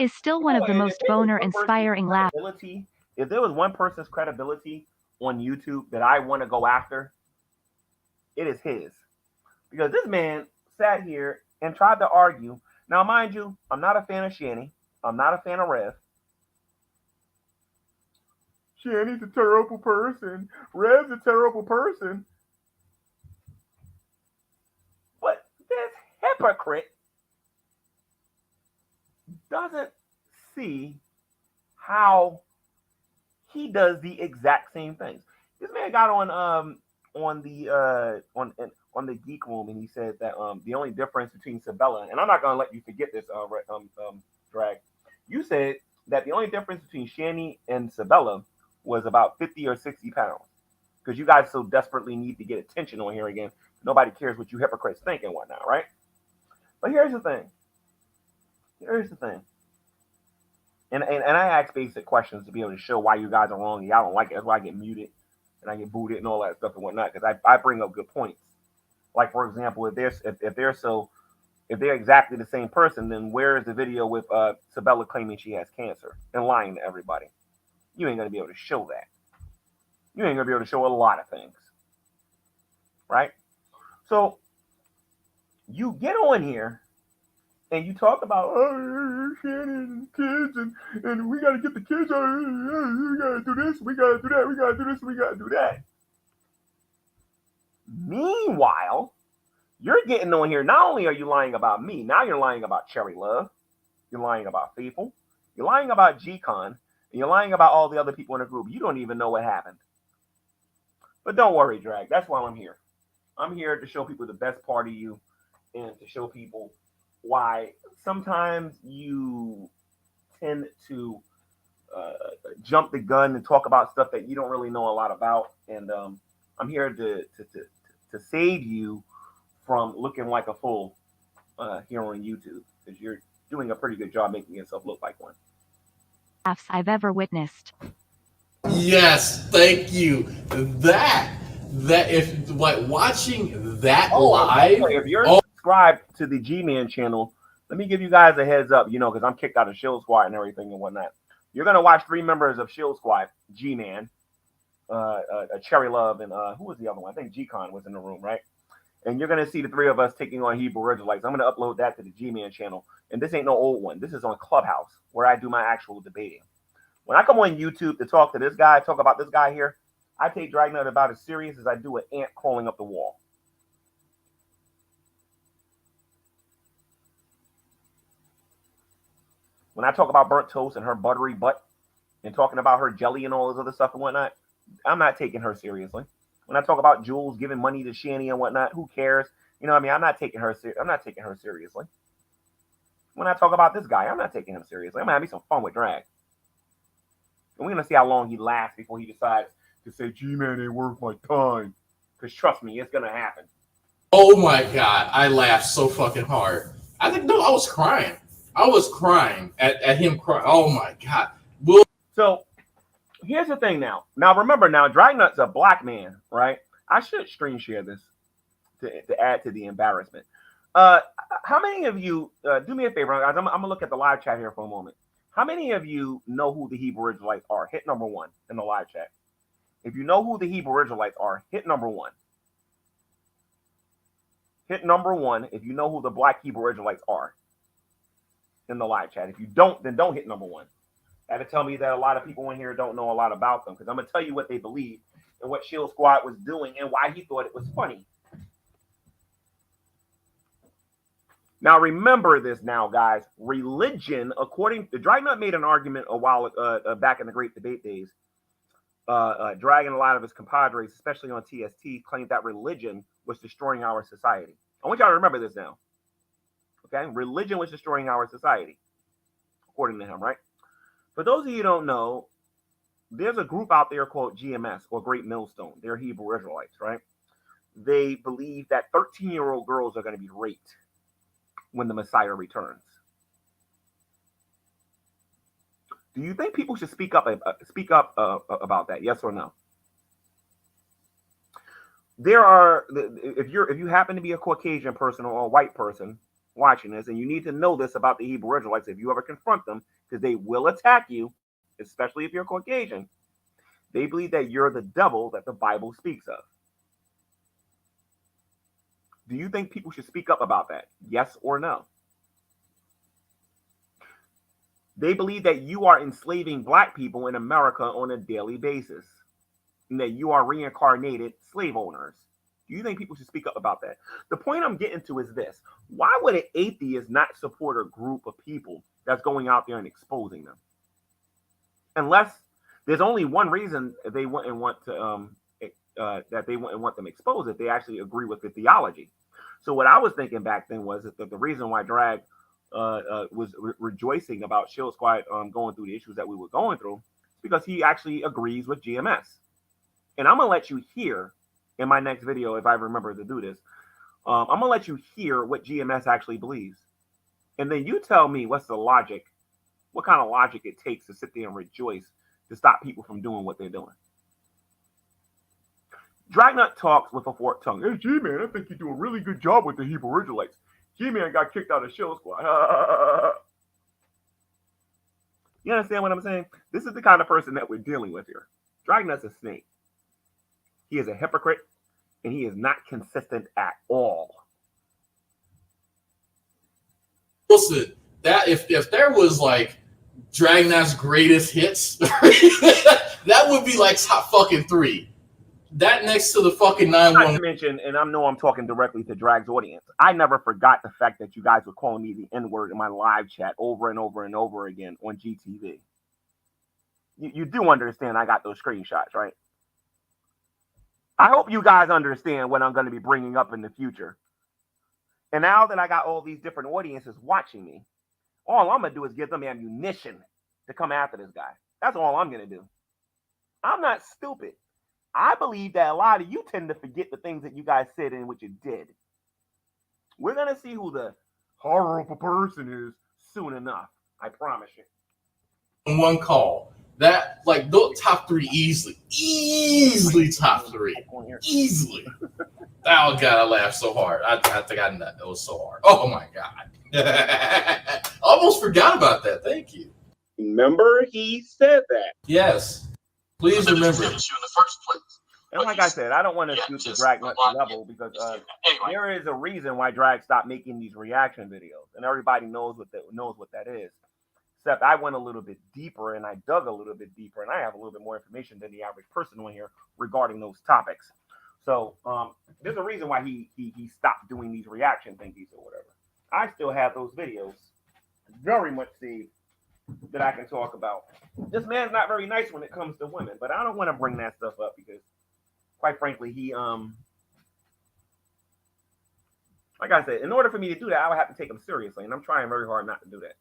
[SPEAKER 3] Is still one of the most boner-inspiring laughs.
[SPEAKER 1] If there was one person's credibility on YouTube that I want to go after, it is his. Because this man sat here and tried to argue. Now, mind you, I'm not a fan of Shanny. I'm not a fan of Rev. Shanny's a terrible person. Rev's a terrible person. But this hypocrite doesn't see how he does the exact same things. This man got on the Geek Room and he said that the only difference between Sabella, and I'm not gonna let you forget this, Drag. You said that the only difference between Shanny and Sabella was about 50 or 60 pounds. Because you guys so desperately need to get attention on here again. Nobody cares what you hypocrites think and whatnot, right? But here's the thing. And I ask basic questions to be able to show why you guys are wrong and y'all don't like it. That's why I get muted and I get booted and all that stuff and whatnot. Because I bring up good points. Like for example, if they're exactly the same person, then where is the video with Sabella claiming she has cancer and lying to everybody? You ain't gonna be able to show that. You ain't gonna be able to show a lot of things, right? So you get on here and you talk about Shannon and kids and we gotta get the kids out. We gotta do this. We gotta do that. We gotta do this. We gotta do that. Meanwhile, you're getting on here. Not only are you lying about me, now you're lying about Cherry Love. You're lying about Faithful. You're lying about G-Con. And you're lying about all the other people in the group. You don't even know what happened. But don't worry, Drag. That's why I'm here. I'm here to show people the best part of you and to show people why sometimes you tend to jump the gun and talk about stuff that you don't really know a lot about. And I'm here to save you from looking like a fool here on YouTube, because you're doing a pretty good job making yourself look like one.
[SPEAKER 3] I've ever witnessed.
[SPEAKER 2] Yes, thank you. That if like watching that live.
[SPEAKER 1] If you're subscribed to the G-Man channel, let me give you guys a heads up. Because I'm kicked out of Shield Squad and everything and whatnot. You're gonna watch 3 members of Shield Squad: G-Man, Cherry Love, and who was the other one? I think G-Con was in the room, right? And you're gonna see the 3 of us taking on Hebrew Israelites. I'm gonna upload that to the G-Man channel. And this ain't no old one. This is on Clubhouse, where I do my actual debating. When I come on YouTube to talk to this guy, talk about this guy here, I take Dragnauct about as serious as I do an ant crawling up the wall. When I talk about burnt toast and her buttery butt and talking about her jelly and all this other stuff and whatnot, I'm not taking her seriously. When I talk about Jules giving money to Shanny and whatnot, who cares? You know what I mean? I'm not taking her seriously. When I talk about this guy, I'm not taking him seriously. I'm gonna have some fun with Drag. And we're gonna see how long he lasts before he decides to say, G-Man ain't worth my time. Because trust me, it's gonna happen.
[SPEAKER 2] Oh my God, I laughed so fucking hard. I was crying. I was crying at him crying. Oh my God.
[SPEAKER 1] Here's the thing now. Now remember, now Dragnaugt's a black man, right? I should screen share this to add to the embarrassment. How many of you do me a favor? I'm gonna look at the live chat here for a moment. How many of you know who the Hebrew Israelites are? Hit number 1 in the live chat. If you know who the Hebrew Israelites are, hit number 1. Hit number 1 if you know who the black Hebrew Israelites are in the live chat. If you don't, then don't hit number 1. That'll tell me that a lot of people in here don't know a lot about them, because I'm gonna tell you what they believe and what Shield Squad was doing and why he thought it was funny. Now remember this, now guys. Religion, according to Dragnauct, made an argument a while back in the Great Debate days. Dragging a lot of his compadres, especially on TST, claimed that religion was destroying our society. I want y'all to remember this now. Okay, religion was destroying our society, according to him, right? For those of you who don't know, there's a group out there called GMS, or Great Millstone. They're Hebrew Israelites, right? They believe that 13-year-old girls are going to be raped when the Messiah returns. Do you think people should speak up about that? Yes or no? There are, if you happen to be a Caucasian person or a white person watching this, and you need to know this about the Hebrew Israelites if you ever confront them, because they will attack you, especially if you're Caucasian. They believe that you're the devil that the Bible speaks of. Do you think people should speak up about that? Yes or no? They believe that you are enslaving black people in America on a daily basis, and that you are reincarnated slave owners. Do you think people should speak up about that? The point I'm getting to is this. Why would an atheist not support a group of people that's going out there and exposing them? Unless there's only one reason they wouldn't want to that they wouldn't want them exposed, if they actually agree with the theology. So what I was thinking back then was that the reason why Drag was rejoicing about Shield Squad going through the issues that we were going through, because he actually agrees with GMS. And I'm gonna let you hear in my next video, if I remember to do this, I'm gonna let you hear what GMS actually believes, and then you tell me what's the logic, what kind of logic it takes to sit there and rejoice to stop people from doing what they're doing. Dragnauct talks with a forked tongue. Hey, G-Man, I think you do a really good job with the Hebrew Israelites. G-Man got kicked out of Shield Squad. You understand what I'm saying? This is the kind of person that we're dealing with here. Dragnaugt's a snake. He is a hypocrite, and he is not consistent at all.
[SPEAKER 2] Listen, that if there was like Dragnaught's greatest hits, that would be like top fucking 3. That next to the fucking 911.
[SPEAKER 1] Not to mention, and I know I'm talking directly to Drag's audience, I never forgot the fact that you guys were calling me the N-word in my live chat over and over and over again on GTV. You do understand I got those screenshots, right? I hope you guys understand what I'm going to be bringing up in the future. And now that I got all these different audiences watching me, all I'm going to do is give them ammunition to come after this guy. That's all I'm going to do. I'm not stupid. I believe that a lot of you tend to forget the things that you guys said and what you did. We're going to see who the horrible person is soon enough. I promise you.
[SPEAKER 2] One call. That, like, those top 3 easily top 3. Easily. Oh, God, I laughed so hard. I think it was so hard. Oh, my God. Almost forgot about that. Thank you.
[SPEAKER 4] Remember he said that.
[SPEAKER 2] Yes. Please remember.
[SPEAKER 6] You in the first place.
[SPEAKER 1] And like I said, I don't want to shoot the Dragnaught level, because there is a reason why Drag stopped making these reaction videos, and everybody knows what that is. Except I went a little bit deeper, and I dug a little bit deeper, and I have a little bit more information than the average person on here regarding those topics. So there's a reason why he stopped doing these reaction thingies or whatever. I still have those videos, very much saved, that I can talk about. This man's not very nice when it comes to women, but I don't want to bring that stuff up because, quite frankly, he like I said, in order for me to do that, I would have to take him seriously, and I'm trying very hard not to do that.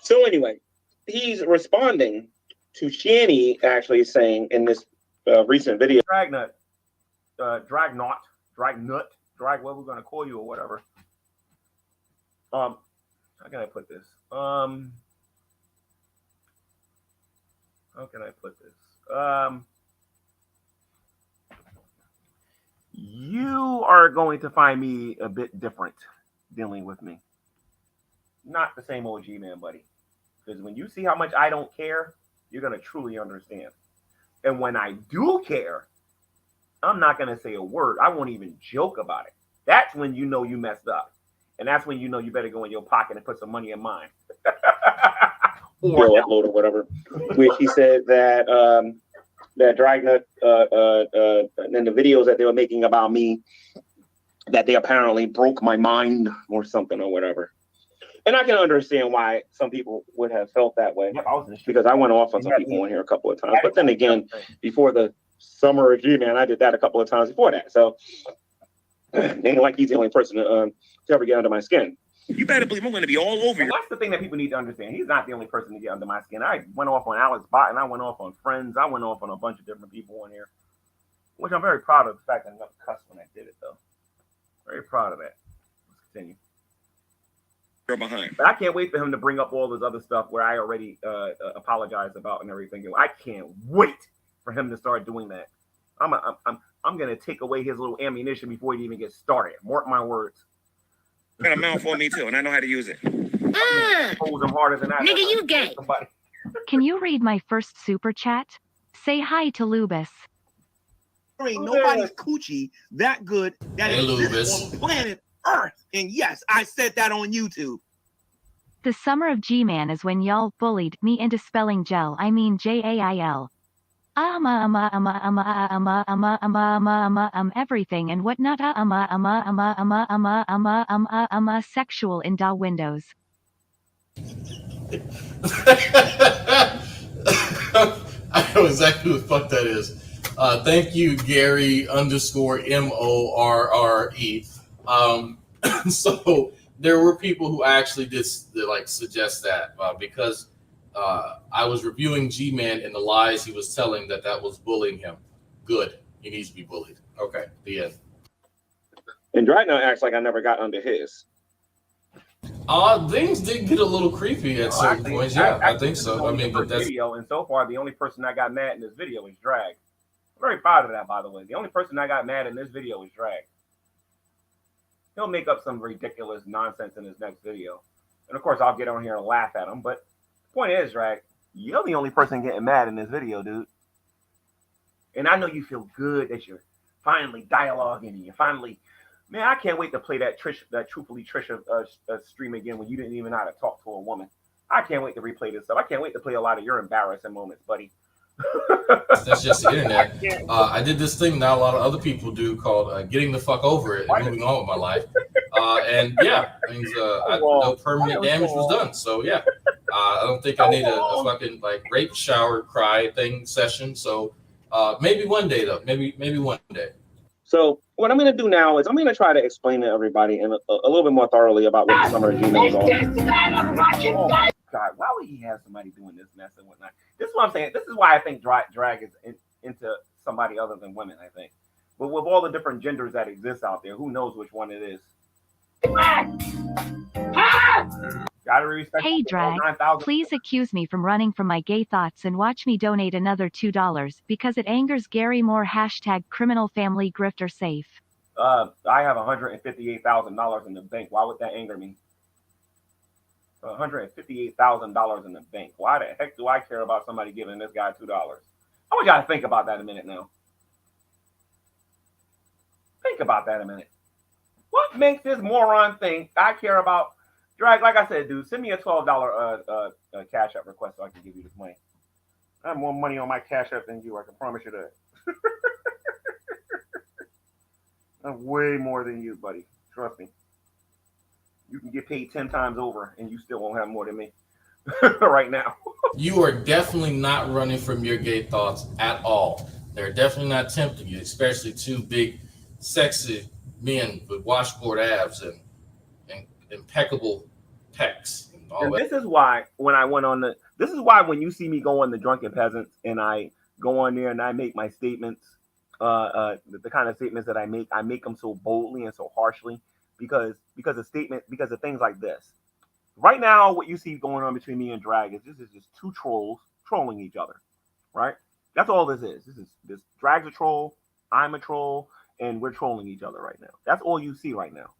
[SPEAKER 4] So anyway, he's responding to Shanny actually saying in this recent video.
[SPEAKER 1] Dragnaught, Drag, what we're going to call you or whatever. How can I put this? How can I put this? You are going to find me a bit different dealing with me. Not the same old G-Man, buddy. Because when you see how much I don't care, you're going to truly understand. And when I do care, I'm not going to say a word. I won't even joke about it. That's when you know you messed up. And that's when you know you better go in your pocket and put some money in mine.
[SPEAKER 4] Or upload or whatever. Which he said that that Dragnauct and the videos that they were making about me, that they apparently broke my mind or something or whatever. And I can understand why some people would have felt that way, because I went off on some people on here a couple of times. But then again, before the summer of G-Man, I did that a couple of times before that. So ain't like he's the only person to ever get under my skin.
[SPEAKER 8] You better believe I'm going to be all over you.
[SPEAKER 1] That's the thing that people need to understand. He's not the only person to get under my skin. I went off on Alex Botton. I went off on Friends. I went off on a bunch of different people on here, which I'm very proud of the fact that I never cussed when I did it, though. Very proud of that. Let's continue.
[SPEAKER 8] You're behind.
[SPEAKER 1] But I can't wait for him to bring up all this other stuff where I already apologized about and everything. I can't wait for him to start doing that. I'm gonna take away his little ammunition before he even gets started. Mark my words.
[SPEAKER 8] You got a mouth for me too, and I know how to use it.
[SPEAKER 1] Hold him harder than that.
[SPEAKER 7] Nigga, you gay.
[SPEAKER 1] Somebody.
[SPEAKER 3] Can you read my first super chat? Say hi to Lubis.
[SPEAKER 9] There ain't nobody's coochie that good that
[SPEAKER 2] Hey,
[SPEAKER 9] exists
[SPEAKER 2] Lubis.
[SPEAKER 9] on planet Earth. And yes, I said that on YouTube.
[SPEAKER 3] The summer of G-Man is when y'all bullied me into spelling gel. I mean Jail. Everything and whatnot. Sexual in da windows.
[SPEAKER 2] I know exactly what the fuck that is. Thank you, Gary _MORRE. So there were people who actually did like suggest that because I was reviewing G-Man and the lies he was telling that was bullying him. Good. He needs to be bullied. Okay. The end.
[SPEAKER 4] And Dragnauct acts like I never got under his.
[SPEAKER 2] Things did get a little creepy at certain points. Yeah, I think so. I mean, but that's
[SPEAKER 1] video, and so far the only person that got mad in this video is Drag. I'm very proud of that, by the way. The only person that got mad in this video is Drag. He'll make up some ridiculous nonsense in his next video, and of course I'll get on here and laugh at him. But the point is, Drag, you're the only person getting mad in this video, dude. And I know you feel good that you're finally dialoguing and you're finally. Man, I can't wait to play that Truthfully Trisha stream again when you didn't even know how to talk to a woman. I can't wait to replay this stuff. I can't wait to play a lot of your embarrassing moments, buddy.
[SPEAKER 2] That's just the internet. I did this thing not a lot of other people do called getting the fuck over it and moving on with my life. And yeah, means no permanent damage was done. So yeah, I don't think I need a fucking like rape shower cry thing session. So maybe one day though. Maybe one day.
[SPEAKER 4] So what I'm going to do now is I'm going to try to explain to everybody in a little bit more thoroughly about what the summer of G-Man is all about.
[SPEAKER 1] Oh my God, why would he have somebody doing this mess and whatnot? This is what I'm saying. This is why I think drag is into somebody other than women, I think. But with all the different genders that exist out there, who knows which one it is? Gotta respect.
[SPEAKER 3] Hey Drag, please accuse me from running from my gay thoughts and watch me donate another $2 because it angers Gary Moore #criminal family grifter safe.
[SPEAKER 1] I have $158,000 in the bank. Why would that anger me? $158,000 in the bank. Why the heck do I care about somebody giving this guy $2? I want y'all to think about that a minute now. Think about that a minute. What makes this moron think I care about Drag? Like I said, dude, send me a $12 Cash App request so I can give you this money. I have more money on my Cash App than you. I can promise you that. I have way more than you, buddy. Trust me. You can get paid 10 times over, and you still won't have more than me right now.
[SPEAKER 2] You are definitely not running from your gay thoughts at all. They're definitely not tempting you, especially two big, sexy men with washboard abs and impeccable pecs.
[SPEAKER 1] And this is why when I went on this is why when you see me go on the Drunken Peasants and I go on there and I make my statements, the kind of statements that I make them so boldly and so harshly because of things like this. Right now, what you see going on between me and Drag is just two trolls trolling each other. right? That's all this is. This Drag's a troll, I'm a troll, and we're trolling each other right now. That's all you see right now.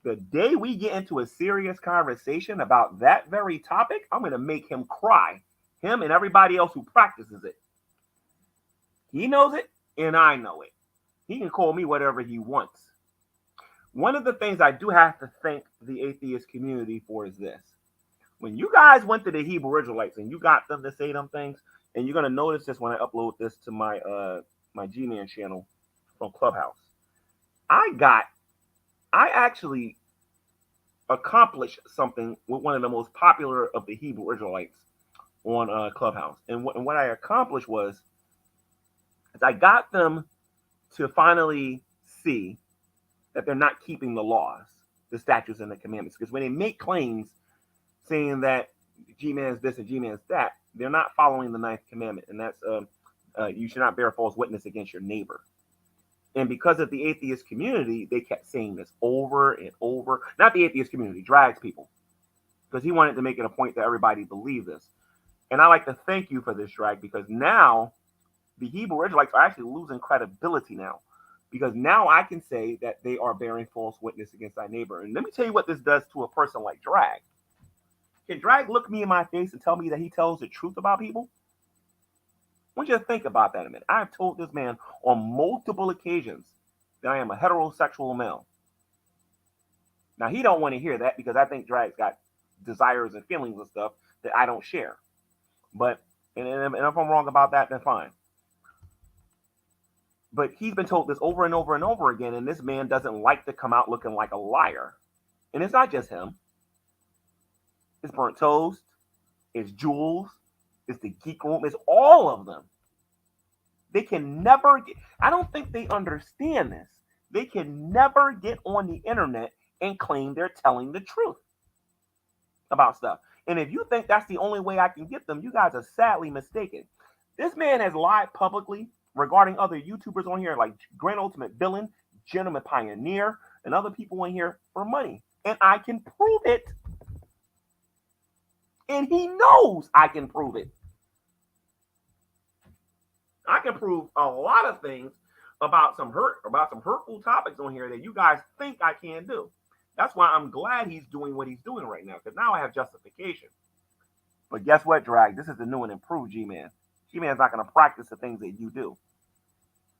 [SPEAKER 1] The day we get into a serious conversation about that very topic, I'm going to make him cry. Him and everybody else who practices it. He knows it, and I know it. He can call me whatever he wants. One of the things I do have to thank the atheist community for is this. When you guys went to the Hebrew Israelites and you got them to say them things, and you're going to notice this when I upload this to my my G-Man channel from Clubhouse. I actually accomplished something with one of the most popular of the Hebrew Israelites on Clubhouse. And what I accomplished was I got them to finally see that they're not keeping the laws, the statutes, and the commandments. Because when they make claims saying that G-Man's this and G-Man's that, they're not following the 9th commandment. And that's you should not bear false witness against your neighbor. And because of the atheist community, they kept saying this over and over. Not the atheist community, Drag's people. Because he wanted to make it a point that everybody believe this. And I like to thank you for this, Drag, because now the Hebrew Israelites are actually losing credibility now. Because now I can say that they are bearing false witness against thy neighbor. And let me tell you what this does to a person like Drag. Can Drag look me in my face and tell me that he tells the truth about people? I want you to think about that a minute. I've told this man on multiple occasions that I am a heterosexual male. Now, he don't want to hear that because I think Drag's got desires and feelings and stuff that I don't share. But, and if I'm wrong about that, then fine. But he's been told this over and over and over again, and this man doesn't like to come out looking like a liar. And it's not just him. It's Burnt Toast. It's Jules. It's the Geek Room. It's all of them. They can never get, I don't think they understand this. They can never get on the internet and claim they're telling the truth about stuff. And if you think that's the only way I can get them, you guys are sadly mistaken. This man has lied publicly regarding other YouTubers on here like Grand Ultimate Villain, Gentleman Pioneer, and other people in here for money. And I can prove it. And he knows I can prove it. I can prove a lot of things about some hurtful topics on here that you guys think I can't do. That's why I'm glad he's doing what he's doing right now, because now I have justification. But guess what, Drag? This is the new and improved G-Man. G-Man's not going to practice the things that you do.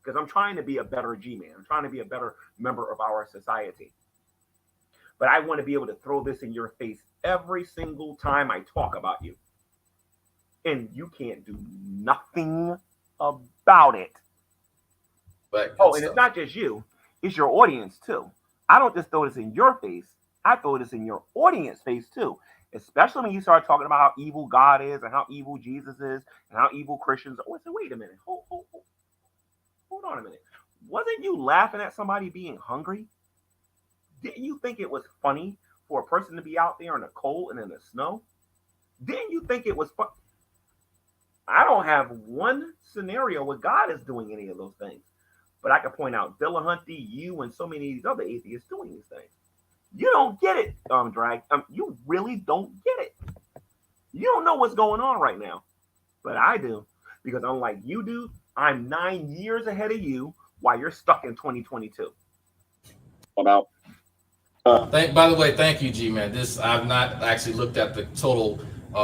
[SPEAKER 1] Because I'm trying to be a better G-Man. I'm trying to be a better member of our society. But I want to be able to throw this in your face every single time I talk about you. And you can't do nothing about it.
[SPEAKER 2] But
[SPEAKER 1] and it's not just you. It's your audience, too. I don't just throw this in your face. I throw this in your audience face, too. Especially when you start talking about how evil God is and how evil Jesus is and how evil Christians are. Wait a minute. Hold on a minute. Wasn't you laughing at somebody being hungry? Didn't you think it was funny for a person to be out there in the cold and in the snow? Didn't you think it was fun? I don't have one scenario where God is doing any of those things. But I can point out Dillahunty, you, and so many of these other atheists doing these things. You don't get it, Drag. You really don't get it. You don't know what's going on right now. But I do. Because unlike you do, I'm 9 years ahead of you while you're stuck in 2022.
[SPEAKER 4] About
[SPEAKER 2] by the way, thank you, G-Man. I've not actually looked at the total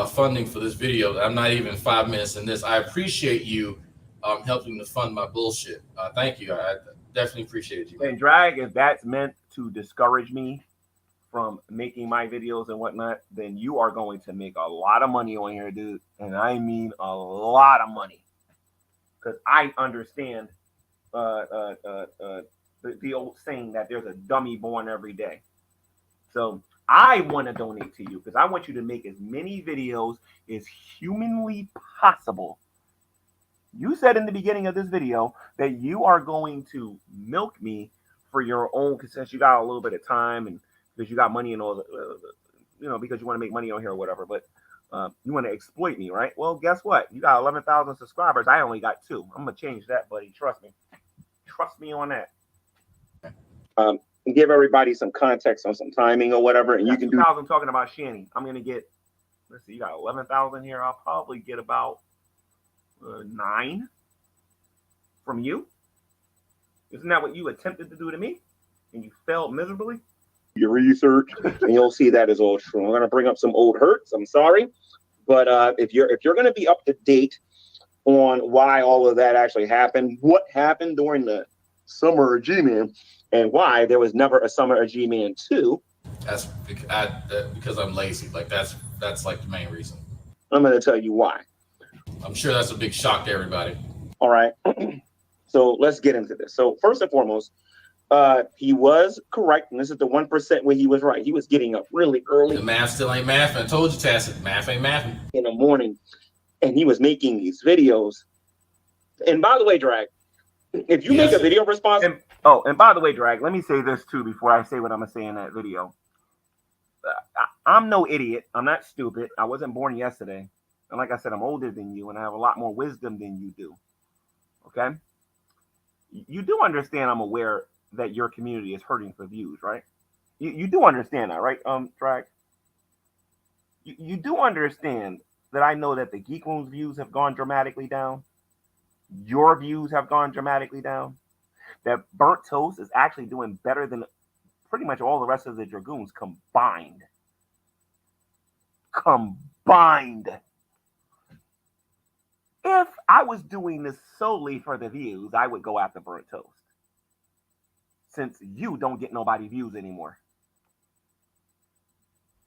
[SPEAKER 2] funding for this video. I'm not even 5 minutes in this. I appreciate you helping to fund my bullshit. Thank you. I definitely appreciate it, G-Man.
[SPEAKER 1] And Drag, if that's meant to discourage me from making my videos and whatnot, then you are going to make a lot of money on here, dude. And I mean a lot of money. Because I understand the old saying that there's a dummy born every day. So I want to donate to you because I want you to make as many videos as humanly possible. You said in the beginning of this video that you are going to milk me for your own, since you got a little bit of time and because you got money and all the, because you want to make money on here or whatever, but you want to exploit me, right? Well, guess what? You got 11,000 subscribers. I only got 2. I'm going to change that, buddy. Trust me. Trust me on that.
[SPEAKER 4] Give everybody some context on some timing or whatever, and you can do.
[SPEAKER 1] I'm talking about Shanny. I'm going to get, let's see, you got 11,000 here. I'll probably get about 9 from you. Isn't that what you attempted to do to me? And you failed miserably?
[SPEAKER 4] Your research, and you'll see that is all true. I'm going to bring up some old hurts. I'm sorry, but if you're going to be up to date on why all of that actually happened, what happened during the summer of G-Man, and why there was never a summer of G-Man 2.
[SPEAKER 2] That's because I'm lazy. Like that's like the main reason.
[SPEAKER 4] I'm going to tell you why.
[SPEAKER 2] I'm sure that's a big shock to everybody.
[SPEAKER 4] All right. So let's get into this. So first and foremost, he was correct, and this is the 1% where he was right. He was getting up really early.
[SPEAKER 2] The math still ain't math. I told you, Tacit. Math ain't math.
[SPEAKER 4] In the morning, and he was making these videos. And by the way, Drag, if you make a video response...
[SPEAKER 1] And by the way, Drag, let me say this too before I say what I'm going to say in that video. I'm no idiot. I'm not stupid. I wasn't born yesterday. And like I said, I'm older than you, and I have a lot more wisdom than you do. Okay? You do understand I'm aware that your community is hurting for views, right? You do understand that, right, Drag? You do understand that I know that the Geek Room's views have gone dramatically down. Your views have gone dramatically down. That Burnt Toast is actually doing better than pretty much all the rest of the Dragoons combined. If I was doing this solely for the views, I would go after Burnt Toast. Since you don't get nobody views anymore.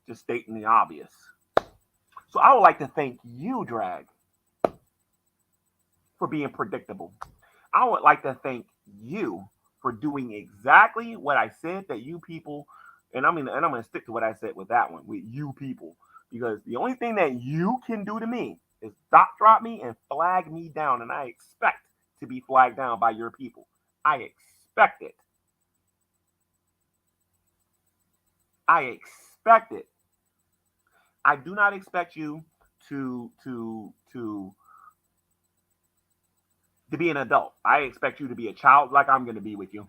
[SPEAKER 1] Just stating the obvious. So I would like to thank you, Drag, for being predictable. I would like to thank you for doing exactly what I said that you people, and I'm going to stick to what I said with that one, with you people, because the only thing that you can do to me is drop me and flag me down, and I expect to be flagged down by your people. I expect it. I do not expect you to be an adult. I expect you to be a child like I'm going to be with you.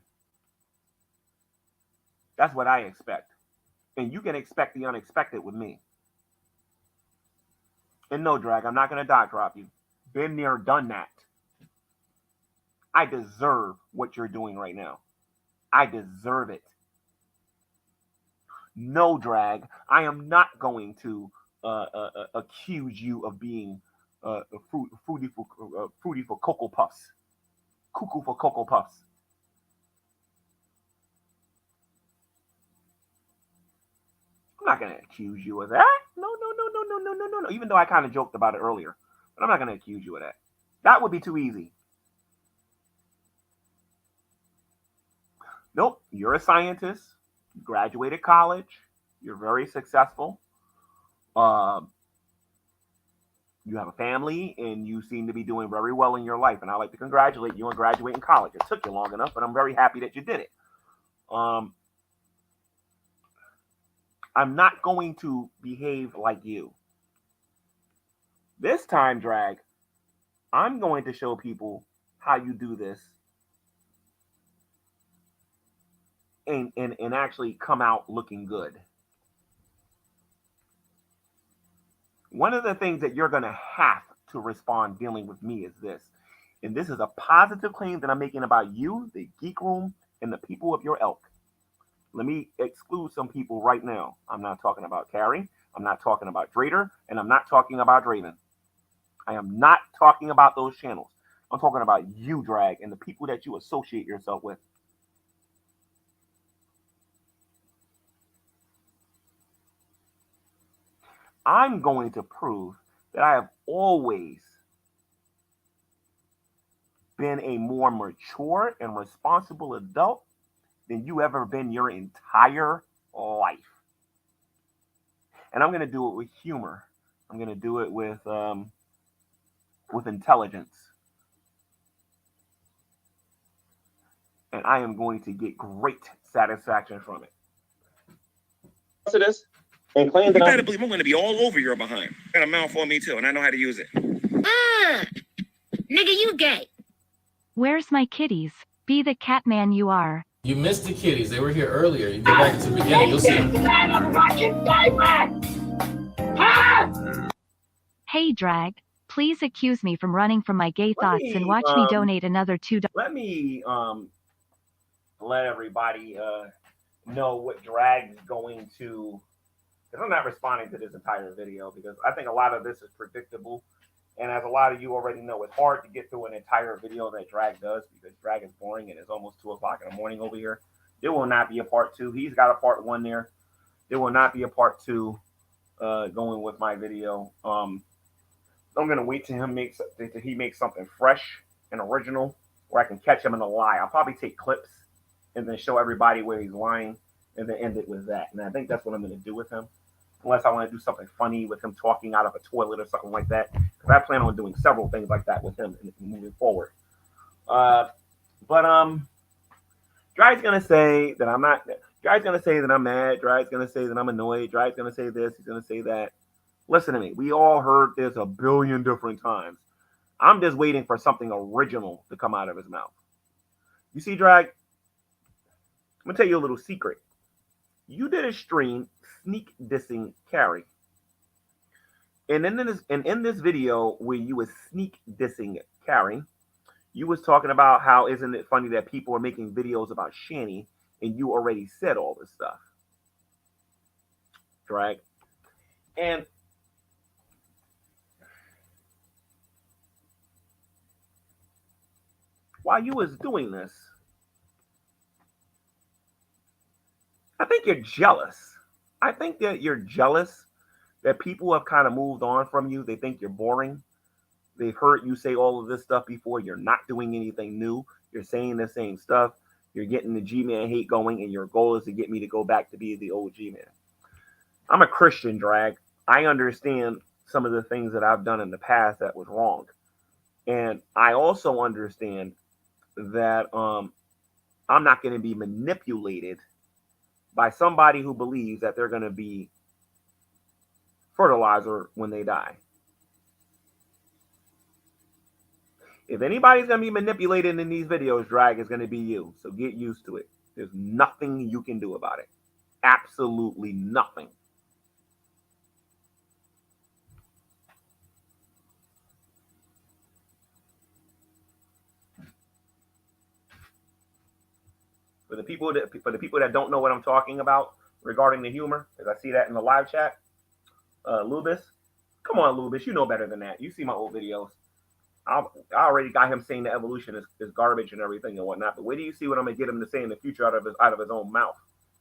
[SPEAKER 1] That's what I expect. And you can expect the unexpected with me. And no, Drag, I'm not going to dot drop you. Been there, done that. I deserve what you're doing right now. I deserve it. No, Drag, I am not going to accuse you of being fruity for Cocoa Puffs. Cuckoo for Cocoa Puffs. I'm not going to accuse you of that. No. Even though I kind of joked about it earlier. But I'm not going to accuse you of that. That would be too easy. Nope. You're a scientist. You graduated college. You're very successful. You have a family, and you seem to be doing very well in your life. And I'd like to congratulate you on graduating college. It took you long enough, but I'm very happy that you did it. I'm not going to behave like you. This time, Drag, I'm going to show people how you do this and actually come out looking good. One of the things that you're going to have to respond dealing with me is this. And this is a positive claim that I'm making about you, the Geek Room, and the people of your ilk. Let me exclude some people right now. I'm not talking about Carrie. I'm not talking about Drader. And I'm not talking about Draven. I am not talking about those channels. I'm talking about you, Drag, and the people that you associate yourself with. I'm going to prove that I have always been a more mature and responsible adult than you ever been your entire life. And I'm going to do it with humor. I'm going to do it with intelligence. And I am going to get great satisfaction from it.
[SPEAKER 4] To this and claim that
[SPEAKER 8] You better believe I'm going to be all over your behind. Got a mouth on me too, and I know how to use it.
[SPEAKER 7] Nigga, you gay.
[SPEAKER 3] Where's my kitties? Be the cat man you are.
[SPEAKER 2] You missed the kitties. They were here earlier. You go back to the beginning. You'll see them.
[SPEAKER 3] Hey, Drag. Please excuse me from running from my gay thoughts and watch me donate another $2.
[SPEAKER 1] Let me let everybody know what Drag's going to, because I'm not responding to this entire video because I think a lot of this is predictable. And as a lot of you already know, it's hard to get through an entire video that Drag does because Drag is boring and it's almost 2 o'clock in the morning over here. There will not be a part 2. He's got a part 1 there. There will not be a part 2 going with my video. I'm going to wait till he makes something fresh and original where I can catch him in a lie. I'll probably take clips and then show everybody where he's lying and then end it with that. And I think that's what I'm going to do with him. Unless I want to do something funny with him talking out of a toilet or something like that. Because I plan on doing several things like that with him moving forward. But Dry's going to say that I'm not. Dry's going to say that I'm mad. Dry's going to say that I'm annoyed. Dry's going to say this. He's going to say that. Listen to me. We all heard this a billion different times. I'm just waiting for something original to come out of his mouth. You see, Drag? I'm going to tell you a little secret. You did a stream sneak dissing Carrie. And in this video where you was sneak dissing Carrie, you was talking about how isn't it funny that people are making videos about Shanny and you already said all this stuff. Drag. And while you was doing this, I think you're jealous. I think that you're jealous that people have kind of moved on from you. They think you're boring. They've heard you say all of this stuff before. You're not doing anything new. You're saying the same stuff. You're getting the G-Man hate going, and your goal is to get me to go back to be the old G-Man. I'm a Christian, Drag. I understand some of the things that I've done in the past that was wrong. And I also understand that I'm not going to be manipulated by somebody who believes that they're going to be fertilizer when they die. If anybody's going to be manipulated in these videos, Drag, is going to be you. So get used to it. There's nothing you can do about it. Absolutely nothing. For the people that don't know what I'm talking about regarding the humor, because I see that in the live chat, Lubis, come on, Lubis, you know better than that. You see my old videos. I already got him saying the evolution is garbage and everything and whatnot. But where do you see what I'm gonna get him to say in the future out of his own mouth?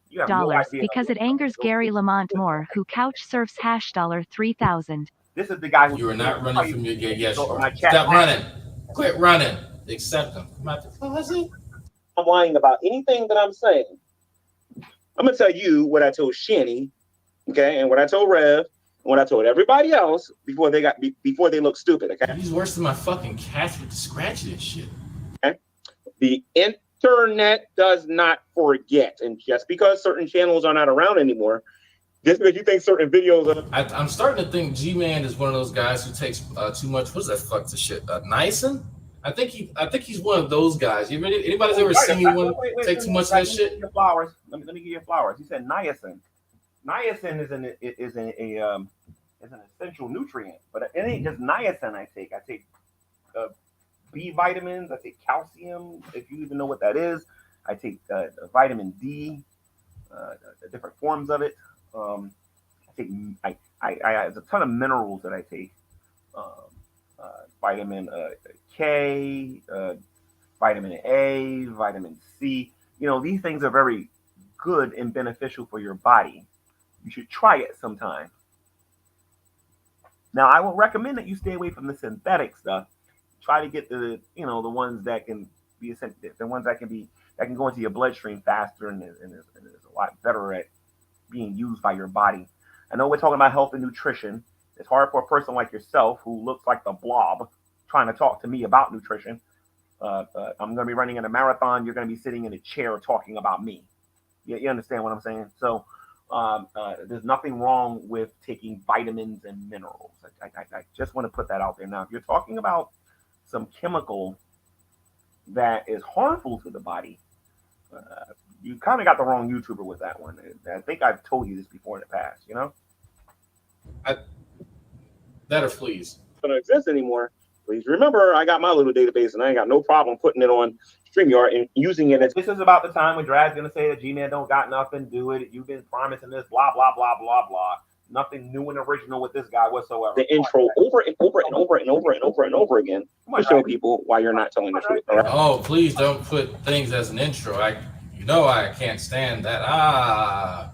[SPEAKER 1] You have no idea
[SPEAKER 3] because it angers Gary Lamont more, who couch surfs $3000.
[SPEAKER 1] This is the guy who
[SPEAKER 2] You are not running from your gay. Yes, you are.
[SPEAKER 1] my chat.
[SPEAKER 2] Stop running. Quit running. Accept them. Come out the closet.
[SPEAKER 4] I'm lying about anything that I'm saying. I'm gonna tell you what I told Shanny, okay, and what I told Rev, and what I told everybody else before they look stupid. Okay,
[SPEAKER 2] He's worse than my fucking cats with the scratching and shit.
[SPEAKER 4] Okay, the internet does not forget, and just because certain channels are not around anymore, just because you think certain videos are.
[SPEAKER 2] I'm starting to think G-Man is one of those guys who takes too much. What's that fuck to shit? Niacin? I think he's one of those guys. Anybody's ever seen anyone take too much of that shit?
[SPEAKER 1] Flowers. Let me give you flowers. He said niacin. Niacin is an essential nutrient, but it ain't just niacin. I take B vitamins. I take calcium, if you even know what that is. I take vitamin D, the different forms of it. I there's a ton of minerals that I take. Vitamin K, vitamin A, vitamin C. You know, these things are very good and beneficial for your body. You should try it sometime. Now, I will recommend that you stay away from the synthetic stuff. Try to get the ones that can be the ones that can go into your bloodstream faster and is a lot better at being used by your body. I know we're talking about health and nutrition. It's hard for a person like yourself who looks like the Blob trying to talk to me about nutrition. I'm going to be running in a marathon. You're going to be sitting in a chair talking about me. You understand what I'm saying? So there's nothing wrong with taking vitamins and minerals. I just want to put that out there. Now, if you're talking about some chemical that is harmful to the body, you kind of got the wrong YouTuber with that one. I think I've told you this before in the past, you know?
[SPEAKER 2] That or fleas.
[SPEAKER 4] going to exist anymore, please remember I got my little database and I ain't got no problem putting it on StreamYard and using it as.
[SPEAKER 1] This is about the time when Drag's going to say that G-Man don't got nothing, do it. You've been promising this, blah, blah, blah, blah, blah. Nothing new and original with this guy whatsoever.
[SPEAKER 4] The intro over and over and over and over and over and over again to show people why you're not telling the truth. All right?
[SPEAKER 2] Oh, please don't put things as an intro. I can't stand that.
[SPEAKER 1] Oh.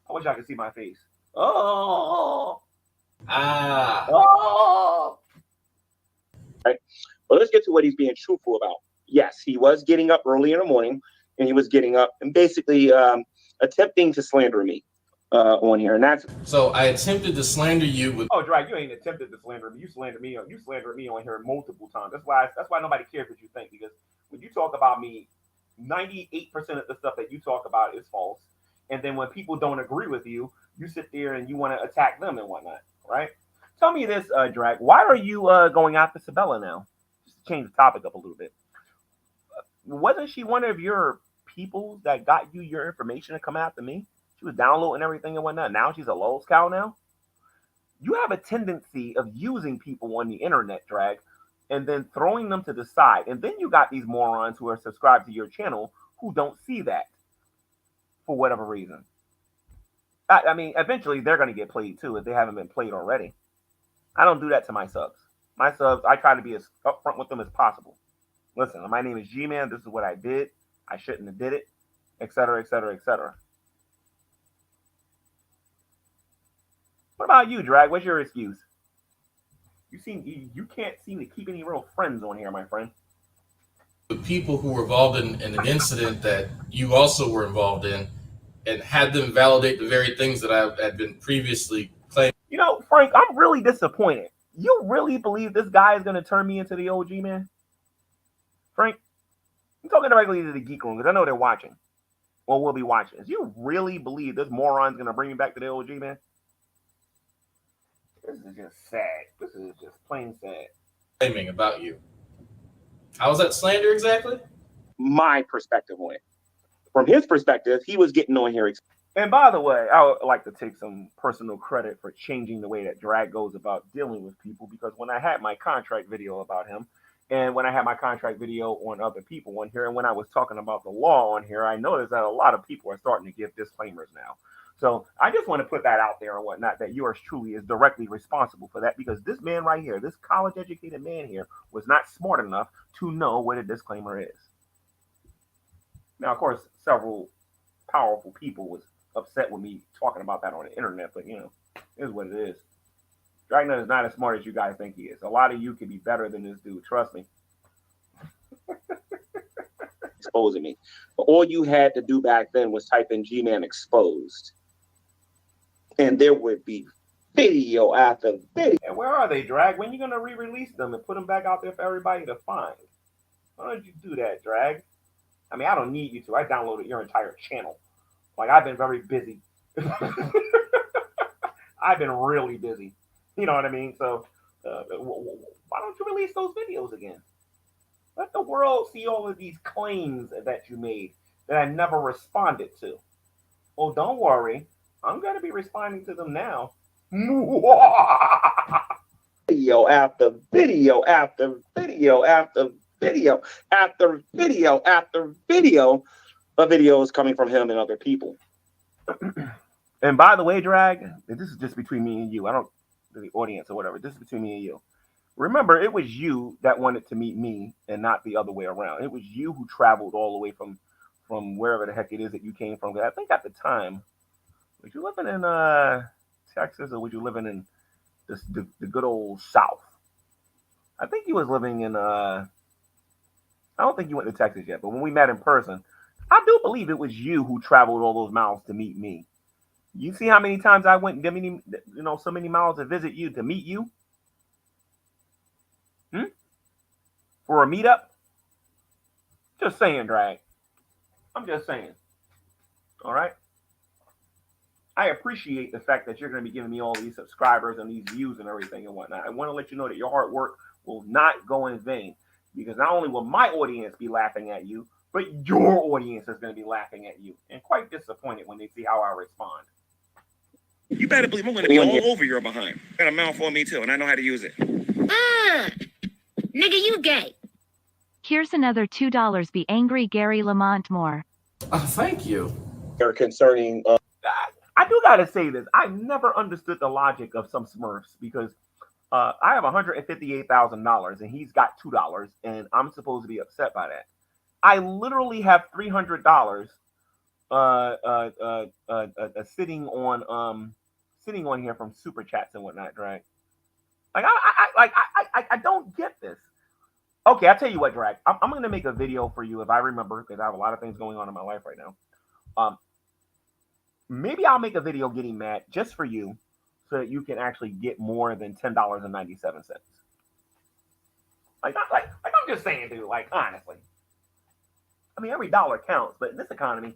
[SPEAKER 1] I wish I could see my face. Oh.
[SPEAKER 4] Right. But let's get to what he's being truthful about. Yes, he was getting up early in the morning, and he was getting up and basically attempting to slander me on here, and that's.
[SPEAKER 2] So I attempted to slander you with.
[SPEAKER 1] Oh, Drag, you ain't attempted to slander me. You slandered me on here multiple times. That's why nobody cares what you think, because when you talk about me, 98% of the stuff that you talk about is false. And then when people don't agree with you, you sit there and you want to attack them and whatnot, right? Tell me this, Drag. Why are you going after Sabella now? Just to change the topic up a little bit. Wasn't she one of your people that got you your information to come after me? She was downloading everything and whatnot. Now she's a Lowe's cow now? You have a tendency of using people on the internet, Drag, and then throwing them to the side. And then you got these morons who are subscribed to your channel who don't see that for whatever reason. I mean, eventually they're going to get played too if they haven't been played already. I don't do that to my subs. My subs, I try to be as upfront with them as possible. Listen, my name is G-Man. This is what I did. I shouldn't have did it, etc., etc., etc. What about you, Drag? What's your excuse? You can't seem to keep any real friends on here, my friend.
[SPEAKER 2] The people who were involved in an incident that you also were involved in, and had them validate the very things that I had been previously claiming.
[SPEAKER 1] You know, Frank, I'm really disappointed. You really believe this guy is going to turn me into the OG, man? Frank, I'm talking directly to the Geek Room because I know they're watching. Or will be watching. Do you really believe this moron's going to bring me back to the OG, man? This is just sad. This is just plain sad.
[SPEAKER 2] Claiming about you. How was that slander exactly?
[SPEAKER 4] My perspective on it. From his perspective, he was getting on here.
[SPEAKER 1] And by the way, I would like to take some personal credit for changing the way that Drag goes about dealing with people, because when I had my contract video about him, and when I had my contract video on other people on here, and when I was talking about the law on here, I noticed that a lot of people are starting to give disclaimers now. So I just want to put that out there and whatnot, that yours truly is directly responsible for that, because this man right here, this college-educated man here, was not smart enough to know what a disclaimer is. Now, of course, several powerful people was upset with me talking about that on the internet, but, you know, it is what it is. Dragnauct is not as smart as you guys think he is. A lot of you could be better than this dude. Trust me.
[SPEAKER 4] Exposing me. But all you had to do back then was type in G-Man exposed. And there would be video after video.
[SPEAKER 1] And where are they, Drag? When are you going to re-release them and put them back out there for everybody to find? Why don't you do that, Drag? I mean, I don't need you to. I downloaded your entire channel. Like, I've been very busy. I've been really busy. You know what I mean? So, why don't you release those videos again? Let the world see all of these claims that you made that I never responded to. Well, don't worry. I'm going to be responding to them now.
[SPEAKER 4] Video after video after video after video after video after video of videos coming from him and other people.
[SPEAKER 1] And by the way, Drag, this is just between me and you. I don't, the audience or whatever. This is between me and you. Remember, it was you that wanted to meet me and not the other way around. It was you who traveled all the way from wherever the heck it is that you came from. I think at the time, was you living in Texas, or was you living in the good old South? I think you was living in I don't think you went to Texas yet, but when we met in person, I do believe it was you who traveled all those miles to meet me. You see how many times I went, so many miles to visit you, to meet you? For a meetup? Just saying, Drag. I'm just saying. All right? I appreciate the fact that you're going to be giving me all these subscribers and these views and everything and whatnot. I want to let you know that your hard work will not go in vain, because not only will my audience be laughing at you, but your audience is going to be laughing at you and quite disappointed when they see how I respond.
[SPEAKER 8] You better believe I'm gonna be all over your behind. Got a mouth on me too, and I know how to use it.
[SPEAKER 7] Nigga, you gay.
[SPEAKER 3] Here's another $2. Be angry, Gary Lamont Moore.
[SPEAKER 2] Thank you.
[SPEAKER 4] Concerning
[SPEAKER 1] I do got to say this. I never understood the logic of some Smurfs because I have $158,000 and he's got $2 and I'm supposed to be upset by that. I literally have $300 sitting on here from super chats and whatnot, Drag. Like I don't get this. Okay, I'll tell you what, Drag. I'm gonna make a video for you if I remember, because I have a lot of things going on in my life right now. Maybe I'll make a video getting mad just for you, so that you can actually get more than $10.97. Like I'm just saying, dude. Like honestly, I mean every dollar counts, but in this economy,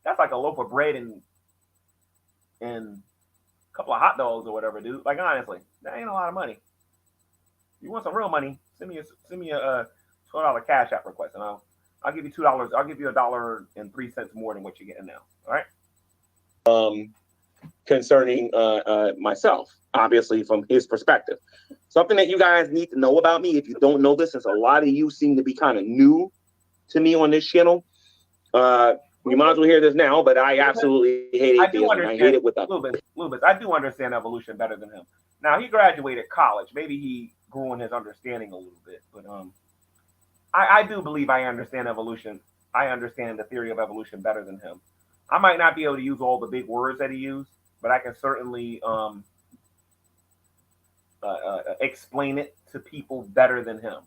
[SPEAKER 1] that's like a loaf of bread and a couple of hot dogs or whatever, dude. Like honestly, that ain't a lot of money. If you want some real money, send me a $12 Cash App request, and I'll give you $2. I'll give you $1.03 more than what you're getting now. All right.
[SPEAKER 4] Concerning myself, obviously from his perspective, something that you guys need to know about me. If you don't know this, since a lot of you seem to be kind of new to me on this channel, you might as well hear this now. But I absolutely hate atheism. I hate it with a
[SPEAKER 1] little bit. I do understand evolution better than him. Now he graduated college. Maybe he grew in his understanding a little bit, but I do believe I understand evolution. I understand the theory of evolution better than him. I might not be able to use all the big words that he used, but I can certainly explain it to people better than him.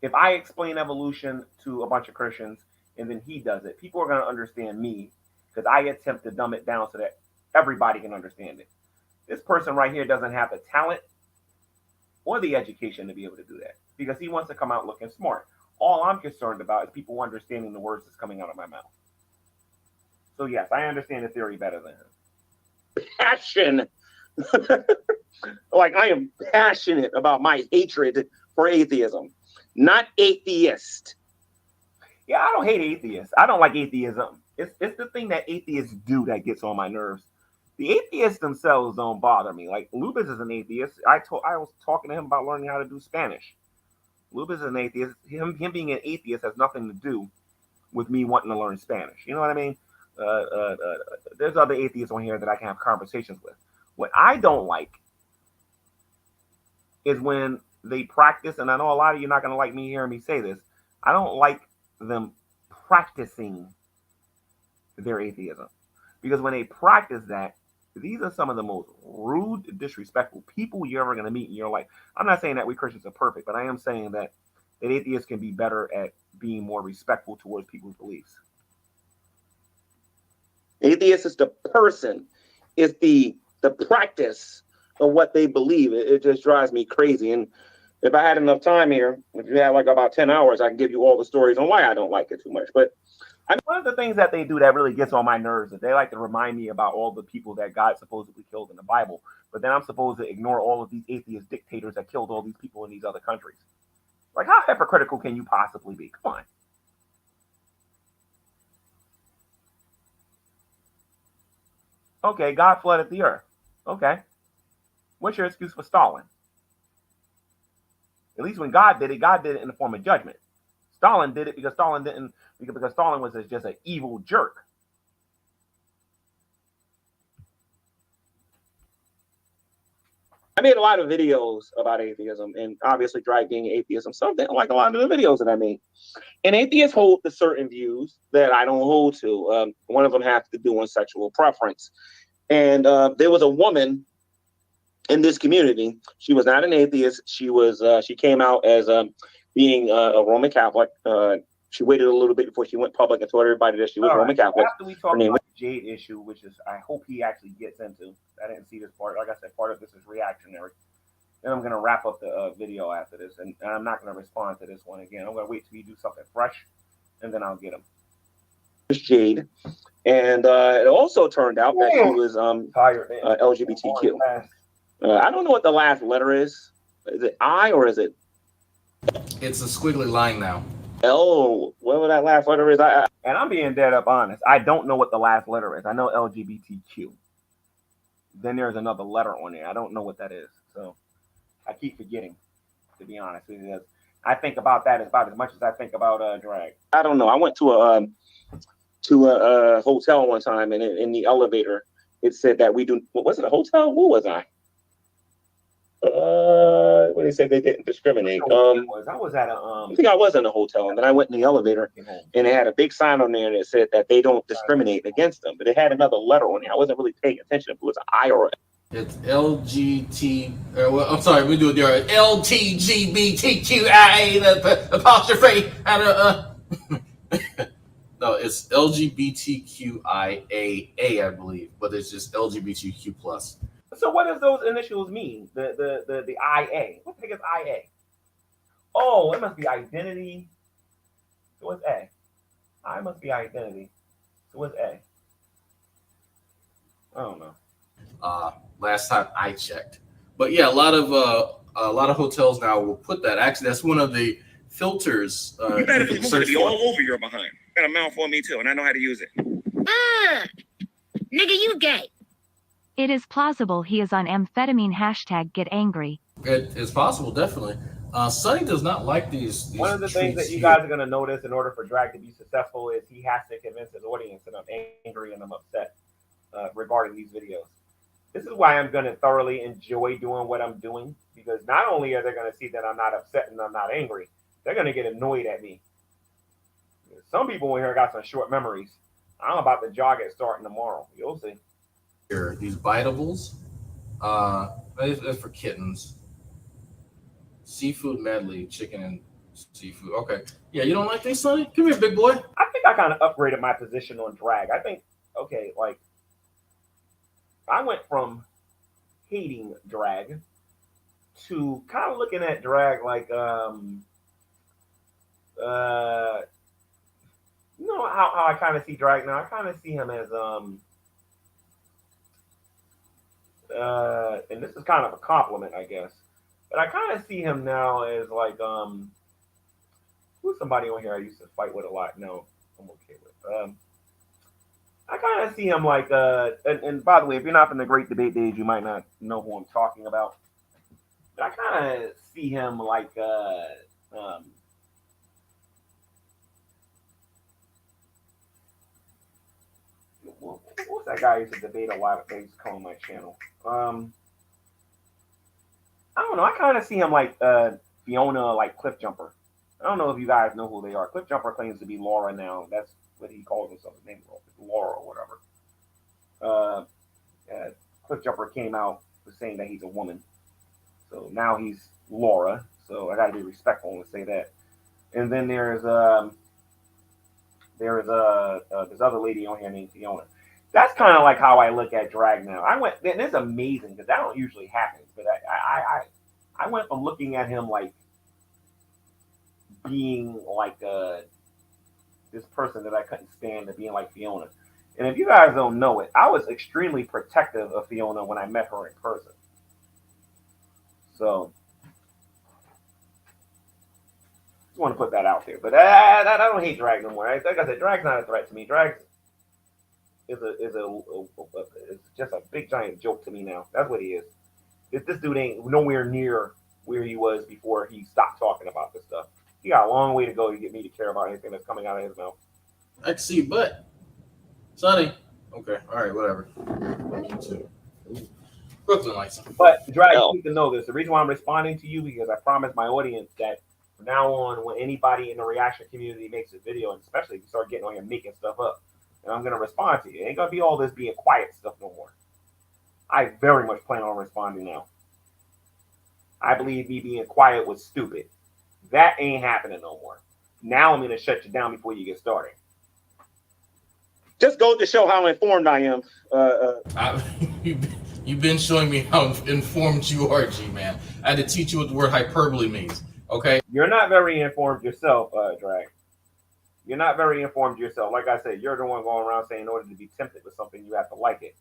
[SPEAKER 1] If I explain evolution to a bunch of Christians and then he does it, people are going to understand me because I attempt to dumb it down so that everybody can understand it. This person right here doesn't have the talent or the education to be able to do that because he wants to come out looking smart. All I'm concerned about is people understanding the words that's coming out of my mouth. So yes, I understand the theory better than him.
[SPEAKER 4] Passion. Like I am passionate about my hatred for atheism, not atheist.
[SPEAKER 1] Yeah, I don't hate atheists. I don't like atheism. It's the thing that atheists do that gets on my nerves. The atheists themselves don't bother me. Like Lubis is an atheist. I was talking to him about learning how to do Spanish. Lubis is an atheist. Him being an atheist has nothing to do with me wanting to learn Spanish. You know what I mean? There's other atheists on here that I can have conversations with. What I don't like is when they practice, and I know a lot of you are not going to like me hearing me say this. I don't like them practicing their atheism. Because when they practice that, these are some of the most rude, disrespectful people you're ever going to meet in your life. I'm not saying that we Christians are perfect, but I am saying that atheists can be better at being more respectful towards people's beliefs.
[SPEAKER 4] Atheist is the person, is the practice of what they believe. It just drives me crazy. And if I had enough time here, if you had like about 10 hours, I can give you all the stories on why I don't like it too much. But
[SPEAKER 1] one of the things that they do that really gets on my nerves is they like to remind me about all the people that God supposedly killed in the Bible. But then I'm supposed to ignore all of these atheist dictators that killed all these people in these other countries. Like, how hypocritical can you possibly be? Come on. Okay, God flooded the earth. Okay. What's your excuse for Stalin? At least when God did it in the form of judgment. Stalin did it because Stalin was just an evil jerk.
[SPEAKER 4] I made a lot of videos about atheism and obviously dragging atheism. So they don't like a lot of the videos that I made. And atheists hold to certain views that I don't hold to. One of them has to do on sexual preference. And there was a woman in this community. She was not an atheist. She came out as being a Roman Catholic. She waited a little bit before she went public and told everybody that she was Roman Catholic.
[SPEAKER 1] After we talk about the Jade issue, which is I hope he actually gets into. I didn't see this part. Like I said, part of this is reactionary. Then I'm going to wrap up the video after this, and I'm not going to respond to this one again. I'm going to wait till you do something fresh, and then I'll get him.
[SPEAKER 4] Jade, and it also turned out that she was LGBTQ. I don't know what the last letter is. Is it I or is it?
[SPEAKER 2] It's a squiggly line now.
[SPEAKER 4] L, whatever that last letter is.
[SPEAKER 1] And I'm being dead up honest. I don't know what the last letter is. I know LGBTQ. Then there's another letter on there. I don't know what that is. So I keep forgetting, to be honest. Because I think about that about as much as I think about drag.
[SPEAKER 4] I don't know. I went to a hotel one time, and in the elevator, it said that we do. What was it? A hotel? Where was I? When they said they didn't discriminate.
[SPEAKER 1] I was at a
[SPEAKER 4] I think I was in a hotel, and then I went in the elevator, and it had a big sign on there that said that they don't discriminate against them, but it had another letter on there. I wasn't really paying attention if it was an I or a.
[SPEAKER 2] It's LGT. Well, I'm sorry, we do it there. LTGBTQIA, the apostrophe. No, it's LGBTQIAA, I believe, but it's just LGBTQ plus.
[SPEAKER 1] So what does those initials mean? The IA. What the heck is IA? Oh, it must be identity. So what's A? I must be identity. So what's A? I don't know.
[SPEAKER 2] Last time I checked, but yeah, a lot of hotels now will put that. Actually, that's one of the filters.
[SPEAKER 8] You better be all over your behind. Got a mouth on me too, and I know how to use it.
[SPEAKER 7] Nigga, you gay.
[SPEAKER 3] It is plausible he is on amphetamine. #get angry.
[SPEAKER 2] It is possible, definitely. Sonny does not like these
[SPEAKER 1] One of the things that you guys are going to notice in order for drag to be successful is he has to convince his audience that I'm angry and I'm upset regarding these videos. This is why I'm going to thoroughly enjoy doing what I'm doing, because not only are they going to see that I'm not upset and I'm not angry, they're going to get annoyed at me. Some people in here got some short memories. I'm about to jog it starting tomorrow. You'll see.
[SPEAKER 2] Here, these bitables, that's for kittens. Seafood medley, chicken and seafood. Okay, yeah, you don't like these, Sonny? Come here, big boy.
[SPEAKER 1] I think I kind of upgraded my position on drag. I think, okay, like I went from hating drag to kind of looking at drag like you know how I kind of see drag now. I kind of see him as and this is kind of a compliment, I guess, but I kind of see him now as like who's somebody on here I used to fight with a lot. No, I'm okay with. I kind of see him like and by the way, if you're not from the Great Debate Days, you might not know who I'm talking about. But I kind of see him like what's that guy I used to debate a lot? They used to come on my channel. I don't know. I kind of see him like Fiona, like Cliff Jumper. I don't know if you guys know who they are. Cliff Jumper claims to be Laura now. That's what he calls himself. His name is Laura or whatever. Cliff Jumper came out saying that he's a woman. So now he's Laura. So I got to be respectful and say that. And then there's this other lady on here named Fiona. That's kind of like how I look at drag now. And it's amazing because that don't usually happen. But I went from looking at him like being like this person that I couldn't stand to being like Fiona. And if you guys don't know it, I was extremely protective of Fiona when I met her in person. So just want to put that out there. But I don't hate drag no more. Like I said, drag's not a threat to me. Drag is just a big giant joke to me now. That's what he is. This dude ain't nowhere near where he was before he stopped talking about this stuff. He got a long way to go to get me to care about anything that's coming out of his mouth.
[SPEAKER 2] I can see your butt. Sonny. Okay, all right, whatever. You too. Brooklyn likes him.
[SPEAKER 1] But drag, you need to know this. The reason why I'm responding to you because I promised my audience that from now on, when anybody in the reaction community makes a video, and especially if you start getting on here making stuff up, and I'm gonna respond to you. It ain't gonna be all this being quiet stuff no more. I very much plan on responding now. I believe me being quiet was stupid. That ain't happening no more. Now I'm gonna shut you down before you get started.
[SPEAKER 4] Just go to show how informed I am.
[SPEAKER 2] You've been showing me how informed you are, G-Man. I had to teach you what the word hyperbole means, okay?
[SPEAKER 1] You're not very informed yourself, Drag. You're not very informed yourself. Like I said, you're the one going around saying in order to be tempted with something, you have to like it.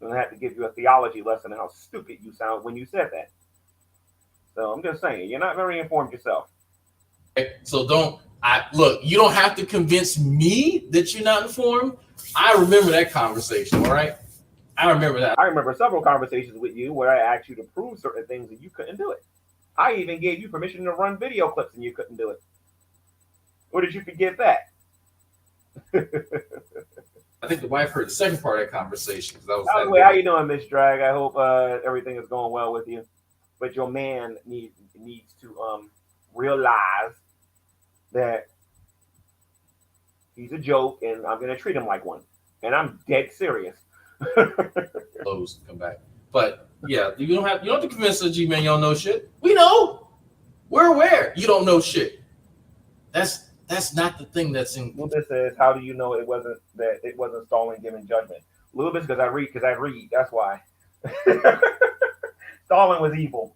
[SPEAKER 1] I'm gonna have to give you a theology lesson on how stupid you sound when you said that. So I'm just saying, you're not very informed yourself.
[SPEAKER 2] Okay, so Look, you don't have to convince me that you're not informed. I remember that conversation, all right? I remember that.
[SPEAKER 1] I remember several conversations with you where I asked you to prove certain things and you couldn't do it. I even gave you permission to run video clips and you couldn't do it. Or did you forget that?
[SPEAKER 2] I think the wife heard the second part of that conversation.
[SPEAKER 1] By the way, how you doing, Miss Drag? I hope everything is going well with you. But your man needs to realize that he's a joke, and I'm gonna treat him like one. And I'm dead serious.
[SPEAKER 2] Close, come back. But yeah, you don't have to convince the G-Man you don't know shit. We know. We're aware you don't know shit. That's not the thing that's in.
[SPEAKER 1] Lubis says, how do you know it wasn't Stalin giving judgment? Lubis, because I read. That's why. Stalin was evil.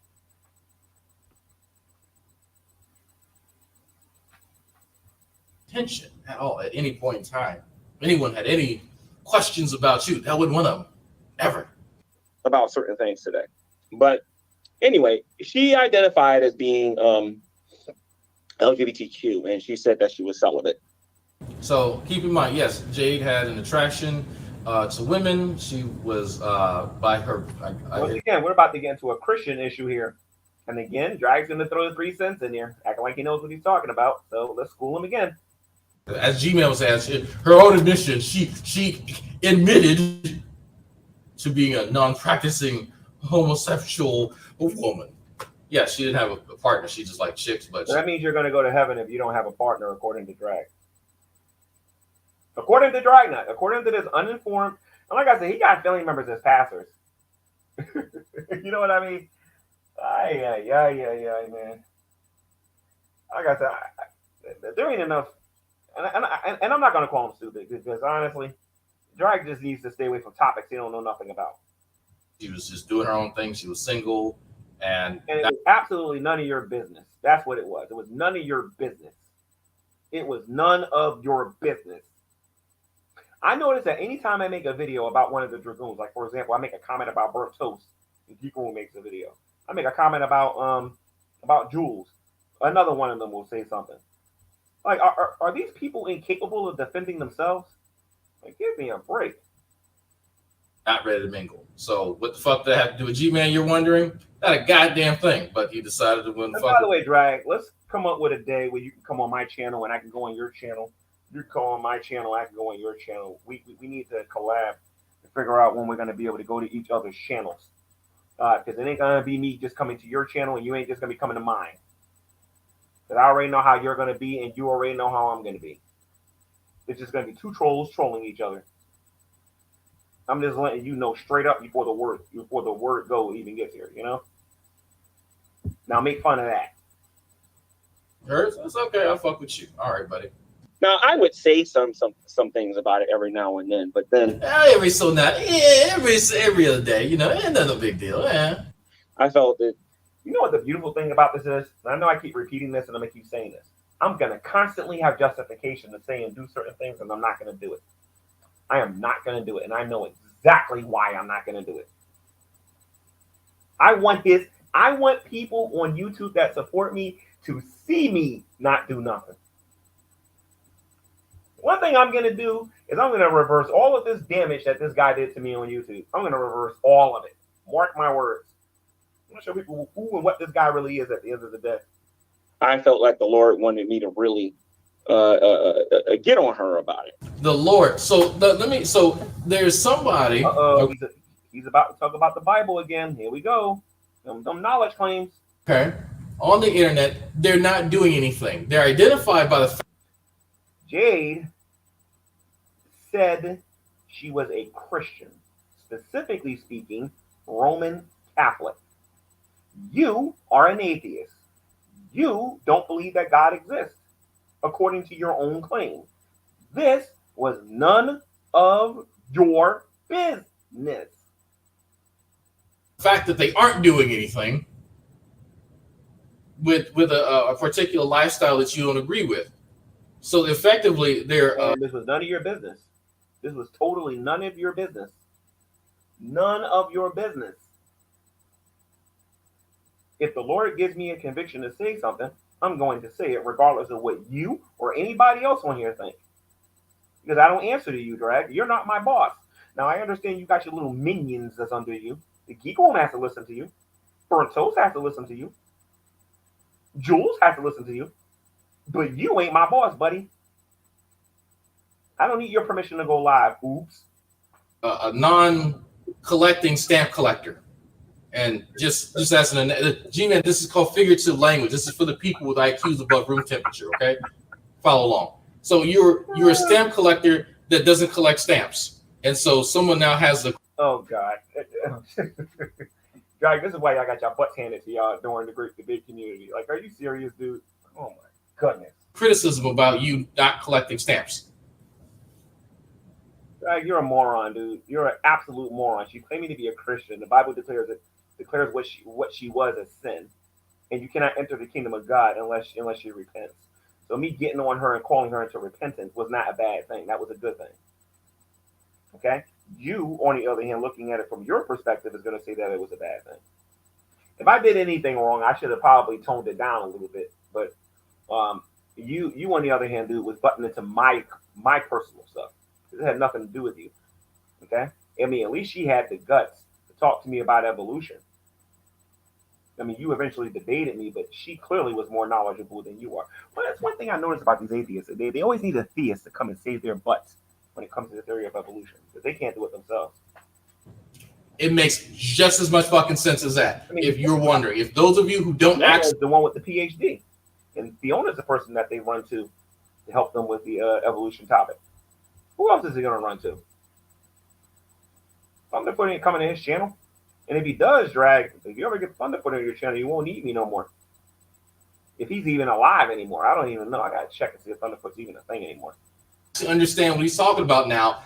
[SPEAKER 2] Tension at all at any point in time. If anyone had any questions about you, that wasn't one of them ever.
[SPEAKER 4] About certain things today. But anyway, she identified as being LGBTQ, and she said that she was celibate.
[SPEAKER 2] So keep in mind, yes, Jade had an attraction to women. She was by her.
[SPEAKER 1] Once again, we're about to get into a Christian issue here. And again, Drag's going to throw the 3 cents in here, acting like he knows what he's talking about. So let's school him again.
[SPEAKER 2] As G-Man was asking, her own admission, she admitted to being a non-practicing homosexual woman. Yeah, she didn't have a partner. She just liked chicks. But
[SPEAKER 1] so that means you're going to go to heaven if you don't have a partner, according to Drag. According to Dragnauct, according to this uninformed, and like I said, he got family members as pastors. You know what I mean? Yeah, man. Like I said, there ain't enough. And I'm not going to call him stupid because honestly, Drag just needs to stay away from topics he don't know nothing about.
[SPEAKER 2] She was just doing her own thing. She was single. And
[SPEAKER 1] it was absolutely none of your business. That's what it was. It was none of your business. It was none of your business. I noticed that anytime I make a video about one of the Dragoons, like for example, I make a comment about burnt toast, and Geeko makes a video. I make a comment about Jules. Another one of them will say something. Like, are these people incapable of defending themselves? Like, give me a break.
[SPEAKER 2] Not ready to mingle. So what the fuck did that have to do with G-Man, you're wondering? Not a goddamn thing, but he decided to win.
[SPEAKER 1] By the way, Drag, let's come up with a day where you can come on my channel and I can go on your channel. You come on my channel, I can go on your channel. We need to collab and figure out when we're going to be able to go to each other's channels. Because it ain't going to be me just coming to your channel and you ain't just going to be coming to mine. Because I already know how you're going to be and you already know how I'm going to be. It's just going to be two trolls trolling each other. I'm just letting you know straight up before the word go even gets here, you know? Now make fun of that.
[SPEAKER 2] It's okay. I'll fuck with you. All right, buddy.
[SPEAKER 4] Now I would say some things about it every now and then, but then
[SPEAKER 2] every other day, you know, ain't nothing big deal. Yeah.
[SPEAKER 4] I felt that.
[SPEAKER 1] You know what the beautiful thing about this is? And I know I keep repeating this and I'm gonna keep saying this. I'm gonna constantly have justification to say and do certain things, and I'm not gonna do it. I am not gonna do it, and I know exactly why I'm not gonna do it. I want people on YouTube that support me to see me not do nothing. One thing I'm going to do is I'm going to reverse all of this damage that this guy did to me on YouTube. I'm going to reverse all of it. Mark my words. I'm going to show people who and what this guy really is at the end of the day.
[SPEAKER 4] I felt like the Lord wanted me to really get on her about it.
[SPEAKER 2] The Lord. So there's somebody.
[SPEAKER 1] He's about to talk about the Bible again. Here we go. Them knowledge claims.
[SPEAKER 2] Okay. On the internet, they're not doing anything. They're identified by the
[SPEAKER 1] Jade said she was a Christian, specifically speaking, Roman Catholic. You are an atheist. You don't believe that God exists, according to your own claim. This was none of your business.
[SPEAKER 2] The fact that they aren't doing anything with a particular lifestyle that you don't agree with. So effectively,
[SPEAKER 1] this was none of your business. This was totally none of your business. None of your business. If the Lord gives me a conviction to say something, I'm going to say it regardless of what you or anybody else on here think. Because I don't answer to you, Drag. You're not my boss. Now, I understand you got your little minions that's under you. The Geek Room has to listen to you. Burnt Toast has to listen to you. Jules has to listen to you. But you ain't my boss, buddy. I don't need your permission to go live. Oops.
[SPEAKER 2] A non-collecting stamp collector. And just as an G-Man, this is called figurative language. This is for the people with IQs above room temperature, okay? Follow along. So you're a stamp collector that doesn't collect stamps. And so someone now has the...
[SPEAKER 1] Oh, God. Drag, this is why y'all got your butts handed to y'all during the great debate community. Like, are you serious, dude? Oh, my goodness.
[SPEAKER 2] criticism about you not collecting stamps.
[SPEAKER 1] You're a moron, dude. You're an absolute moron. She's claiming to be a Christian. The Bible declares what she was as sin, and you cannot enter the kingdom of God unless she repents. So me getting on her and calling her into repentance was not a bad thing. That was a good thing. Okay? You, on the other hand, looking at it from your perspective, is going to say that it was a bad thing. If I did anything wrong, I should have probably toned it down a little bit. But you on the other hand, dude, was butting into my personal stuff. It had nothing to do with you. Okay? I mean, at least she had the guts to talk to me about evolution. I mean, you eventually debated me, but she clearly was more knowledgeable than you are. Well, that's one thing I noticed about these atheists. They always need a theist to come and save their butts when it comes to the theory of evolution, because they can't do it themselves.
[SPEAKER 2] It makes just as much fucking sense as that. I mean, if you're wondering, if those of you who don't actually...
[SPEAKER 1] the one with the PhD. And Fiona's the person that they run to help them with the evolution topic. Who else is he going to run to? Thunderfoot ain't coming to his channel. And if he does, if you ever get Thunderfoot on your channel, you won't need me no more. If he's even alive anymore, I don't even know. I got to check and see if Thunderfoot's even a thing anymore.
[SPEAKER 2] To understand what he's talking about now,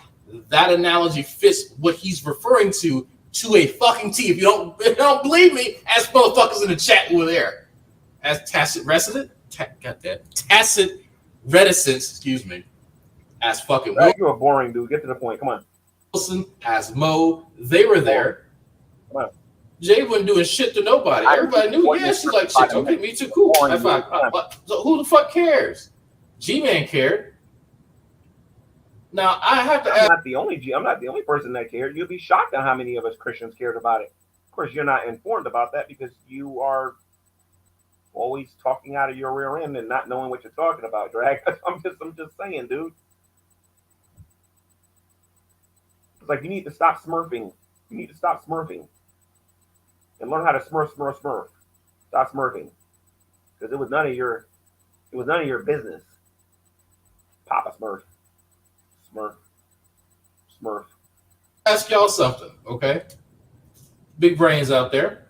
[SPEAKER 2] that analogy fits what he's referring to a fucking T. If you don't believe me, ask motherfuckers in the chat who were there. As tacit reticence, excuse me. As fucking
[SPEAKER 1] you're a boring dude. Get to the point. Come on.
[SPEAKER 2] Wilson, as Mo, they were there.
[SPEAKER 1] Come on.
[SPEAKER 2] Jay wasn't doing shit to nobody. Everybody knew, yeah, she's like shit. Okay, me too. Cool. That's fine. So who the fuck cares? G-Man cared. Now I have to ask.
[SPEAKER 1] I'm not the only person that cared. You'll be shocked at how many of us Christians cared about it. Of course, you're not informed about that because you are always talking out of your rear end and not knowing what you're talking about, Drag. I'm just saying, dude. It's like you need to stop smurfing. You need to stop smurfing and learn how to smurf. Stop smurfing, because it was none of your business. Papa Smurf.
[SPEAKER 2] Ask y'all something, okay? Big brains out there.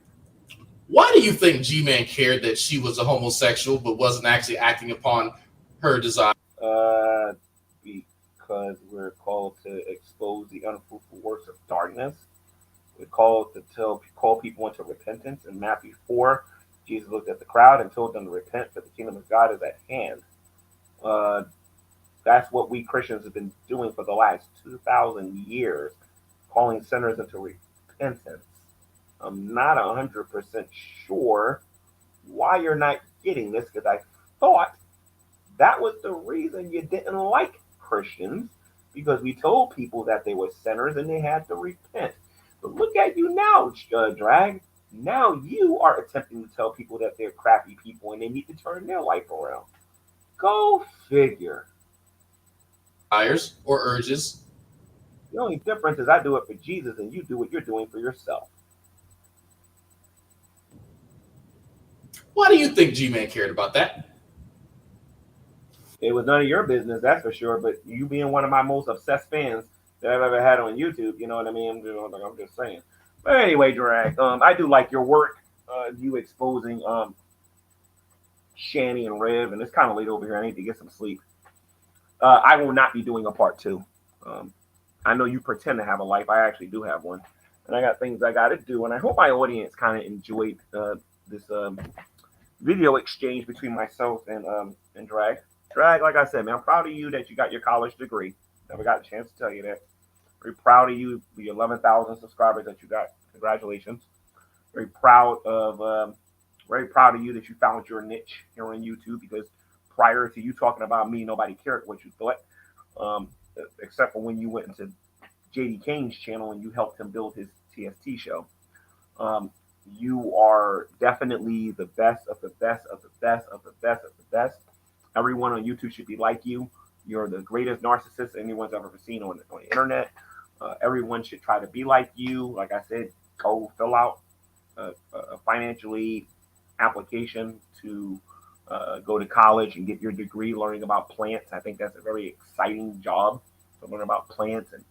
[SPEAKER 2] Why do you think G-Man cared that she was a homosexual but wasn't actually acting upon her desire?
[SPEAKER 1] Because we're called to expose the unfruitful works of darkness. We're called to call people into repentance. In Matthew 4, Jesus looked at the crowd and told them to repent, for the kingdom of God is at hand. That's what we Christians have been doing for the last 2,000 years, calling sinners into repentance. I'm not 100% sure why you're not getting this, because I thought that was the reason you didn't like Christians, because we told people that they were sinners and they had to repent. But look at you now, Drag. Now you are attempting to tell people that they're crappy people and they need to turn their life around. Go figure.
[SPEAKER 2] Desires or urges.
[SPEAKER 1] The only difference is I do it for Jesus and you do what you're doing for yourself.
[SPEAKER 2] Why do you think G-Man cared about that?
[SPEAKER 1] It was none of your business, that's for sure. But you being one of my most obsessed fans that I've ever had on YouTube, you know what I mean? I'm just saying. But anyway, Drag, I do like your work. You exposing Shani and Rev, and it's kind of late over here. I need to get some sleep. I will not be doing a part 2. I know you pretend to have a life. I actually do have one, and I got things I got to do. And I hope my audience kind of enjoyed this video exchange between myself and Drag. Drag, like I said, man, I'm proud of you that you got your college degree. Never got a chance to tell you that. Very proud of you for your 11,000 subscribers that you got. Congratulations. Very proud of Very proud of you that you found your niche here on YouTube, because prior to you talking about me, nobody cared what you thought, except for when you went into JD Kane's channel and you helped him build his TST show. You are definitely the best of the best of the best of the best of the best. Everyone on YouTube should be like you. You're the greatest narcissist anyone's ever seen on the internet. Everyone should try to be like you. Like I said, go fill out a financial aid application to go to college and get your degree learning about plants. I think that's a very exciting job, to learn about plants and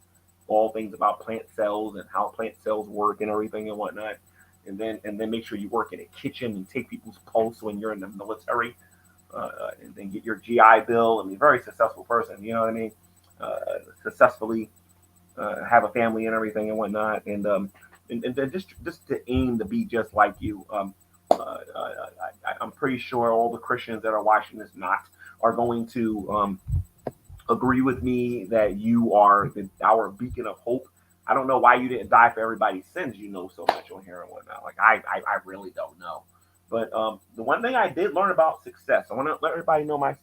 [SPEAKER 1] all things about plant cells and how plant cells work and everything and whatnot. And then make sure you work in a kitchen and take people's pulse when you're in the military, and then get your GI Bill. I mean, very successful person, you know what I mean? Successfully have a family and everything and whatnot, and then just to aim to be just like you. I'm pretty sure all the Christians that are watching this are going to agree with me that you are our beacon of hope. I don't know why you didn't die for everybody's sins, you know, so much on here and whatnot. Like I really don't know. But the one thing I did learn about success, I want to let everybody know my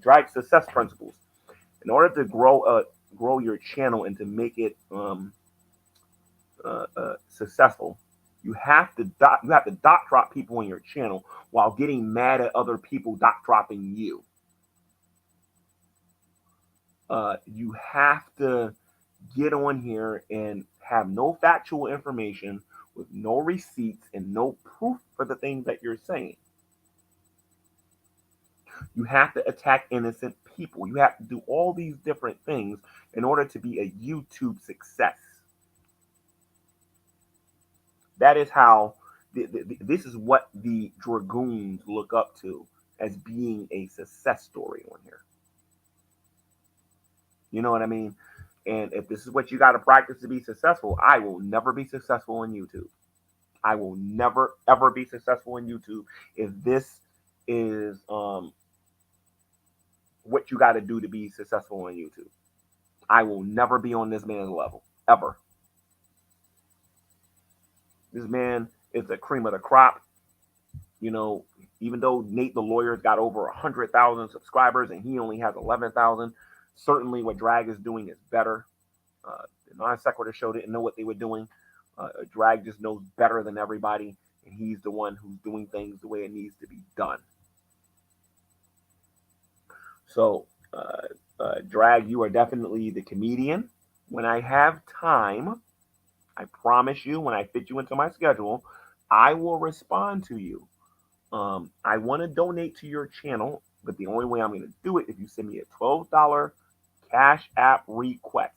[SPEAKER 1] Drag success principles. In order to grow your channel and to make it successful, you have to dot drop people on your channel while getting mad at other people dot dropping you. You have to get on here and have no factual information, with no receipts and no proof for the things that you're saying. You have to attack innocent people. You have to do all these different things in order to be a YouTube success. That is how, this is what the Dragoons look up to as being a success story on here. You know what I mean? And if this is what you got to practice to be successful, I will never be successful on YouTube. I will never, ever be successful on YouTube if this is what you got to do to be successful on YouTube. I will never be on this man's level, ever. This man is the cream of the crop. You know, even though Nate the Lawyer's got over 100,000 subscribers and he only has 11,000, certainly what Drag is doing is better. The Non Sequitur show didn't know what they were doing. Drag just knows better than everybody, and he's the one who's doing things the way it needs to be done. So, Drag, you are definitely the comedian. When I have time, I promise you, when I fit you into my schedule, I will respond to you. I want to donate to your channel, but the only way I'm going to do it is if you send me a $12 Cash App request.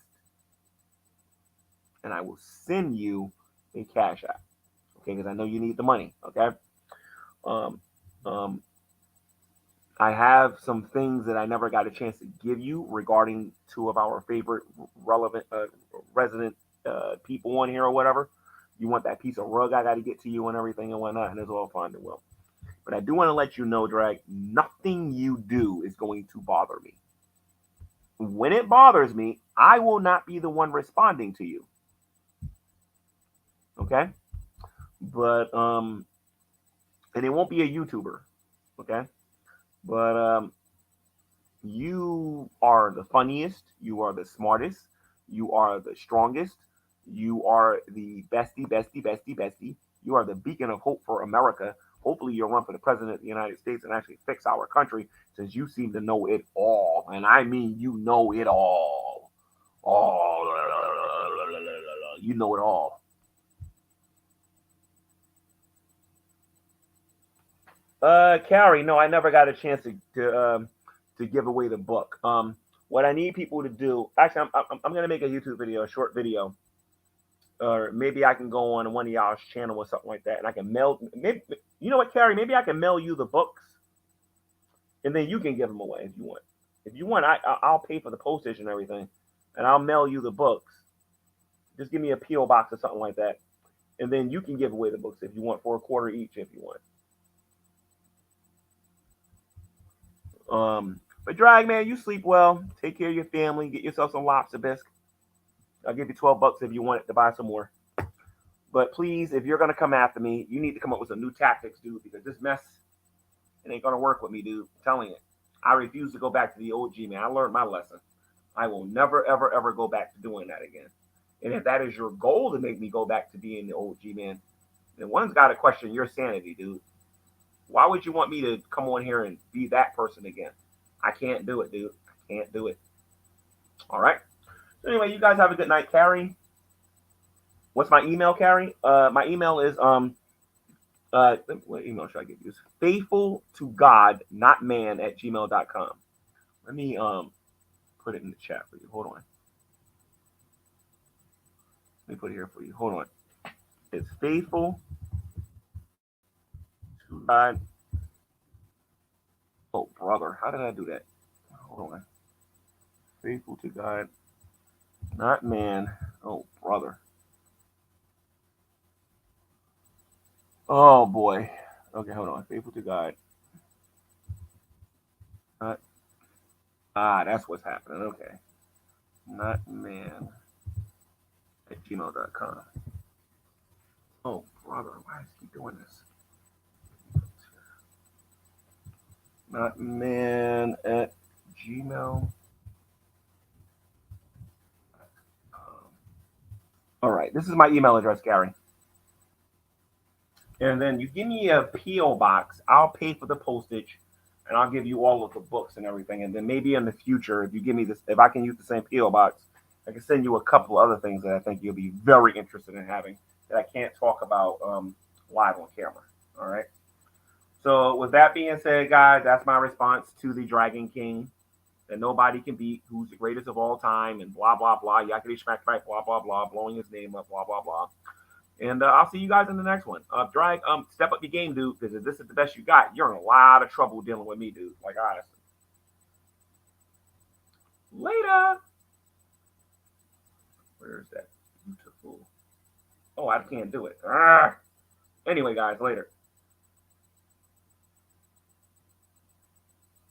[SPEAKER 1] And I will send you a Cash App. Okay, because I know you need the money. Okay. I have some things that I never got a chance to give you regarding two of our favorite relevant resident people on here or whatever. You want that piece of rug I got to get to you and everything and whatnot, and it's all fine and well. But I do want to let you know, Drag, nothing you do is going to bother me. When it bothers me, I will not be the one responding to you. Okay? But, and it won't be a YouTuber. Okay? But, you are the funniest. You are the smartest. You are the strongest. You are the bestie. You are the beacon of hope for America. Hopefully you'll run for the president of the United States and actually fix our country, since you seem to know it all. And I mean, you know it all. You know it all. Carrie, no, I never got a chance to give away the book. What I need people to do, actually, I'm going to make a YouTube video, a short video. Or maybe I can go on one of y'all's channel or something like that, and I can mail. Maybe, you know what, Carrie? Maybe I can mail you the books, and then you can give them away if you want. If you want, I'll pay for the postage and everything, and I'll mail you the books. Just give me a PO box or something like that, and then you can give away the books if you want, for $25 each if you want. But Drag, man, you sleep well. Take care of your family. Get yourself some lobster bisque. I'll give you $12 if you want it to buy some more. But please, if you're gonna come after me, you need to come up with some new tactics, dude, because this mess, it ain't gonna work with me, dude. I'm telling you. I refuse to go back to the old G, man. I learned my lesson. I will never, ever, ever go back to doing that again. And if that is your goal to make me go back to being the old G, man, then one's got to question your sanity, dude. Why would you want me to come on here and be that person again? I can't do it, dude. I can't do it. All right. So anyway, you guys have a good night, Carrie. What's my email, Carrie? My email is what email should I give you? Faithful to God, not man at gmail.com. Let me put it in the chat for you. Hold on. Let me put it here for you. Hold on. It's faithful to God. Oh, brother. How did I do that? Hold on. Faithful to God, not man. Oh, brother. Oh, boy. Okay, hold on. Faithful to God. That's what's happening. Okay. Not man at gmail.com. Oh, brother. Why is he doing this? Not man at Gmail. All right. This is my email address, Gary. And then you give me a P.O. box. I'll pay for the postage, and I'll give you all of the books and everything. And then maybe in the future, if you give me this, if I can use the same P.O. box, I can send you a couple other things that I think you'll be very interested in having that I can't talk about live on camera. All right. So with that being said, guys, that's my response to the Dragon King that nobody can beat, who's the greatest of all time, and blah, blah, blah, yakety smack, blah, blah, blah, blowing his name up, blah, blah, blah. And I'll see you guys in the next one. Drag, step up your game, dude, because if this is the best you got, you're in a lot of trouble dealing with me, dude. Like, honestly. Later. Where's that beautiful? Oh, I can't do it. Anyway, guys, later.